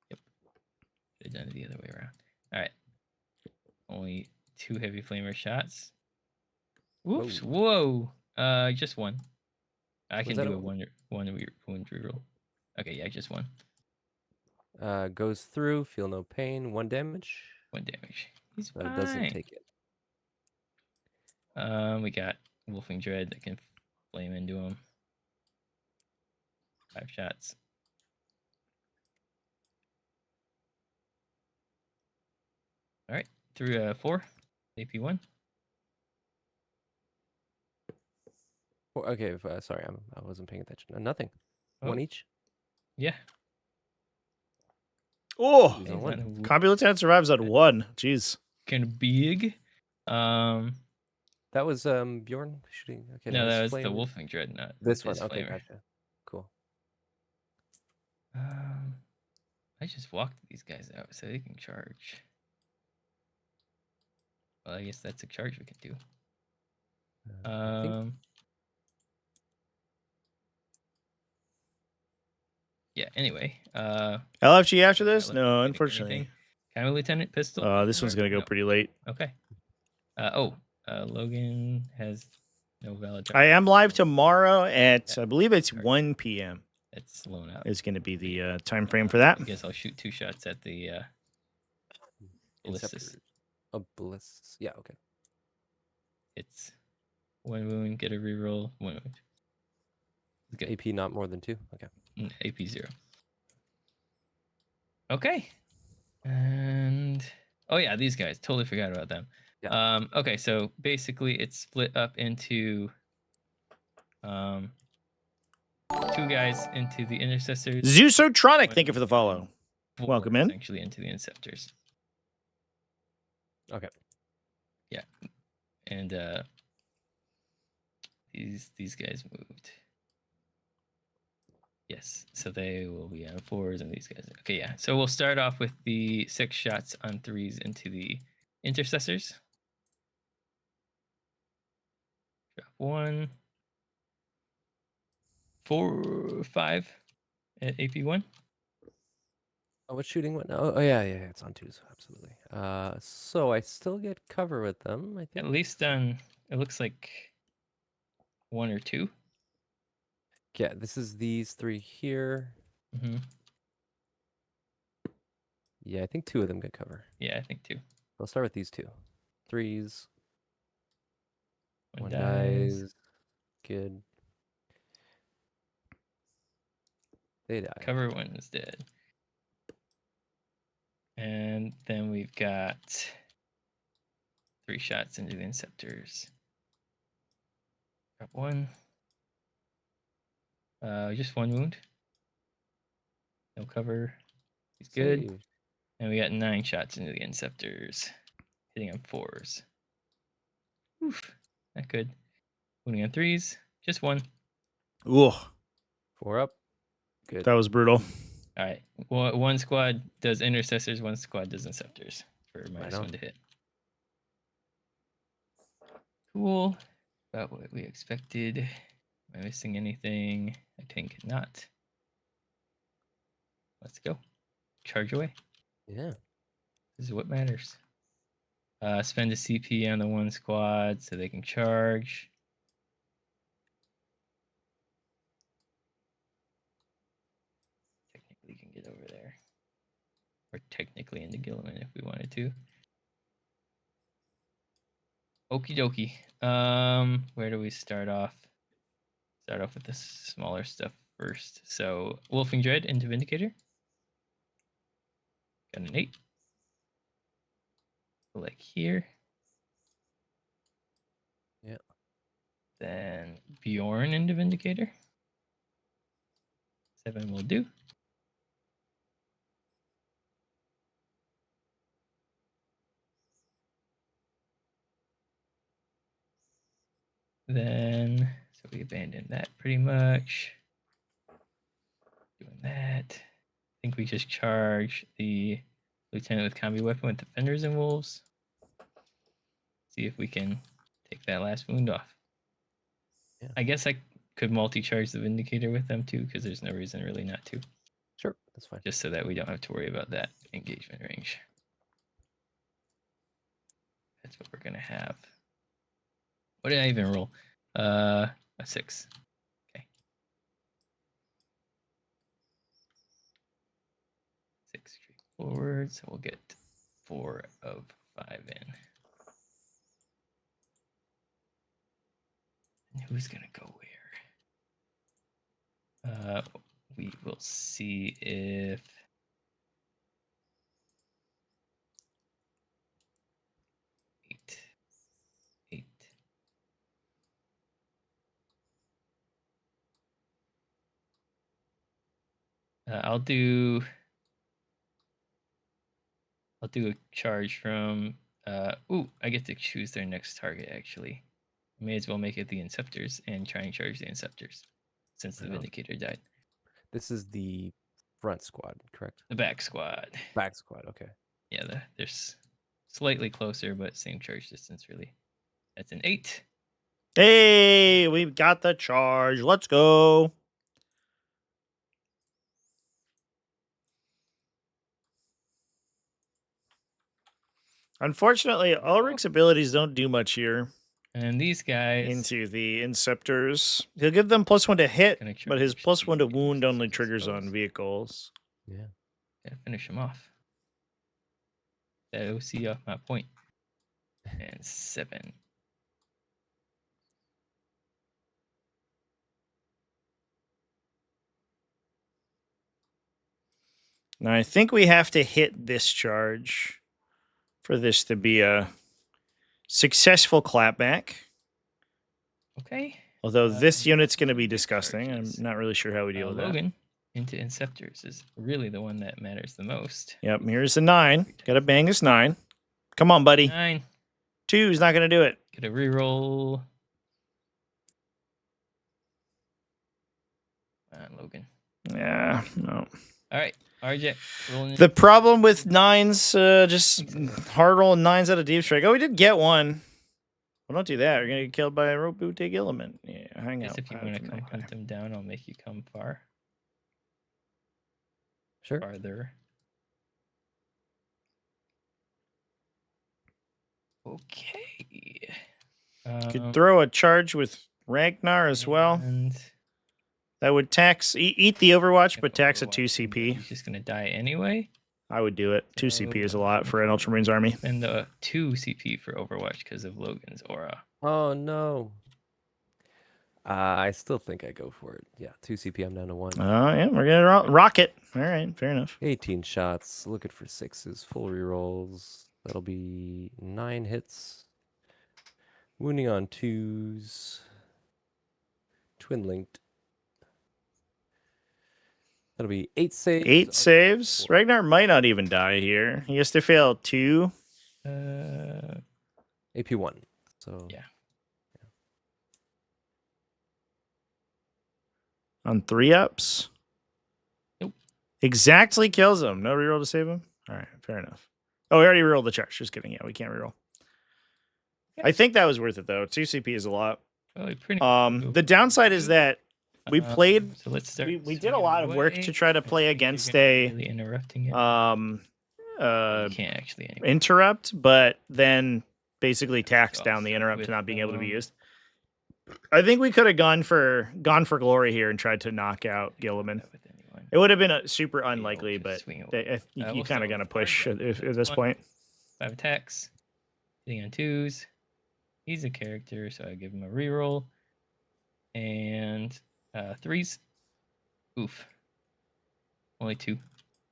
Should have done it the other way around. All right. Only 2 heavy flamer shots. Whoops! Whoa! Just 1. I can do a one wound reroll. Okay, yeah, just 1. Goes through. Feel no pain. 1 damage. 1 damage. He's So fine. it doesn't take it. We got Wolfing Dread that can flame into him. 5 shots. All right, through 4, AP 1. Okay, sorry, I wasn't paying attention. Nothing. Oh. 1 each. Yeah. Oh, He's on 1. combi lieutenant survives on 1. Jeez. Kind of big. That was Bjorn shooting. Okay, No, that was flame. the Wolfing Dread, not This one. his Okay, flamer. gotcha. Cool. I just walked these guys out so they can charge. Well, I guess that's a charge we can do. I think Yeah, anyway. LFG after this? LFG No, getting unfortunately. anything? Combi lieutenant pistol? This one's going to go No. pretty late. Okay. Logan has no valid. I am live tomorrow at, I believe it's 1 p.m. It's blown out. is going to be the time frame for that. I guess I'll shoot 2 shots at the ballistas. Oh, ballistas. Yeah, okay. It's 1 wound, get a reroll, 1 wound. Good. AP not more than 2. Okay. AP 0. Okay. And oh yeah, these guys. Totally forgot about them. Yeah. Okay, so basically it's split up into 2 guys into the intercessors. Zeusotronic, thank you for the follow. 4 Welcome in. Actually into the interceptors. Okay. Yeah. And these guys moved. Yes, so they will be on 4s and these guys. Okay, yeah. So we'll start off with the 6 shots on 3s into the intercessors. Drop 1. 4, 5 at AP 1. Oh, what shooting went? Oh, yeah, it's on 2s, absolutely. So I still get cover with them, I think. At least on, it looks like 1 or 2. Yeah, this is these 3 here. Mm-hmm. Yeah, I think 2 of them get cover. Yeah, I think 2. I'll start with these 2. 3s. 1 dies. dies. Good. They die. Cover 1 is dead. And then we've got 3 shots into the interceptors. Drop 1. Just 1 wound. No cover. He's good. Saved. And we got 9 shots into the Inceptors. Hitting on 4s. Oof. Not good. Wounding on 3s. Just 1. Ooh, 4 up. Good. that was brutal. All right. One squad does Intercessors, one squad does Inceptors for Right -1 on. to hit. Cool. About what we expected. Am I missing anything? I think not. Let's go. Charge away. Yeah. This is what matters. Spend a CP on the one squad so they can charge. Technically can get over there. Or technically into Gilliman if we wanted to. Okie dokie. Where do we start off? Start off with the smaller stuff first. So Wolfing Dread into Vindicator. Got an 8. Like here. Yeah. Then Bjorn into Vindicator. 7 will do. Then, so we abandoned that pretty much. Doing that. I think we just charge the Lieutenant with Combi Weapon with Defenders and Wolves. See if we can take that last wound off. Yeah. I guess I could multi-charge the Vindicator with them too, because there's no reason really not to. Sure. That's fine. Just so that we don't have to worry about that engagement range. That's what we're gonna have. What did I even roll? A 6. Okay. 6 straightforward, so we'll get 4 of 5 in. And who's gonna go where? We will see if 8. 8. I'll do a charge from I get to choose their next target actually. May as well make it the Inceptors and try and charge the Inceptors since the Right on. Vindicator died. This is the front squad, correct? The back squad. Back squad. Okay. Yeah, they're slightly closer, but same charge distance really. That's an 8. Hey, we've got the charge. Let's go. Unfortunately, Ulrich's abilities don't do much here. And these guys Into the Inceptors. He'll give them +1 to hit, gonna but his charge +1 to the wound only Intercessors, I triggers on suppose. vehicles. Yeah. Gotta finish him off. That OC off my point. And 7. Now, I think we have to hit this charge for this to be a successful clapback. Okay. Although this and unit's going to be big disgusting. charges. I'm not really sure how we deal with that. Logan into Inceptors is really the one that matters the most. Yep, here's the 9. Got to bang this 9. Come on, buddy. 9. 2's not going to do it. Get a reroll. Logan. Yeah, no. All right, RJ. Rolling The problem with 9s, just hard rolling 9s out of deep strike. Oh, we did get one. Well, don't do that. You're gonna get killed by a rope boot dig element. Yeah, hang out. if you want to come hunt them down, I'll make you come Sure. farther. Okay. Could throw a charge with Ragnar as well. And That would tax eat the Overwatch, but tax a 2 CP. he's just gonna die anyway. I would do it. 2 CP is a lot for an Ultramarines army. And the 2 CP for Overwatch because of Logan's aura. Oh no. I still think I go for it. Yeah, 2 CP. I'm down to 1. Yeah, we're gonna rock it. All right, fair enough. 18 shots. Looking for 6s. Full rerolls. That'll be 9 hits. Wounding on 2s. Twin linked. That'll be 8 saves. 8 saves. Ragnar might not even die here. He has to fail 2. AP 1. So Yeah. On 3-ups. Nope. Exactly kills him. No reroll to save him? All right, fair enough. Oh, we already rerolled the charge. Just kidding. Yeah, we can't reroll. Yeah. I think that was worth it, though. 2 CP is a lot. Well, pretty The downside is that we played... So let's start. We did a lot of work to try to play against really interrupting it. You can't actually anymore. interrupt, but then basically tax down the interrupt to not being able to be used. I think we could have gone for glory here and tried to knock out Gilliman. It would have been a super unlikely, but you kind of gonna push at this point. 5 attacks, hitting on 2s. He's a character, so I give him a reroll. And 3s. Oof. Only 2.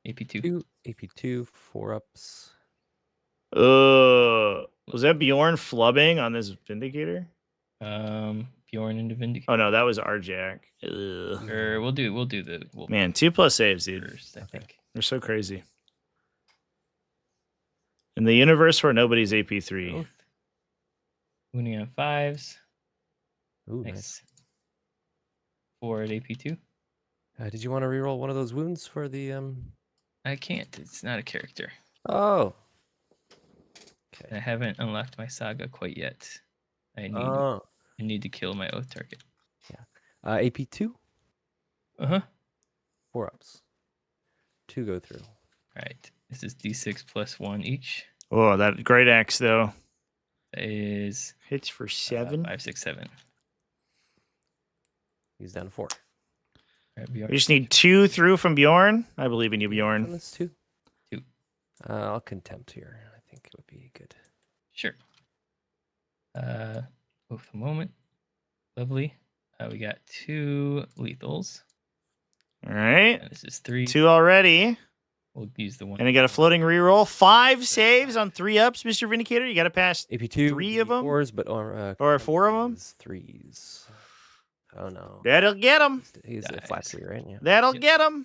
AP2. AP2, 4-ups. Was that Bjorn flubbing on this Vindicator? Bjorn into Vindicator. Oh no, that was Arjak. Ugh. Or we'll do the Man, 2+ saves, dude. first, I think. They're so crazy. In the universe where nobody's AP3. Both. Wounding on 5s. Ooh, Nice. nice. 4 at AP2. Did you want to reroll one of those wounds for the I can't. It's not a character. Oh. I haven't unlocked my saga quite yet. I need to kill my oath target. Yeah. AP2. 4-ups. 2 go through. All right. This is D6 plus 1 each. Oh, that great axe though. That is Hits for 7. 5, 6, 7. He's down to 4. All right, We Bjorn. just need 2 through from Bjorn. I believe in you, Bjorn. That's 2. 2. I'll contempt here. I think it would be good. Sure. Both a moment. Lovely. We got 2 lethals. All right. And this is 3. 2 already. We'll use the one. And I got a floating reroll. 5 saves on 3-ups, Mr. Vindicator. You got to pass AP2. 3 of them? 4s, but Or 4 of them? 3s. Oh no. That'll get him. He's a flat 3, right? Yeah. That'll Yep. get him.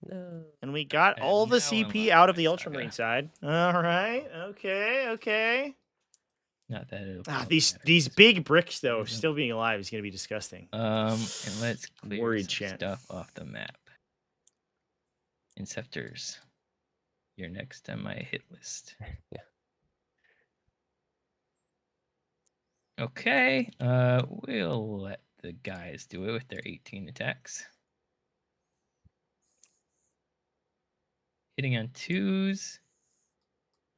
No. And we got And all the now CP unlock out of my the saga. Ultramarine side. All right. Okay. Not that it'll These matter. big bricks though, Mhm. still being alive is gonna be disgusting. And let's clear Worried some chat. stuff off the map. Inceptors. You're next on my hit list. Yeah. Okay. We'll let the guys do it with their 18 attacks. Hitting on 2s.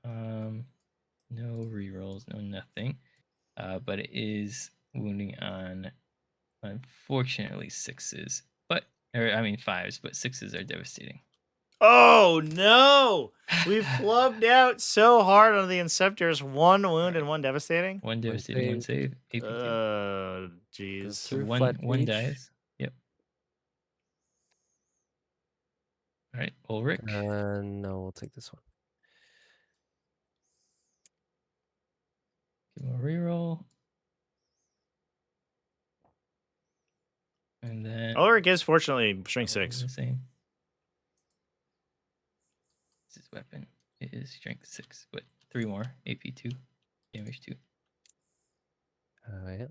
No rerolls, no nothing. But it is wounding on, unfortunately, 6s. I mean 5s, but 6s are devastating. Oh no! We've flubbed out so hard on the Inceptors. 1 wound and 1 devastating. One devastating, one save. AP2. Oh, Goes jeez. So through one flat page. dies. Yep. All right, Ulrich. No, we'll take this one. Give him a reroll. And then Ulrich is fortunately strength all the 6. same. This is weapon. It is strength 6, but 3 more. AP2. Damage 2. Yeah.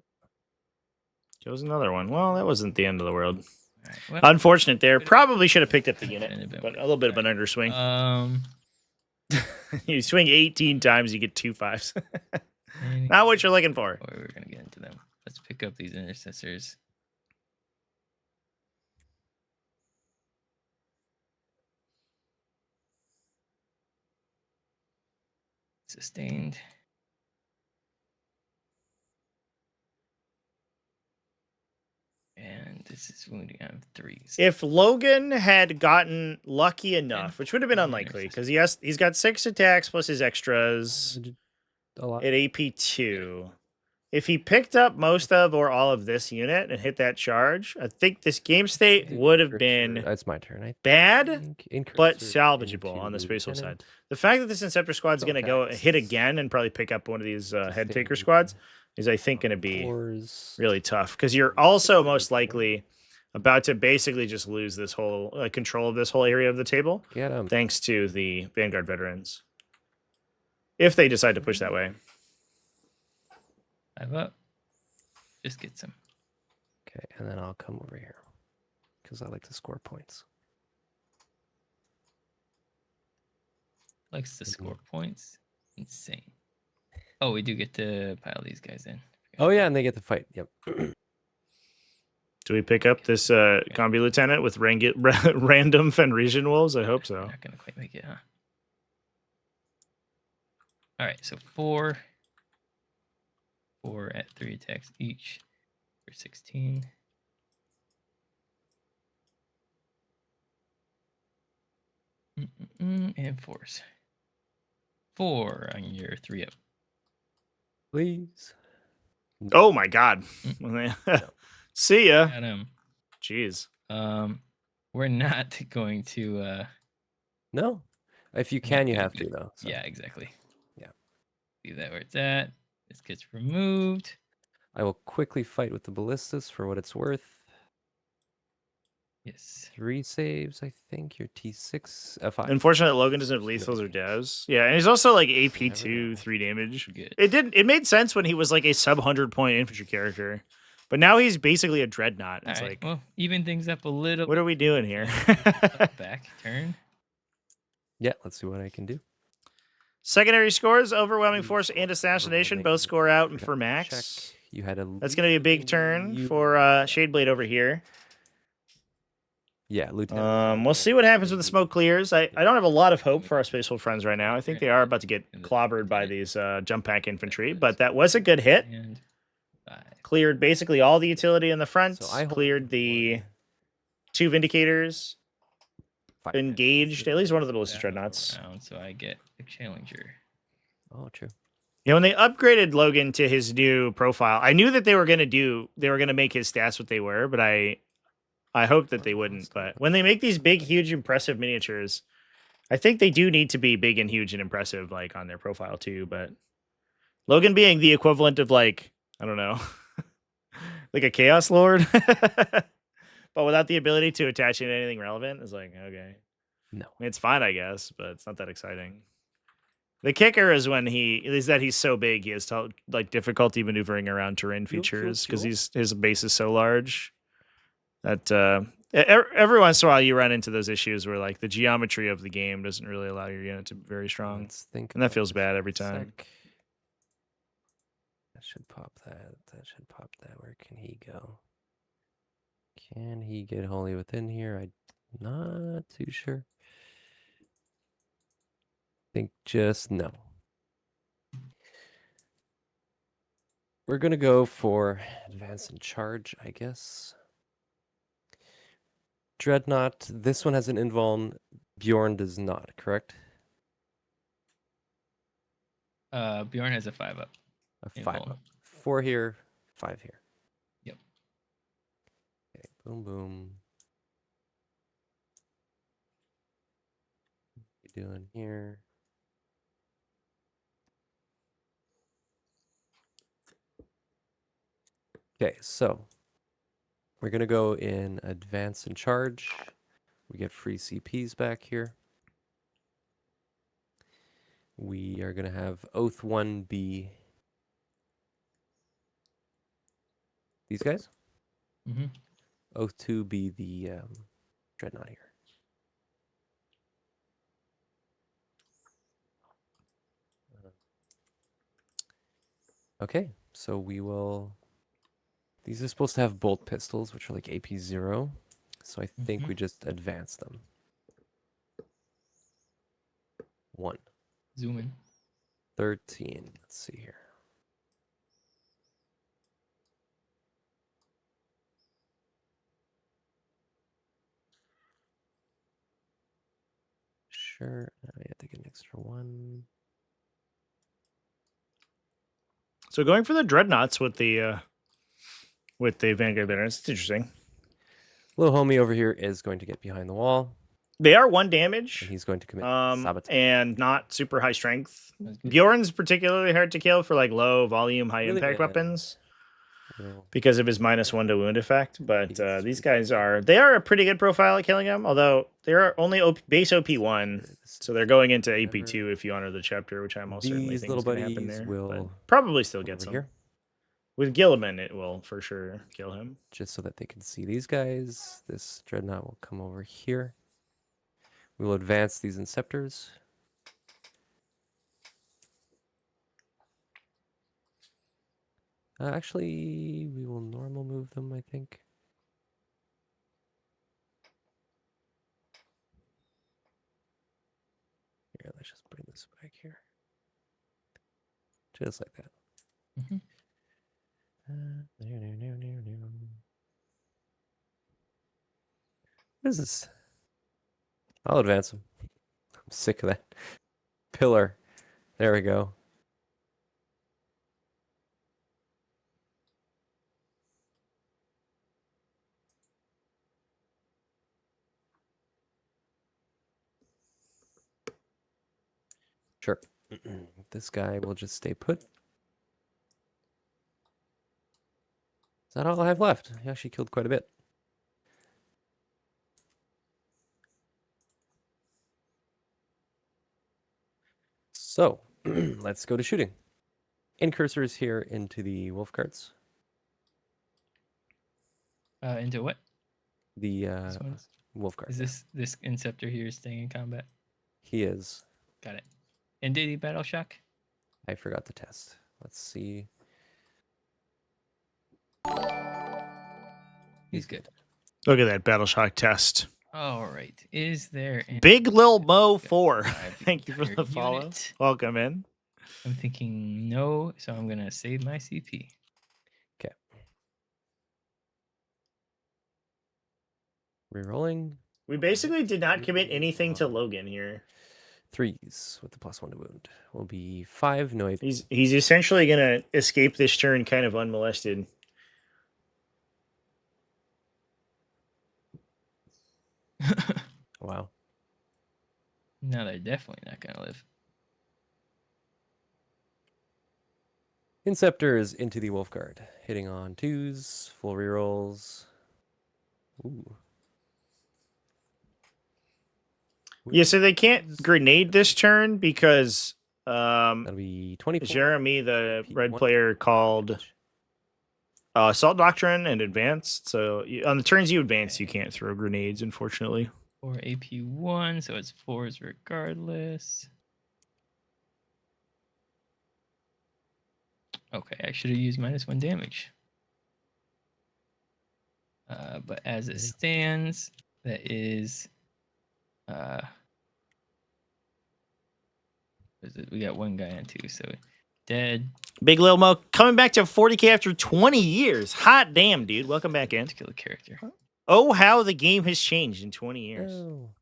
Kills another one. Well, that wasn't the end of the world. All right. Well, Unfortunate there. Probably should have picked up the Couldn't unit, have been but a worse. little bit of an underswing. You swing 18 times, you get 2 5s. Not what you're looking for. Or we're gonna get into them. Let's pick up these intercessors. Sustained. And this is wounding on 3s. If Logan had gotten lucky enough, which would have been unlikely, because he's got 6 attacks plus his extras A lot. at AP2. If he picked up most of or all of this unit and hit that charge, I think this game state would have been It's my turn. I bad, think. but Incursor salvageable into on the spatial Lieutenant. side. The fact that this Inceptor squad's going to go Codex. hit again and probably pick up one of these head taker squads is, I think, going to be Fours. really tough, because you're also most likely about to basically just lose this whole control of this whole area of the table, Get him. thanks to the Vanguard veterans. If they decide to push that way. 5 up. Just get some. Okay, and then I'll come over here because I like to score points. Likes to score points. Insane. Oh, we do get to pile these guys in. Oh yeah, and they get to fight. Yep. Do we pick up this combi lieutenant with random Fenrisian wolves? I hope so. Not gonna quite make it, huh? All right, so 4 at 3 attacks each for 16. And 4s. 4 on your 3 up. Please. Oh my god. See ya. Got him. Jeez. We're not going to No. If you can, you have to though. So. Yeah, exactly. Yeah. Leave that where it's at. This gets removed. I will quickly fight with the ballistas for what it's worth. Yes. 3 saves, I think. Your T6 F5. Unfortunately, Logan doesn't have lethals or devs. Yeah, and he's also like AP2, 3 damage. Good. It made sense when he was like a sub 100-point infantry character. But now he's basically a dreadnought. It's All right, like, well, even things up a little. what are we doing here? Back turn. Yeah, let's see what I can do. Secondary scores, overwhelming force and assassination both score out for max. Check. You had a That's going to be a big turn for Shadeblade over here. Yeah, Lieutenant. We'll see what happens when the smoke clears. I don't have a lot of hope for our Space Wolf friends right now. I think they are about to get clobbered by these jump pack infantry, but that was a good hit. And 5. Cleared basically all the utility in the front. So I Cleared the 2 Vindicators. Engaged at least one of the Ballista Dreadnoughts. So I get a Challenger. Oh, true. Yeah, when they upgraded Logan to his new profile, I knew that they were gonna make his stats what they were, but I hoped that they wouldn't. But when they make these big, huge, impressive miniatures, I think they do need to be big and huge and impressive, like on their profile too. But Logan being the equivalent of like, I don't know, like a Chaos Lord, but without the ability to attach it to anything relevant, is like, okay. No. I mean, it's fine, I guess, but it's not that exciting. The kicker is that he's so big, he has like difficulty maneuvering around terrain features because his base is so large that every once in a while you run into those issues where like the geometry of the game doesn't really allow your unit to be very strong. And that feels bad every time. That should pop that. That should pop that. Where can he go? Can he get wholly within here? I'm not too sure. I think just no. We're going to go for advance and charge, I guess. Dreadnought. This one has an invuln. Bjorn does not, correct? Bjorn has a 5 up. A 5 up. 4 here, 5 here. Yep. Okay, boom, boom. What are you doing here? Okay, so we're going to go in advance and charge. We get free CPs back here. We are going to have Oath 1 be these guys. Mm-hmm. Oath 2 be the Dreadnought here. Okay, so we will... These are supposed to have bolt pistols, which are like AP 0. So I think we just advance them. 1. Zoom in. 13. Let's see here. Sure. I have to get an extra 1. So going for the dreadnoughts with the Vanguard veterans, it's interesting. Little homie over here is going to get behind the wall. They are 1 damage. And he's going to commit sabotage. And not super high strength. Bjorn's particularly hard to kill for like low volume, high Really impact good. weapons. He'll because of his -1 to wound effect. But gets these really guys they are a pretty good profile at killing him, although they are only base OP1, so they're going into AP2 if you honor the chapter, which I most certainly These think little is going to happen buddies there. will But probably still come gets over him. here, With Gilliman, it will for sure kill him. just so that they can see these guys. This dreadnought will come over here. We will advance these inceptors. Actually, we will normal move them, I think. Here, let's just bring this back here. Just like that. Mhm. What is this? I'll advance him. I'm sick of that. Pillar. There we go. Sure. This guy will just stay put. Is that all I have left? He actually killed quite a bit. So, let's go to shooting. Incursors here into the wolf carts. Into what? The This one? wolf cart. Is this Inceptor here staying in combat? He is. Got it. And did he battle shock? I forgot to test. Let's see. He's good. Look at that battle shock test. All right. Is there any Big Lil Mo 4. Drive the Thank you for entire the follow. unit? Welcome in. I'm thinking no, so I'm gonna save my CP. Okay. Rerolling. We basically did not commit anything to Logan here. 3s with the +1 to wound. Will be 5, no AP. He's essentially gonna escape this turn kind of unmolested. Wow. No, they're definitely not gonna live. Inceptor is into the wolf guard. Hitting on 2s, full rerolls. Ooh. Yeah, so they can't grenade this turn because That'll be 24. Jeremy, the red P1 player, called damage. Assault Doctrine and advanced. So on the turns you advance, you can't throw grenades, unfortunately. Or AP1, so it's 4s regardless. Okay, I should have used -1 damage. But as it stands, that is we got one guy on 2, so dead. Big Lil Mo coming back to 40k after 20 years. Hot damn, dude. Welcome back in. Particular character. Oh, how the game has changed in 20 years. Oh.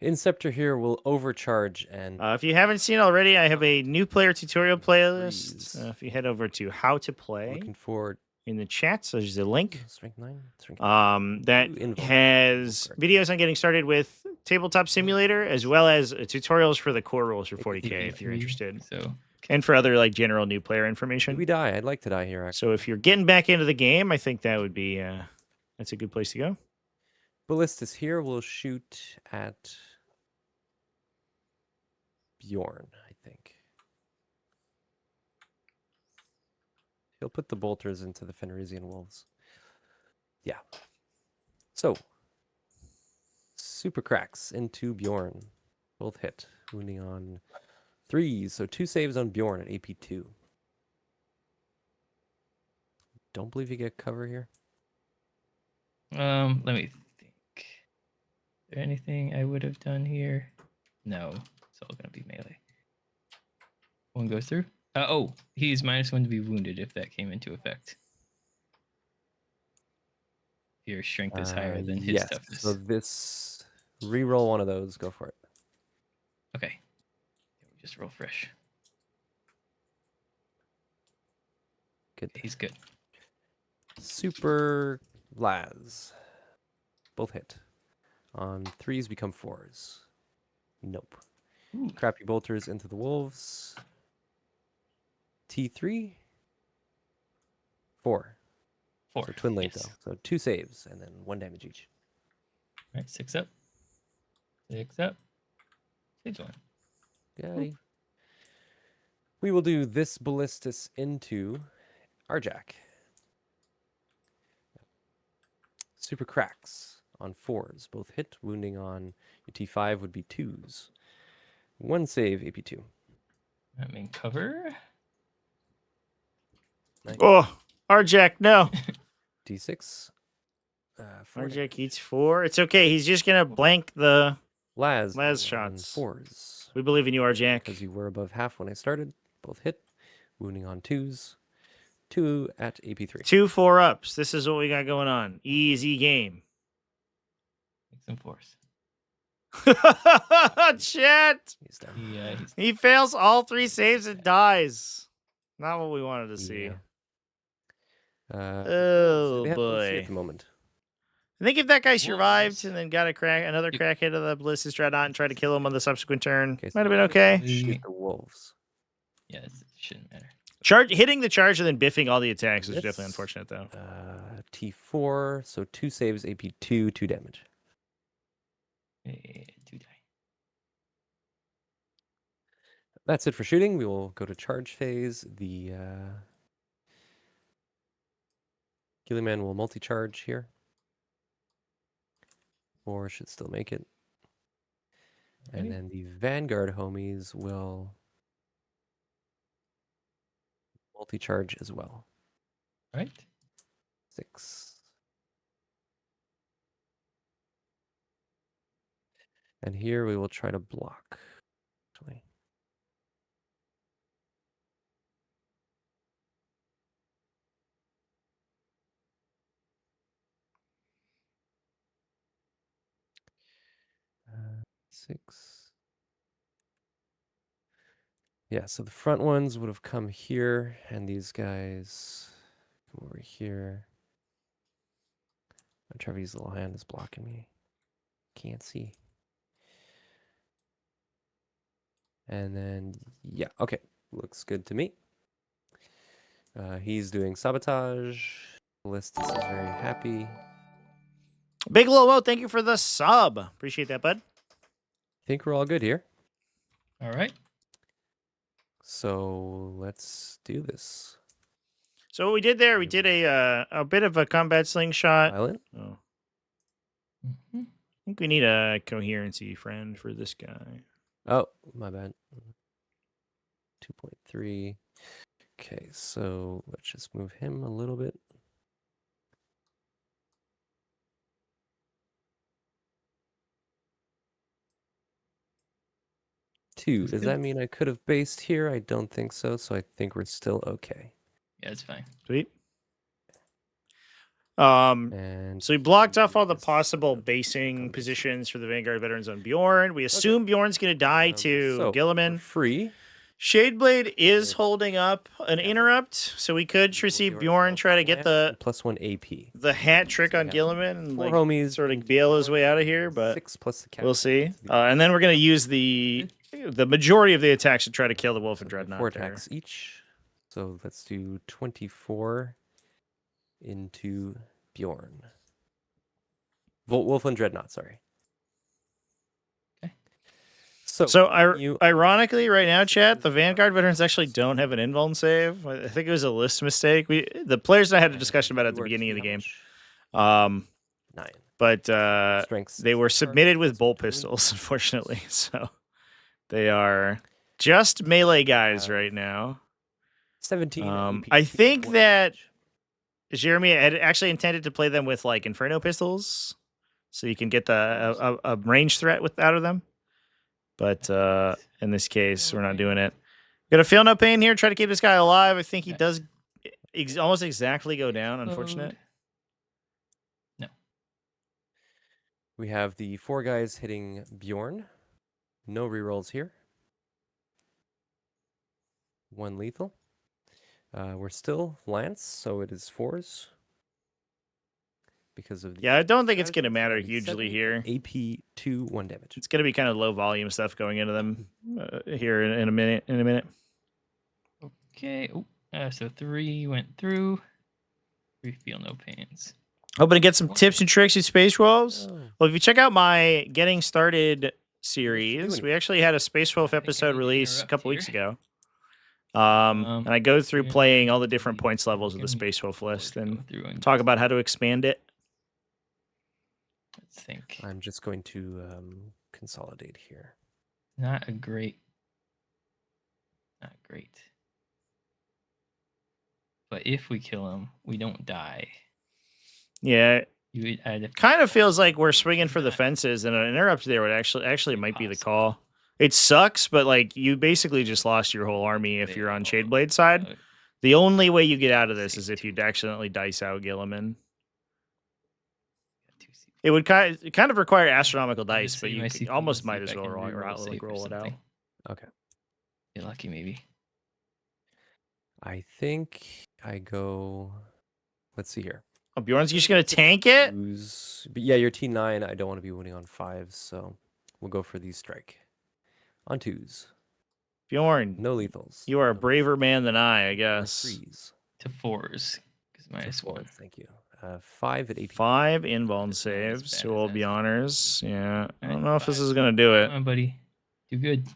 Inceptor here will overcharge and If you haven't seen already, I have a new player tutorial playlist. Freeze. If you head over to How to Play looking for in the chat, so there's a link. strength 9. Strength That invulnerable has card. videos on getting started with Tabletop Simulator, as well as tutorials for the core rules for 40k if you're interested, So and for other like general new player Did information. we die? I'd like to die here. Actually. So if you're getting back into the game, I think that would be that's a good place to go. Ballistas here will shoot at Bjorn, I think. He'll put the bolters into the Fenrisian wolves. Yeah. So, super cracks into Bjorn. Both hit, wounding on 3s. So 2 saves on Bjorn at AP2. Don't believe you get cover here. let me think. Is there anything I would have done here? No, it's all gonna be melee. One goes through. Oh, he's -1 to be wounded if that came into effect. Your strength is higher than his yes. toughness. So this reroll one of those. Go for it. Okay. Just roll fresh. Good. He's good. Super Laz. Both hit. On 3s become 4s. Nope. Ooh. Crappy bolters into the wolves. T3. 4. 4. So twin link Yes. though. So 2 saves and then 1 damage each. All right, 6 up. 6 up. Saves 1. Yay. We will do this ballistus into Arjak. Super cracks on 4s. Both hit. Wounding on your T5 would be 2s. 1 save, AP2. That mean cover. Nice. Oh, Arjak, no. D6. 4 Arjak damage. eats 4. It's okay. He's just gonna blank the Laz Laz on shots. 4s. We believe in you, Arjak. Because you were above half when I started. Both hit. Wounding on 2s. 2 at AP3. 2 4-ups. This is what we got going on. Easy game. Make some 4s. Chat. He's down. Yeah, he's He fails all 3 saves and dies. Not what we wanted to see. Yeah. Oh, do they have ballistic boy. at the moment? I think if that guy Wolves. survived and then got another You- crack hit of the ballistic dreadnought and tried to kill him on the subsequent turn, Okay, so might have been you okay. Shoot the wolves. Yeah, it shouldn't matter. Hitting the charge and then biffing all the attacks is This- definitely unfortunate, though. T4, so 2 saves, AP2, 2 damage. Okay, 2 die. That's it for shooting. We will go to charge phase. The Gilliman will multi-charge here. 4 should still make it. And Alrighty. then the Vanguard homies will multi-charge as well. All right. 6. And here we will try to block. Actually. Uh, 6. Yeah, so the front ones would have come here, and these guys come over here. Trevi's little hand is blocking me. Can't see. And then, yeah, okay. Looks good to me. He's doing sabotage. Ballistus is very happy. Big Lomo, thank you for the sub. Appreciate that, bud. Think we're all good here. All right. So let's do this. So what we did there, we did a bit of a combat slingshot. Violent. Oh, Mhm. I think we need a coherency friend for this guy. Oh, my bad. 2.3. Okay, so let's just move him a little bit. Two. That's Does good. that mean I could have based here? I don't think so. So I think we're still okay. Yeah, it's fine. Sweet. And So we blocked off all the Yes. possible Okay, basing come this way. positions for the Vanguard veterans on Bjorn. We assume Bjorn's going to die to so, Gilliman. for free. Shadeblade is Yeah. holding up an Yeah. interrupt, so we could We'll see give Bjorn ourselves try to a get lance the and +1 AP. hat trick on Yeah. Gilliman and 4 like homies. sort of bail his way out of here, but 6 plus the cat. we'll see. And then we're going to use the majority of the attacks to try to kill the Wolf and Dreadnought. 4 there. attacks each. So let's do 24 into Bjorn. Wolf and Dreadnought, sorry. Okay. So you ironically, right now, chat, the Vanguard veterans actually don't have an invuln save. I think it was a list mistake. The players and I had a discussion about it at the beginning of the game. 9. But Strength they were 6 submitted with plus bolt 2. pistols, unfortunately. So they are just melee guys right now. 17. I think that Jeremy had actually intended to play them with like Inferno pistols, so you can get a range threat out of them. But in this case, we're not doing it. Gonna feel no pain here. Try to keep this guy alive. I think he does almost exactly go down. Unfortunate. No. We have the 4 guys hitting Bjorn. No rerolls here. 1 lethal. We're still Lance, so it is 4s. Because of the Yeah, I don't think it's gonna casualties, matter that'll be hugely 7, here. AP 2, 1 damage. It's gonna be kind of low volume stuff going into them here in a minute. Okay. Oh, so 3 went through. We feel no pains. Hoping to get some tips and tricks in Space Wolves. Oh. Well, if you check out my Getting Started doing series, it? we actually had a Space Wolf I think I episode need to released a interrupt couple weeks here. ago. And I go through Yeah, playing all the different we points levels of the can Space Wolf list go and through and talk about how to expand it. let's think. I'm just going to consolidate here. Not great. But if we kill him, we don't die. Yeah, You would add kind of feels like we're swinging for the fences, and an interrupt there would actually might be the call. It sucks, but like you basically just lost your whole army if you're on Shadeblade side. The only way you get out of this is if you accidentally dice out Gilliman. It would kind of require astronomical dice, but you almost might as well roll it out. Okay. You're lucky, maybe. I think I go. Let's see here. Oh, Bjorn's just gonna tank it. But yeah, your T9. I don't want to be winning on 5s, so we'll go for the strike on 2s. Bjorn, No lethals. you are a braver man than I Or guess. 3s. To 4s. Because -1. Thank you. 5 at 8. 5 invuln It's not as saves. bad Two as will that. be honors. Yeah, I don't Alright, know if this 5. is gonna do it. Come on, buddy. Do good.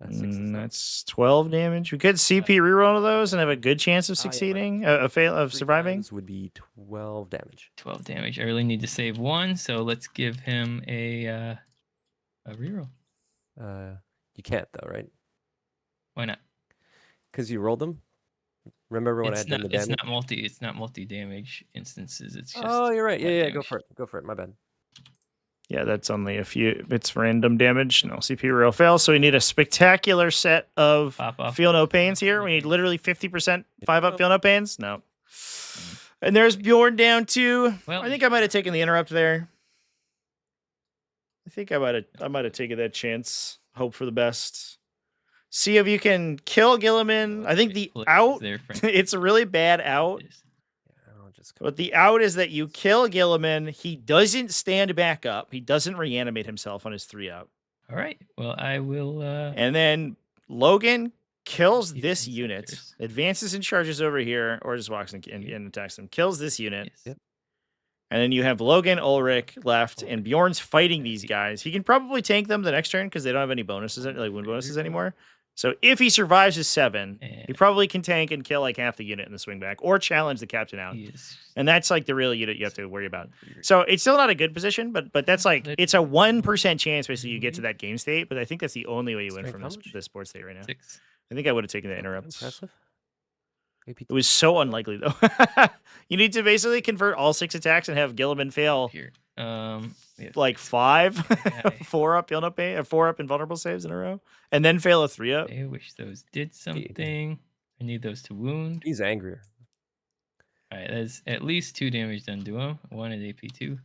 That's 12 damage. We could CP reroll to those and have a good chance of succeeding, of surviving. Would be 12 damage. 12 damage. I really need to save 1, so let's give him a reroll. You can't though, right? Why not? Because you rolled them. Remember when I had done the damage? It's not multi damage instances. It's just. Oh, you're right. Yeah, damage. go for it. Go for it. My bad. Yeah, that's only a few. It's random damage. No CP reroll fails. So we need a spectacular set of Pop off. feel no pains here. We need literally 50% 5-up feel no pains. No. And there's Bjorn down 2. Well, I think I might have taken the interrupt there. I think I might have taken that chance. Hope for the best. See if you can kill Gilliman. I think the out. It's a really bad out. But the out is that you kill Gilliman. He doesn't stand back up. He doesn't reanimate himself on his 3-up. All right. Well, I will. And then Logan kills this unit, advances and charges over here, or just walks and attacks them. Kills this unit. Yes. Yep. And then you have Logan, Ulrich left, and Bjorn's fighting these guys. He can probably tank them the next turn because they don't have any bonuses, like win bonuses anymore. So if he survives his 7, he probably can tank and kill like half the unit in the swing back, or challenge the captain out. And that's like the real unit you have to worry about. So it's still not a good position, but that's like it's a 1% chance basically you get to that game state. But I think that's the only way you win from this sports state right now. 6. I think I would have taken the interrupt. Impressive. It was so unlikely though. You need to basically convert all 6 attacks and have Gilliman fail Here. like 5 4-up feel no pain, or 4-up invulnerable saves in a row, and then fail a 3-up. I wish those did something. I need those to wound. He's angrier. All right, that's at least 2 damage done to him. 1 at AP2.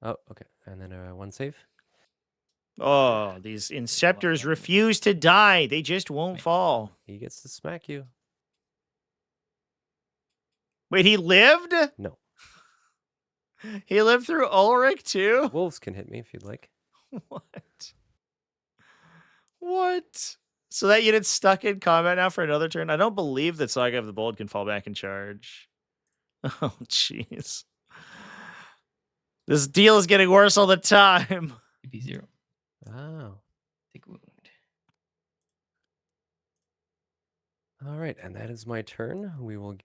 Oh, okay. And then 1 save. Oh, these Inceptors refuse to die. They just won't fall. He gets to smack you. Wait, he lived? No. He lived through Ulrich too? Wolves can hit me if you'd like. What? What? So that unit's stuck in combat now for another turn? I don't believe that Saga of the Bold can fall back and charge. Oh, jeez. This deal is getting worse all the time. AP0. Oh. Take wound. All right, and that is my turn. We will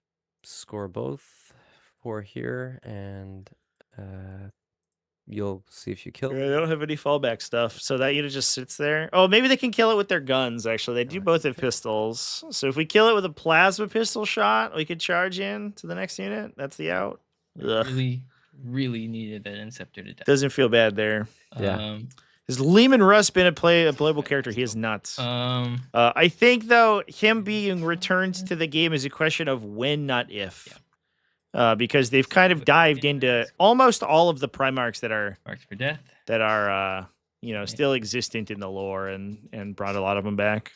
score both for here, and you'll see if you kill. Yeah, they don't have any fallback stuff, so that unit just sits there. Oh, maybe they can kill it with their guns, actually. They do both have pistols. So if we kill it with a plasma pistol shot, we could charge in to the next unit. That's the out. Ugh. Really needed that Inceptor to die. Doesn't feel bad there. Yeah. Has Lehman Russ been a playable character? He is not. I think, though, him being returned to the game is a question of when, not if. Yeah. Because they've kind of dived into almost all of the Primarchs that are Marks for death. That are still existent in the lore and brought a lot of them back.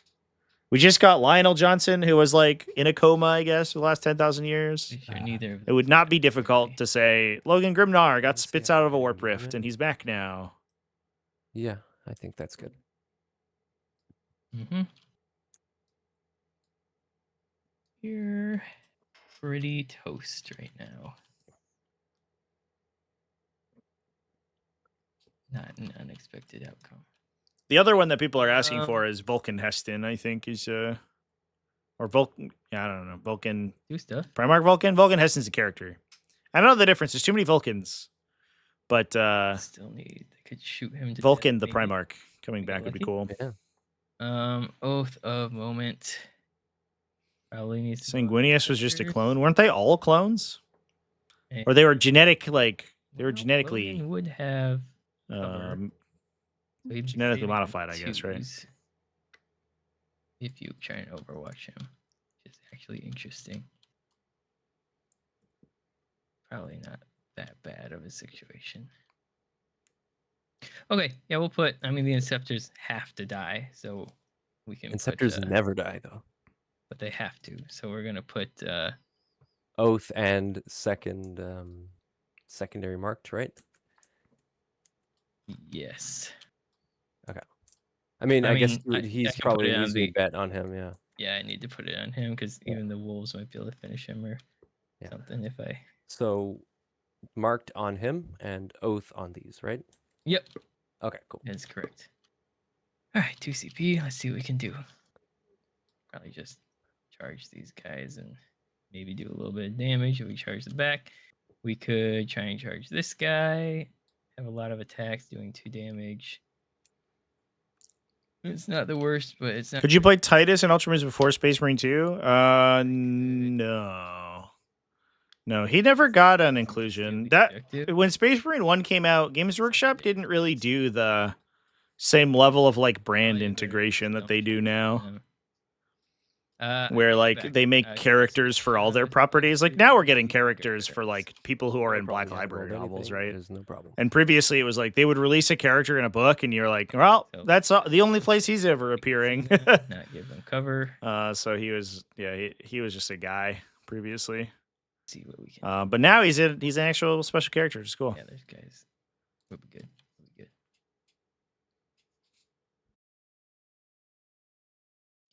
We just got Lionel Johnson, who was like in a coma, I guess, for the last 10,000 years. Sure, neither. It would not be difficult to say Logan Grimnar got spits out of a warp rift and he's back now. Yeah, I think that's good. Mm-hmm. Here. pretty toast right now. Not an unexpected outcome. The other one that people are asking Um, for is Vulcan Heston, I think, is or Vulcan. Yeah, I don't know. Vulcan Do stuff. Primarch Vulcan. Vulcan Heston's a character. I don't know the difference. There's too many Vulcans, but Still need. They could shoot him to Vulcan death, the maybe. Primarch coming We get back would be lucky. cool. Yeah. Oath of Moment. Probably needs to go on Sanguinius was just a Avengers. clone. Weren't they all clones? And- Or they were genetic, like they were well, genetically Logan would have cover. So he'd be genetically saving modified, I guess, right? twos if you try and overwatch him, which is actually interesting. Probably not that bad of a situation. Okay, yeah, we'll put. I mean, the Inceptors have to die, so we can. Inceptors put, never die though. but they have to. So we're gonna put. Oath and secondary marked, right? Yes. I mean, I guess I he's can probably put it an on easier the- bet on him. Yeah. Yeah, I need to put it on him because Yeah. even the Wolves might be able to finish him or Yeah. something if I. So marked on him and oath on these, right? Yep, Okay, cool. that's correct. All right, 2 CP. Let's see what we can do. Probably just charge these guys and maybe do a little bit of damage if we charge the back. We could try and charge this guy. Have a lot of attacks doing 2 damage. It's not the worst, but it's not. Could you play Titus in Ultramarines before Space Marine 2? No. No, he never got an inclusion. That when Space Marine 1 came out, Games Workshop didn't really do the same level of like brand integration that they do now. Where like they make characters for all their properties. Like now we're getting characters for like people who are in Black Library novels, right? There's no problem. And previously it was like they would release a character in a book and you're like, well, that's the only place he's ever appearing. Not give them cover. So he was he was just a guy previously. See what we can. But now he's an actual special character. It's cool. Yeah, there's guys. We'll be good. We'll be good.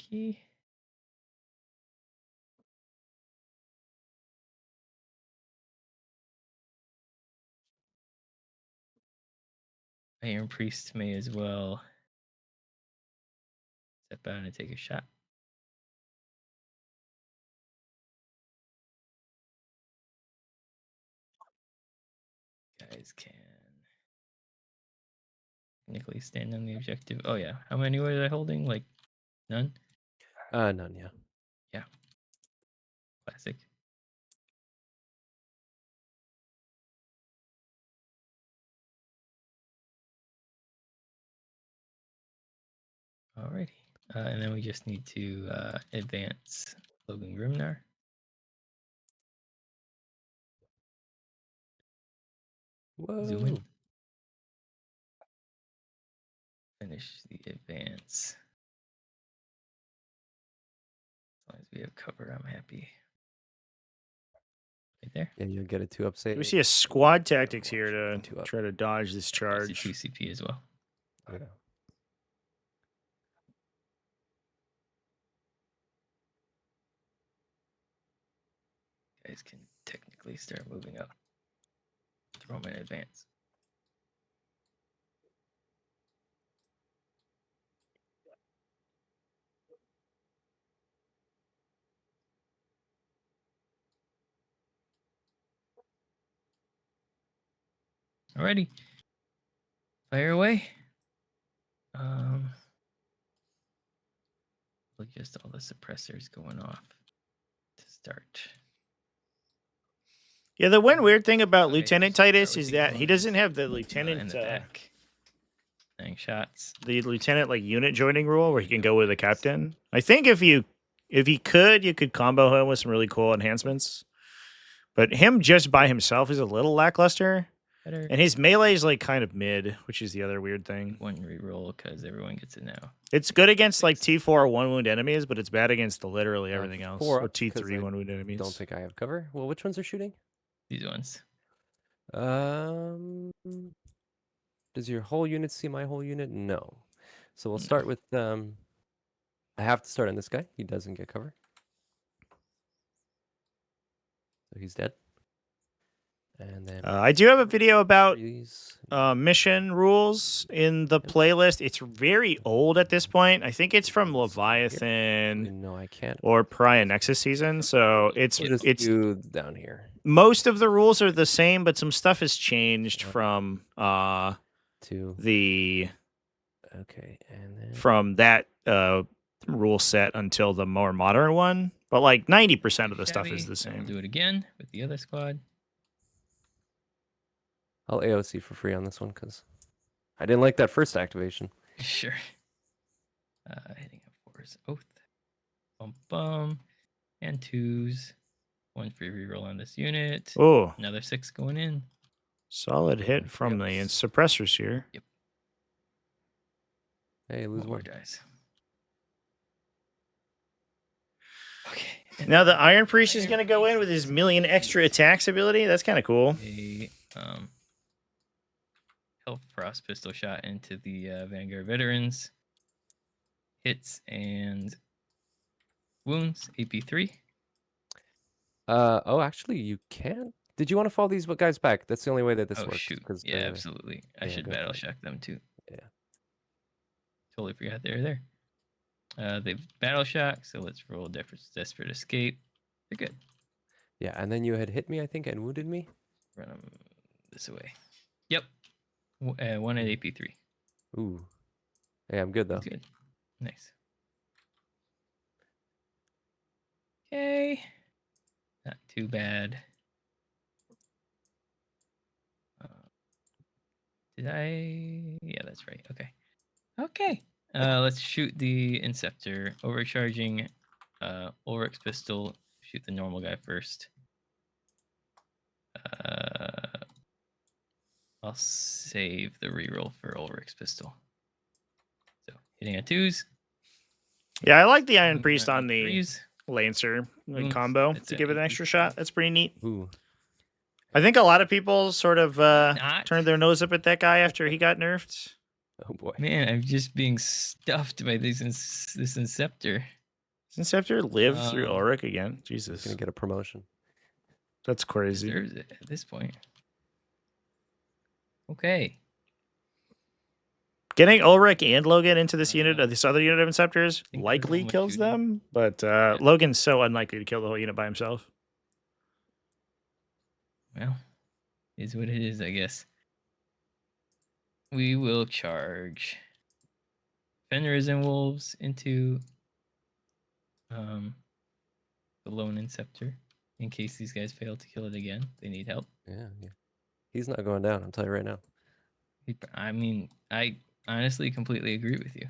Okay. Iron Priest may as well step out and take a shot. Guys can technically stand on the objective. Oh yeah, how many were they holding? Like none. None. Yeah. Yeah. Classic. Alrighty. And then we just need to advance Logan Grimnar. Zoom in. Whoa. Finish the advance. As long as we have cover, I'm happy. Right there. Yeah, you'll get a 2-up save. We see a squad tactics here to Two up. try to dodge this I see charge. 2 CP as well. Yeah. Guys can technically start moving up. Throw them in advance. Alrighty. Fire away. Look, just all the suppressors going off to start. Yeah, the one weird thing about Okay, Lieutenant so start Titus with is the that he ones, doesn't have the in lieutenant the back. 9 shots. the lieutenant like unit joining rule where he can go with the captain. I think if you could, you could combo him with some really cool enhancements. But him just by himself is a little lackluster. Better. And his melee is like kind of mid, which is the other weird thing. 1 reroll because everyone gets it now. It's good against like T4 1 wound enemies, but it's bad against literally everything else. 4 Or ups, 'cause T3 I 1 wound enemies. Don't think I have cover. Well, which ones are shooting? These ones. Does your whole unit see my whole unit? No. So we'll No. start with I have to start on this guy. He doesn't get cover. So he's dead. And then I do have a video about these. mission rules in the playlist. It's very old at this point. I think it's from Leviathan No, I can't. or Pariah Nexus season. So it's We'll just do down here. most of the rules are the same, but some stuff has changed from To the okay, and then from that rule set until the more modern one. But like 90% of the stuff is the And we'll same. do it again with the other squad. I'll AOC for free on this one because I didn't like that first activation. Sure. Hitting a 4's oath. Bum bum. And 2s. 1 free reroll on this unit. Oh, Another 6 going in. solid hit from the suppressors here. Yep. Hey, lose One more one. dice. Okay. Now the Iron Priest is going to go in with his million extra attacks ability. That's kind of cool. A Health Frost pistol shot into the Vanguard veterans. Hits and wounds. AP3. Oh, actually, you can. Did you want to follow these guys back? That's the only way that this Oh works. shoot! 'cause Yeah, absolutely. I should go battle for it. shock them too. Yeah. Totally forgot they were there. They've battle shock, so let's roll desperate escape. They're good. Yeah, and then you had hit me, I think, and wounded me. Run them this way. Yep. 1 at AP3. Ooh. Hey, I'm good though. Good. Nice. Okay. Not too bad. Did I? Yeah, that's right. Okay. Okay. Let's shoot the Inceptor. Overcharging Ulrich's pistol. Shoot the normal guy first. I'll save the reroll for Ulrich's pistol. So hitting at 2s. Yeah, I like the Iron Priest on the 3s. Lancer Oops, combo that's to it. give it an extra shot. That's pretty neat. Ooh. I think a lot of people sort of Not. turned their nose up at that guy after he got nerfed. Oh boy. Man, I'm just being stuffed by this Inceptor. Does Inceptor live through Um, Ulrich again? He's Jesus, gonna get a promotion. that's crazy. Deserves it at this point. Okay. Getting Ulrich and Logan into this unit, this other unit of Inceptors, think likely everyone was kills shooting. them, but Logan's so unlikely to kill the whole unit by himself. Well, is what it is, I guess. We will charge Fenris and Wolves into the Lone Inceptor in case these guys fail to kill it again. They need help. Yeah. He's not going down. I'll tell you right now. I mean, I honestly completely agree with you.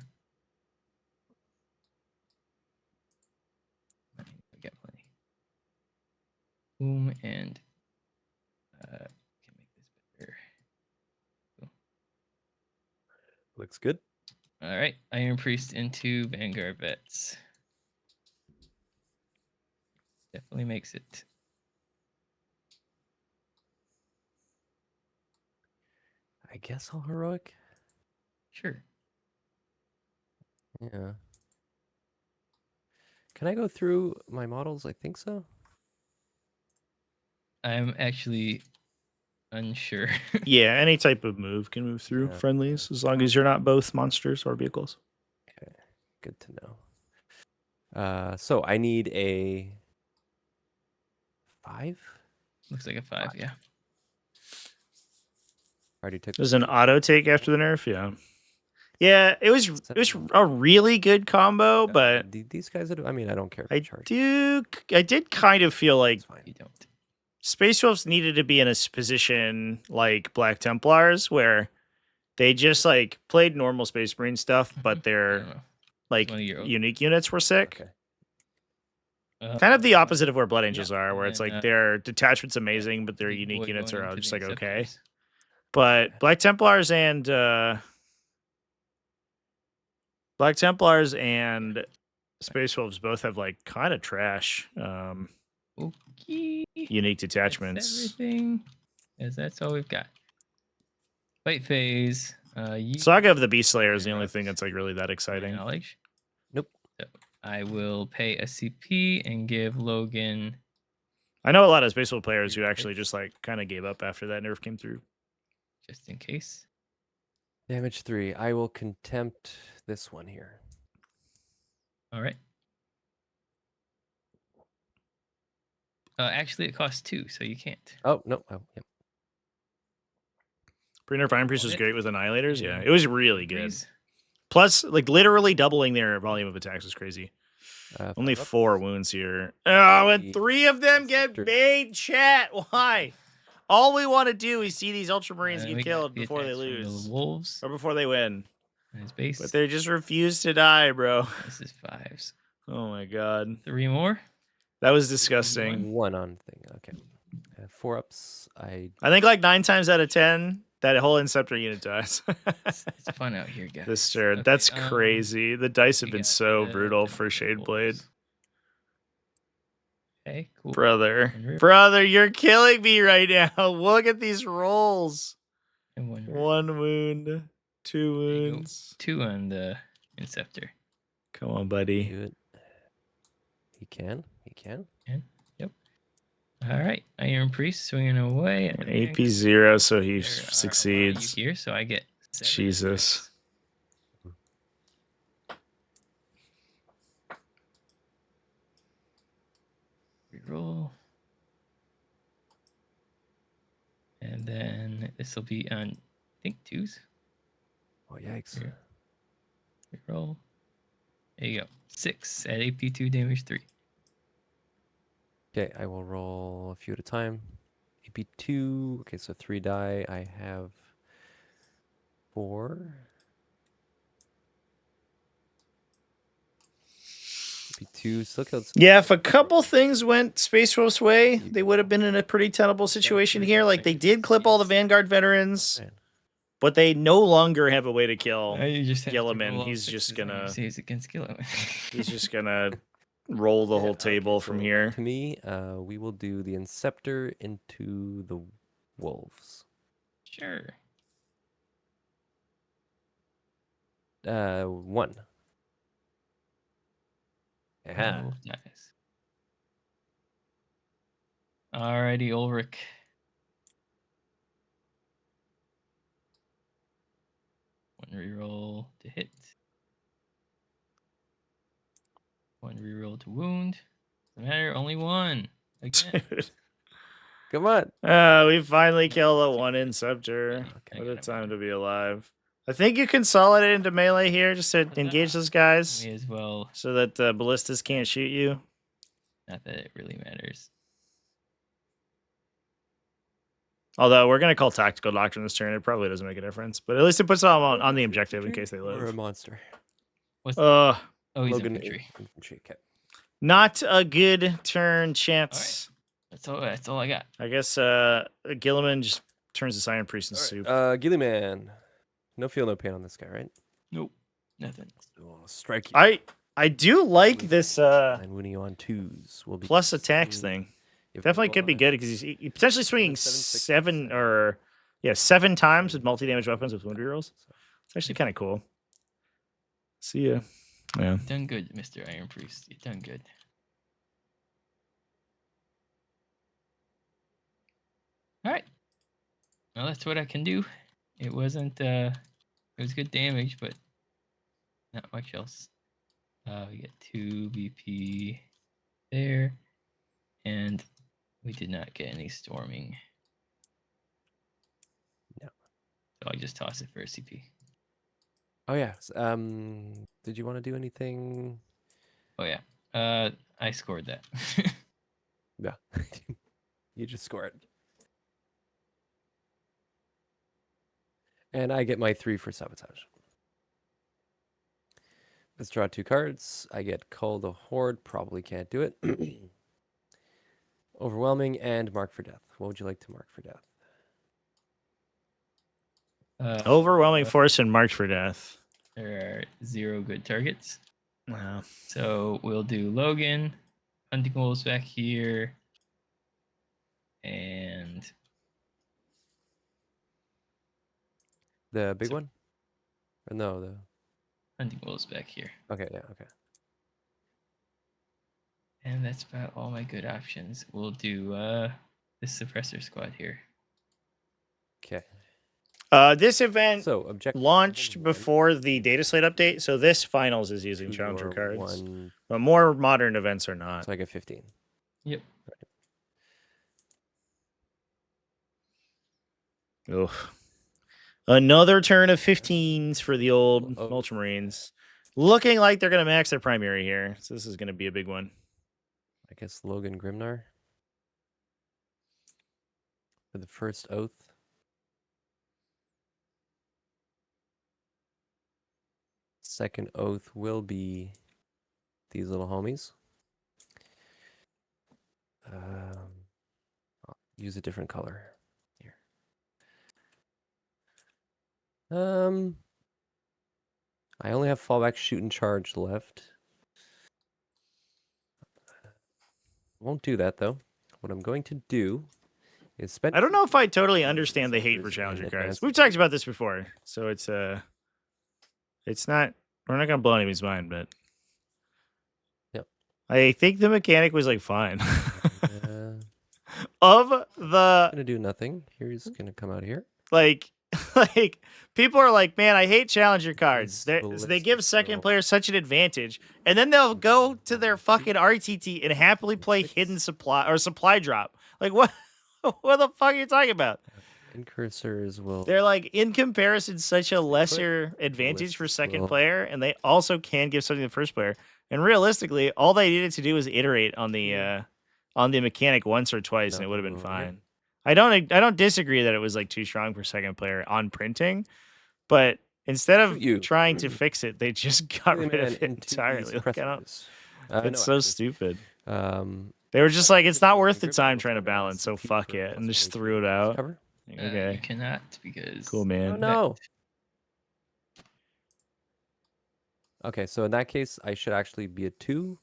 We got plenty. Boom, and can make this better. Looks good. All right, Iron Priest into Vanguard Vets. Definitely makes it. I guess all heroic. Sure. Yeah. Can I go through my models? I think so. I'm actually unsure. Yeah, any type of move can move through Yeah. friendlies as long as you're not both monsters or vehicles. Okay. Good to know. So I need a 5. Looks like a 5, yeah. Already took. There's an auto take after the nerf, yeah. Yeah, it was a really good combo, but these guys. I mean, I don't care. For I charge. did kind of feel like It's fine. You don't. Space Wolves needed to be in a position like Black Templars where they just like played normal Space Marine stuff, but I their don't know. like one of your own. unique units were sick. Okay. Kind of the opposite of where Blood Angels yeah, are, where and it's then, like their detachment's amazing, but their Big unique boy units going are into just the like okay. Inceptors. But Black Templars and Space Wolves both have like kind of trash Okay. unique That's detachments. everything. As that's all we've got. Fight phase. Saga of the Beast Slayer is the only thing that's like really that exciting. Knowledge. Nope. So I will pay a CP and give Logan I know a lot of Space Wolf players who actually just like kind of gave up after that nerf came through. Just in case. Damage 3. I will contempt this one here. All right. Actually, it costs 2, so you can't. Oh, no. Oh, yep. Pre-nerf Iron Priest All was hit. great with Annihilators. Yeah, Yeah. it was really good. Freeze. Plus, like literally doubling their volume of attacks was crazy. Only 5 4 wounds here. Oh, and The 3 of them get Scepter. made, chat. Why? All we want to do is see these Ultramarines We get got killed the before they attacks from lose. The wolves. Or before they win. And his base. But they just refuse to die, bro. This is 5s. Oh my god. 3 more. That was disgusting. 1 on thing. Okay. 4 ups. I think like 9 times out of 10, that whole Inceptor unit dies. It's fun out here, guys. This turn. Okay, That's crazy. The dice have we been got so the brutal for wolves. Shade Blade. Okay, cool. Brother. One rip. Brother, you're killing me right now. Look at these rolls. And 1 rip. 1 wound. 2 There you go. wounds. 2 on the Inceptor. Come on, buddy. do it. He can. He can. Yep. All right. Iron Priest swinging away. And AP 0, so he there are succeeds. you here, so I get 7 Jesus. Reroll. And then this will be on, I think, 2s. Oh, yikes. Here. Reroll. There you go. 6 at AP2 damage 3. Okay, I will roll a few at a time. AP2. Okay, so 3 die. I have 4. AP2 still killed. Yeah, if a couple things went Space Wolf's way, they would have been in a pretty tenable situation here. Like, they did clip all the Vanguard veterans, Man. but they no longer have a way to kill You just have to roll Gilliman. all He's 6s just when gonna... you say it's against Gilliman. He's just gonna roll the Yeah, whole okay, table from so here. To me, we will do the Inceptor into the wolves. Sure. 1. Yeah. Wolf dies. Alrighty, Ulrich. One reroll to hit. One reroll to wound. Doesn't matter, only 1. Again. Dude. Come on. We finally killed a 1 Inceptor. I What got a him time on. to be alive. I think you consolidate into melee here just to engage those guys May as well. so that ballistas can't shoot you. Not that it really matters. Although we're going to call Tactical Doctrine this turn. It probably doesn't make a difference. But at least it puts them on the objective in case they Or a live. monster. Oh, he's Logan infantry. infantry. Okay. Not a good turn, chance. That's all I got. I guess Gilliman just turns this Iron Priest in soup. Gillyman. No feel, no pain on this guy, right? Nope. Nothing. So I'll strike you. I do like this And winning you on 2s will be plus attacks thing. Definitely could be good because he's potentially swinging 7 times with multi-damage weapons with wound rerolls. It's actually kind of cool. See ya. Yeah. You've done good, Mr. Iron Priest. You've done good. All right. Well, that's what I can do. It wasn't. It was good damage, but not much else. We get 2 BP there, and we did not get any storming. No. So I just toss it for a CP. Oh yeah. Did you want to do anything? Oh yeah. I scored that. Yeah. You just score it. And I get my 3 for sabotage. Let's draw 2 cards. I get Cull the Horde. Probably can't do it. Overwhelming and Mark for Death. What would you like to mark for death? Overwhelming force and march for death. There are 0 good targets. Wow. So we'll do Logan, Hunting Wolves back here, and The big one? Or no, the Hunting Wolves back here. okay, yeah, okay. And that's about all my good options. We'll do this suppressor squad here. Okay. This event So objective launched one, before the data slate update, so this finals is using two challenger or cards. one, But more modern events are not. so I get 15. Yep. Ugh. Another turn of 15s for the old Oh. Ultramarines. Looking like they're going to max their primary here. So this is going to be a big one. I guess Logan Grimnar for the first oath. Second oath will be these little homies. I'll use a different color here. I only have fallback, shoot, and charge left. Won't do that though. What I'm going to do is spend. I don't know if I totally understand the hate for challenger cards. We've talked about this before, so it's not. We're not gonna blow anybody's mind, but Yep. I think the mechanic was like fine. Uh, Of the gonna do nothing. Here's gonna come out here. like people are like, man, I hate challenger cards. This They give ballistic second roll. players such an advantage, and then they'll go to their fucking RTT and happily play hidden supply or supply drop. Like what? What the fuck are you talking about? Incursors will. They're like in comparison such a Stay put. lesser advantage for Ballistics second will- player, and they also can give something to the first player. And realistically, all they needed to do was iterate on the mechanic once or twice, and it would have been No, here. fine. I don't disagree that it was like too strong for second player on printing, but instead of Shoot you. trying to fix it, they just got Really, rid man, of it into these entirely. Like, I don't, suppressors. it's No, so actually, stupid. Um, They were just like, it's not worth the Grip time will trying to turn down balance, so CP fuck for it, and plus just 1 threw it HP out. cover. Okay, You cannot because cool, Oh man. no. Okay, so in that case, I should actually be a 2,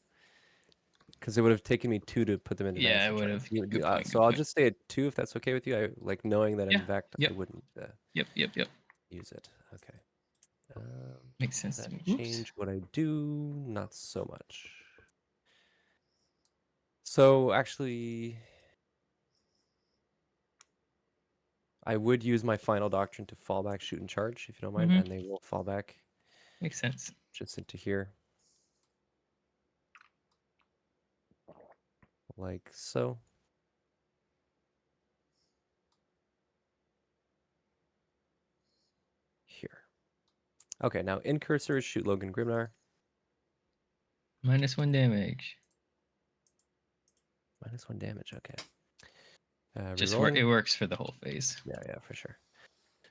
because it would have taken me 2 to put them into Yeah, max I would charge. have. Good point, So good I'll point. just say a 2 if that's okay with you. I like knowing that Yeah, in fact yep. I wouldn't Yep. use it. Okay. Makes sense Does to that me. Oops. change what I do? Not so much. So actually, I would use my final doctrine to fall back, shoot, and charge, if you don't mind, Mhm. and they will fall back Makes sense. just into here. Like so. Here. Okay, now incursors shoot Logan Grimnar. -1 damage. -1 damage, okay. Just Rerolling. it works for the whole phase. Yeah, for sure.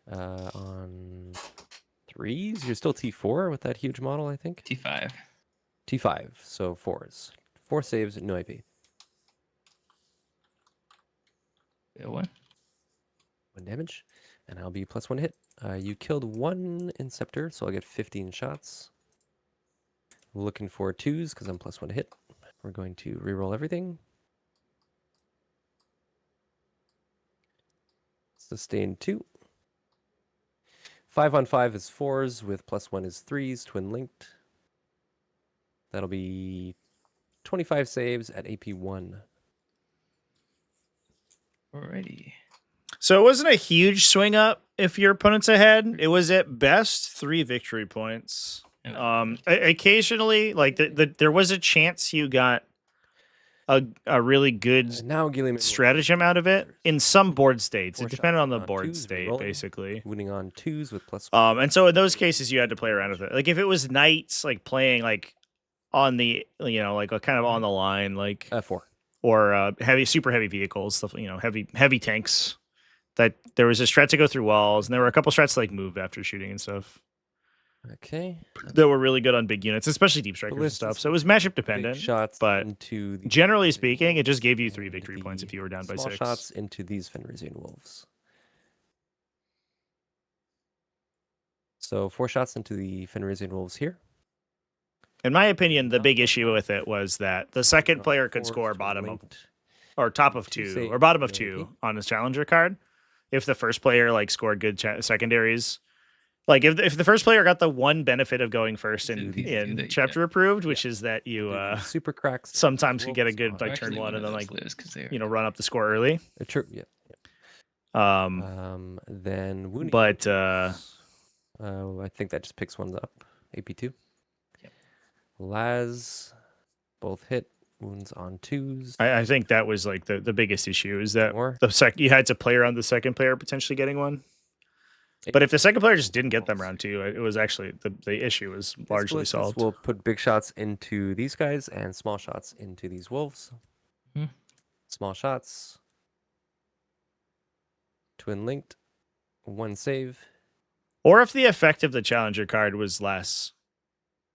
On 3s, you're still T4 with that huge model, I think. T5. T5, so 4s. 4 saves, no IP. Fail 1. 1 damage, and I'll be +1 hit. You killed 1 Inceptor, so I'll get 15 shots. Looking for 2s because I'm +1 hit. We're going to reroll everything. Sustain 2. 5 on 5 is 4s with +1 is 3s, twin linked. That'll be 25 saves at AP 1. Alrighty. So it wasn't a huge swing up if your opponent's ahead. It was at best 3 victory points. Occasionally, like there was a chance you got a really good Now Gilliam stratagem out of it in some board states. 4 It depended shots on the on board 2s, state, rerolling. basically. Winning on 2s with +1. And so in those cases, you had to play around with it. Like if it was knights, like playing like on the like a kind of on the line, like 4. or super heavy vehicles, stuff, heavy tanks. That there was a strat to go through walls, and there were a couple strats to like move after shooting and stuff Okay. that were really good on big units, especially deep strikers and Ballistics, stuff. So it was matchup Big dependent. shots but into the generally Fenrisian speaking, it just gave you wolves 3 and victory points if the you were down by small 6. shots into these Fenrisian wolves. So 4 shots into the Fenrisian wolves here. In my opinion, the big issue with it was that the second player could 4s, score twin bottom of linked. or top of 2 2 or bottom of saves, 2 no IP. on his challenger card. If the first player like scored good secondaries, Like if the first player got the one benefit of going first So in these two that you chapter get. approved, which is that you Do the super cracks. and sometimes these could get a wolves good on like turn Actually, one one and of then those like lives because they're run up the score early. Yeah. Um, Then but I think that just picks ones up. AP2. Yep. Laz, both hit. Wounds on 2s. I think that was like the biggest issue is that More. you had to player on the second player potentially getting one. But if the second player just didn't get them round 2, it was actually the issue was largely solved. We'll put big shots into these guys and small shots into these wolves. Mhm. Small shots. Twin linked. 1 save. Or if the effect of the challenger card was less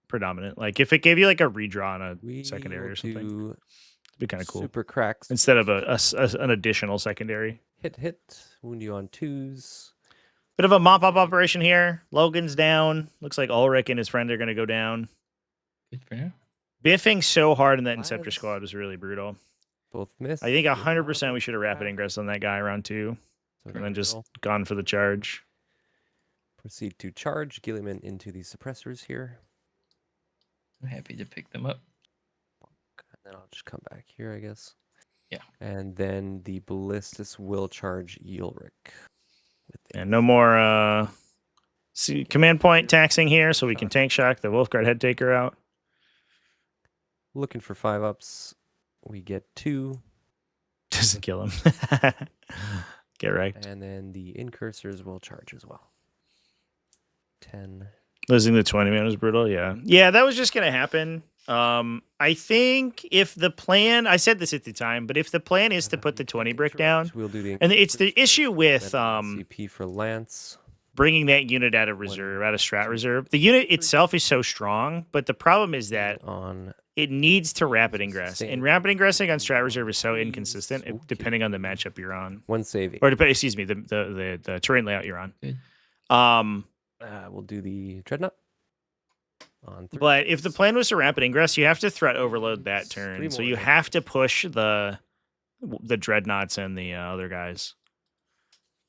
predominant, like if it gave you like a redraw on a secondary or something, it'd be kind of cool. Super cracks. Instead of an additional secondary. Hit. Wound you on 2s. Bit of a mop-up operation here. Logan's down. Looks like Ulrich and his friend are going to go down. Good for now. Biffing so hard in that Laz. Inceptor squad was really brutal. Both miss. I think Good 100% we should have job. rapid ingress on that guy round 2. So And then just roll. gone for the charge. Proceed to charge Gilliman into the suppressors here. I'm happy to pick them up. And then I'll just come back here, I guess. Yeah. And then the Ballistus will charge Ulrich. And no more command point taxing here, so we can tank shock the Wolfguard head taker out. Looking for 5-ups. We get 2. Doesn't kill him. Get wrecked. And then the incursors will charge as well. 10. Losing the 20 man was brutal. Yeah. Yeah, that was just going to happen. I think if the plan, I said this at the time, but if the plan is to put the 20 brick down, We'll do the and it's the issue with CP for Lance. bringing that unit out of reserve, out of strat reserve. The unit itself is so strong, but the problem is that on it needs to rapid ingress. And rapid ingressing on strat reserve is so inconsistent depending on the matchup you're on. 1 save. Or excuse me, the terrain layout you're on. Good. We'll do the Dreadnought. On 3. But if the plan was to rapid ingress, you have to threat overload that turn. So you have to push the dreadnoughts and the other guys.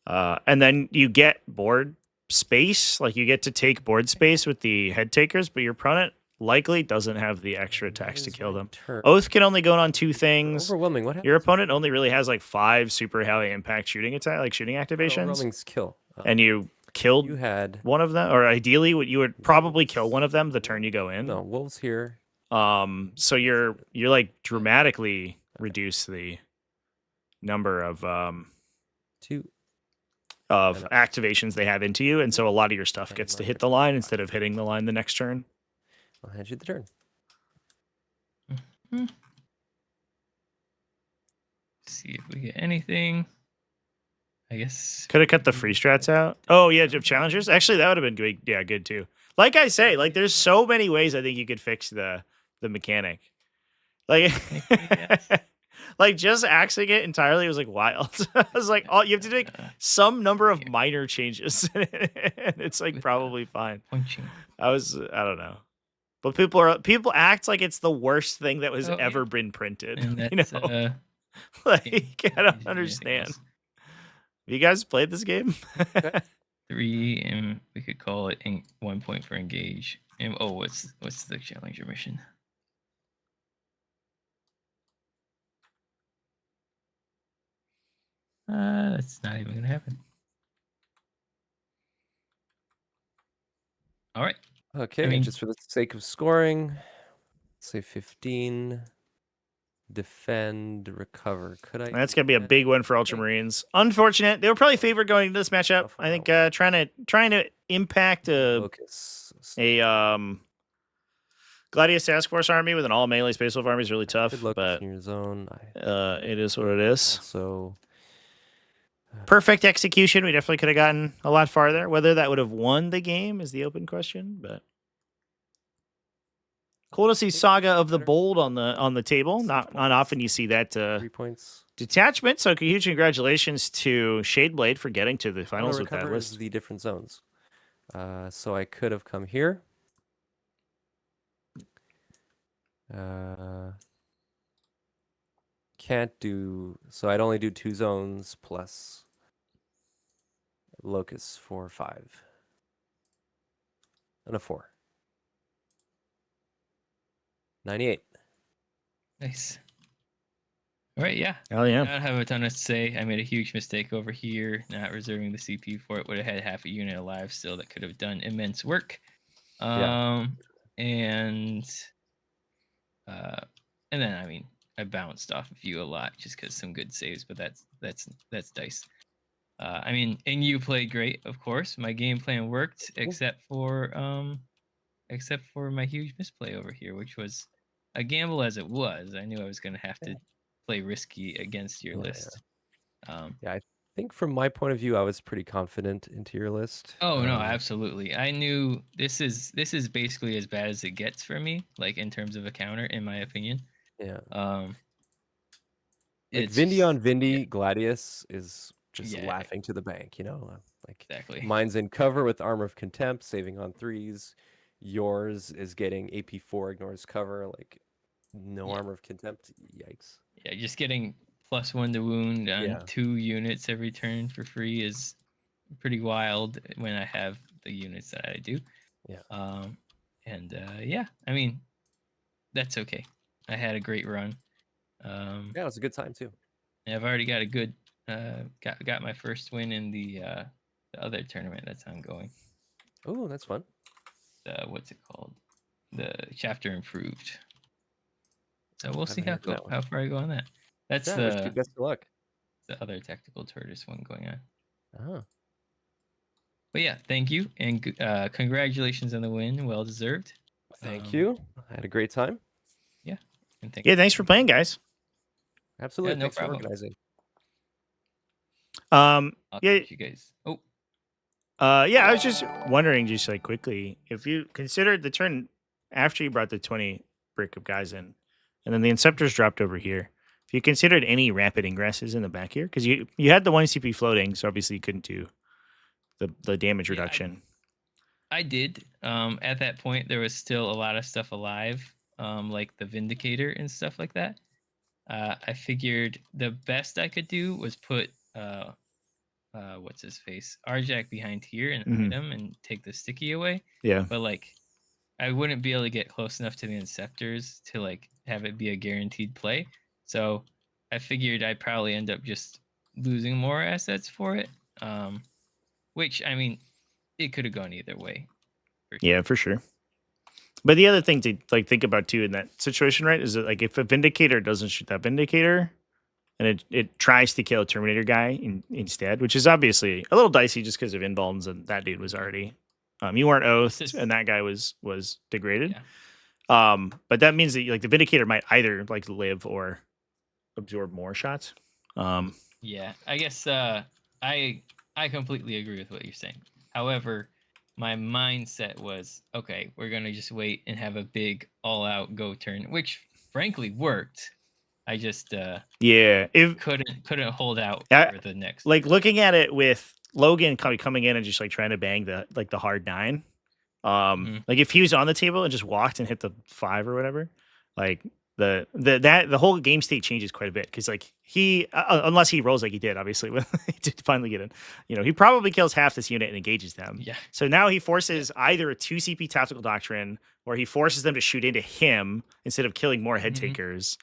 And then you get board space, like you get to take board space with the head takers, but your opponent likely doesn't have the extra attacks to kill them. Oath can only go on 2 things. Overwhelming. What happens? Your opponent only really has like 5 super high impact shooting activations. Overwhelming's kill. And you killed You had one of them, or ideally you would probably kill one of them the turn you go in. no wolves here. So you're like dramatically reduce the number of 2. activations they have into you, and so a lot of your stuff gets to hit the line instead of hitting the line the next turn. I'll hand you the turn. See if we get anything. I guess Could have cut the free strats out. Oh yeah, challengers. Actually, that would have been good. Yeah, good too. Like I say, like there's so many ways I think you could fix the mechanic. Like, like just axing it entirely was like wild. I was like, oh, you have to make some number of minor changes, and it's like probably fine. punching. I don't know, but people act like it's the worst thing that was ever been printed. And You that's know, like I don't understand. Have you guys played this game? 3, and we could call it 1 point for engage. And what's the challenger mission? That's not even gonna happen. All right. Okay, I mean- just for the sake of scoring, say 15. Defend, recover. Could I? That's gonna be a big win for Ultramarines. Unfortunate. They were probably favored going into this matchup. I think trying to impact a Gladius Task Force army with an all melee Space Wolf army is really tough. But in your zone. it is what it is. So Perfect execution. We definitely could have gotten a lot farther. Whether that would have won the game is the open question. But cool to see Saga of the Bold on the table. Not often you see that 3 points. detachment. So huge congratulations to Shadeblade for getting to the finals with that list. The different zones. So I could have come here. Can't do. So I'd only do 2 zones plus Locus for 5. and a 4. 98. Nice. All right, yeah. Hell yeah. I don't have a ton to say. I made a huge mistake over here, not reserving the CPU for it. Would have had half a unit alive still that could have done immense work. Yeah. And then I mean I bounced off of you a lot just because some good saves, but that's dice. I mean, and you played great, of course. My game plan worked, except for my huge misplay over here, which was a gamble as it was. I knew I was going to have to play risky against your list. Yeah, I think from my point of view, I was pretty confident into your list. Oh no, absolutely. I knew this is basically as bad as it gets for me, like in terms of a counter, in my opinion. Yeah. Like It's Vindy on yeah, Vindy, Gladius is just yeah, laughing to the bank, like exactly. mine's in cover with Armor of Contempt, saving on 3s. Yours is getting AP4, ignores cover, like no Yeah, Armor of Contempt. Yikes. yeah. Just getting +1 to wound on Yeah. 2 units every turn for free is pretty wild when I have the units that I do. Yeah. Yeah, I mean, that's okay. I had a great run. Yeah, it was a good time too. And I've already got a good got my first win in the other tournament that's ongoing. Oh, that's fun. What's it called? The chapter improved. So we'll see Haven't heard of that how far I go on that. That's one. Yeah, wish you best of luck. the other tactical tortoise one going on. Uh-huh. But yeah, thank you and congratulations on the win. Well deserved. Thank you. I had a great time. Yeah. And Thanks for playing, guys. Absolutely. Yeah, no Thanks problem. for organizing. I'll Yeah. catch you guys. Oh. Yeah, I was just wondering, just like quickly, if you considered the turn after you brought the 20 brick of guys in, and then the Inceptors dropped over here. If you considered any rapid ingresses in the back here, because you had the 1 CP floating, so obviously you couldn't do the damage reduction. I did. At that point, there was still a lot of stuff alive, like the Vindicator and stuff like that. I figured the best I could do was put what's his face, Arjak behind here and hide him and take the sticky away. Yeah. But like, I wouldn't be able to get close enough to the Inceptors to like have it be a guaranteed play. So I figured I'd probably end up just losing more assets for it. Which I mean, it could have gone either way. Yeah, for sure. But the other thing to like think about too in that situation, right, is that like if a Vindicator doesn't shoot that Vindicator, and it tries to kill a Terminator guy instead, which is obviously a little dicey just because of involves, and that dude was already, you weren't oathed, and that guy was degraded. Yeah. But that means that like the Vindicator might either like live or absorb more shots. Yeah, I guess I completely agree with what you're saying. However, my mindset was, okay, we're gonna just wait and have a big all-out go turn, which frankly worked. I just couldn't hold out for the next. Like looking at it with Logan coming in and just like trying to bang the hard 9. Like if he was on the table and just walked and hit the 5 or whatever, like the whole game state changes quite a bit because like he unless he rolls like he did obviously when he did finally get in, he probably kills half this unit and engages them. Yeah. So now he forces either a 2 CP tactical doctrine or he forces them to shoot into him instead of killing more head takers.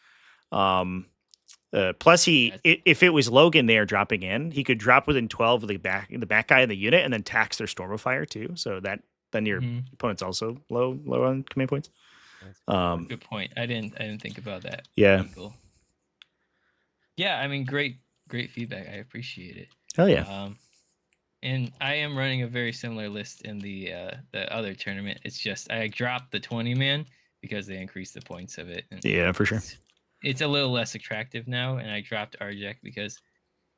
Plus if it was Logan there dropping in, he could drop within 12 of the back guy in the unit and then tax their Storm of Fire too. So that then your opponent's also low on command points. Good point. I didn't think about that. Yeah. Angle. Yeah, I mean, great feedback. I appreciate it. Hell yeah. And I am running a very similar list in the other tournament. It's just I dropped the 20 man because they increased the points of it. And yeah, for sure. It's a little less attractive now, and I dropped Arjak because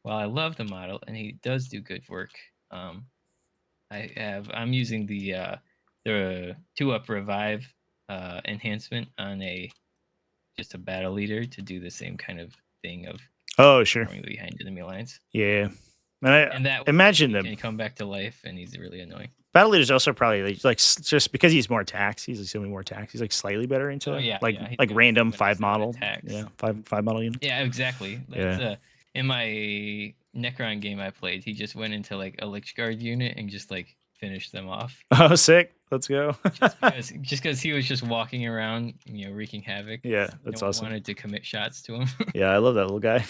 while I love the model and he does do good work, I'm using the 2-up revive enhancement on just a battle leader to do the same kind of thing of going behind enemy lines. Yeah. And that imagine he can come back to life, and he's really annoying. Battle leader's also probably like just because he's more tax, he's assuming more tax. He's like slightly better into like random 5 model. Yeah, 5 model unit. Yeah, exactly. That's, in my Necron game I played, he just went into like a Lich Guard unit and just like finish them off. Oh, sick. Let's go. Just because he was just walking around, wreaking havoc. Yeah, that's no one awesome. wanted to commit shots to him. Yeah, I love that little guy.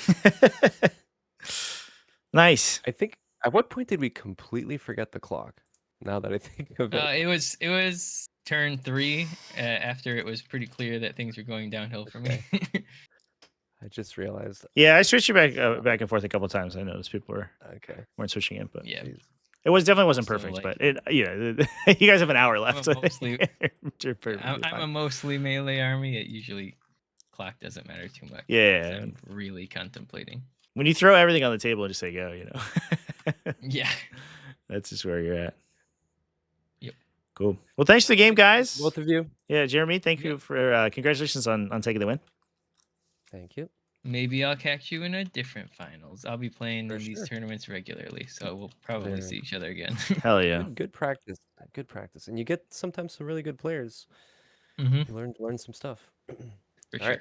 Nice. I think at what point did we completely forget the clock? Now that I think of it. It was turn 3 after it was pretty clear that things were going downhill for me. I just realized. Yeah, I switched you back and forth a couple times. I noticed people weren't switching it, but Yeah. Jeez. it definitely wasn't Also, perfect. like- but you guys have an hour left. I'm I'm a mostly melee army. It usually clock doesn't matter too much. Yeah. I'm really contemplating. When you throw everything on the table and just say go, Yeah. That's just where you're at. Yep. Cool. Well, thanks for the game, guys. Both of you. Yeah, Jeremy, thank you for congratulations on taking the win. Thank you. Maybe I'll catch you in a different finals. I'll be playing For in these sure. tournaments regularly, so we'll probably Very see each other again. Hell yeah. Good practice. Good practice. And you get sometimes some really good players. Mm-hmm. You learn some stuff. For All sure. right.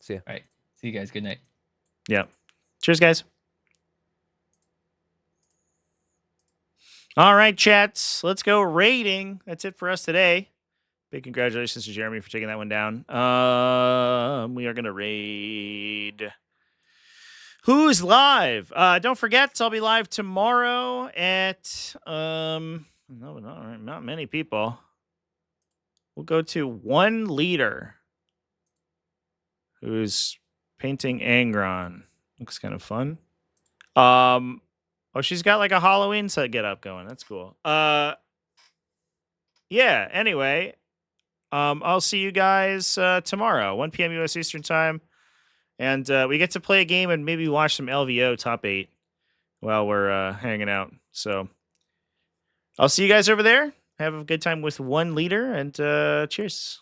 See ya. All right. See you guys. Good night. Yeah. Cheers, guys. All right, chats. Let's go rating. That's it for us today. Big congratulations to Jeremy for taking that one down. We are going to raid. Who's live? Don't forget, I'll be live tomorrow at not many people. We'll go to one leader who's painting Angron. Looks kind of fun. Oh, she's got like a Halloween set get up going. That's cool. Yeah, anyway, I'll see you guys tomorrow, 1 p.m. U.S. Eastern Time. And we get to play a game and maybe watch some LVO top 8 while we're hanging out. So I'll see you guys over there. Have a good time with one leader, and cheers.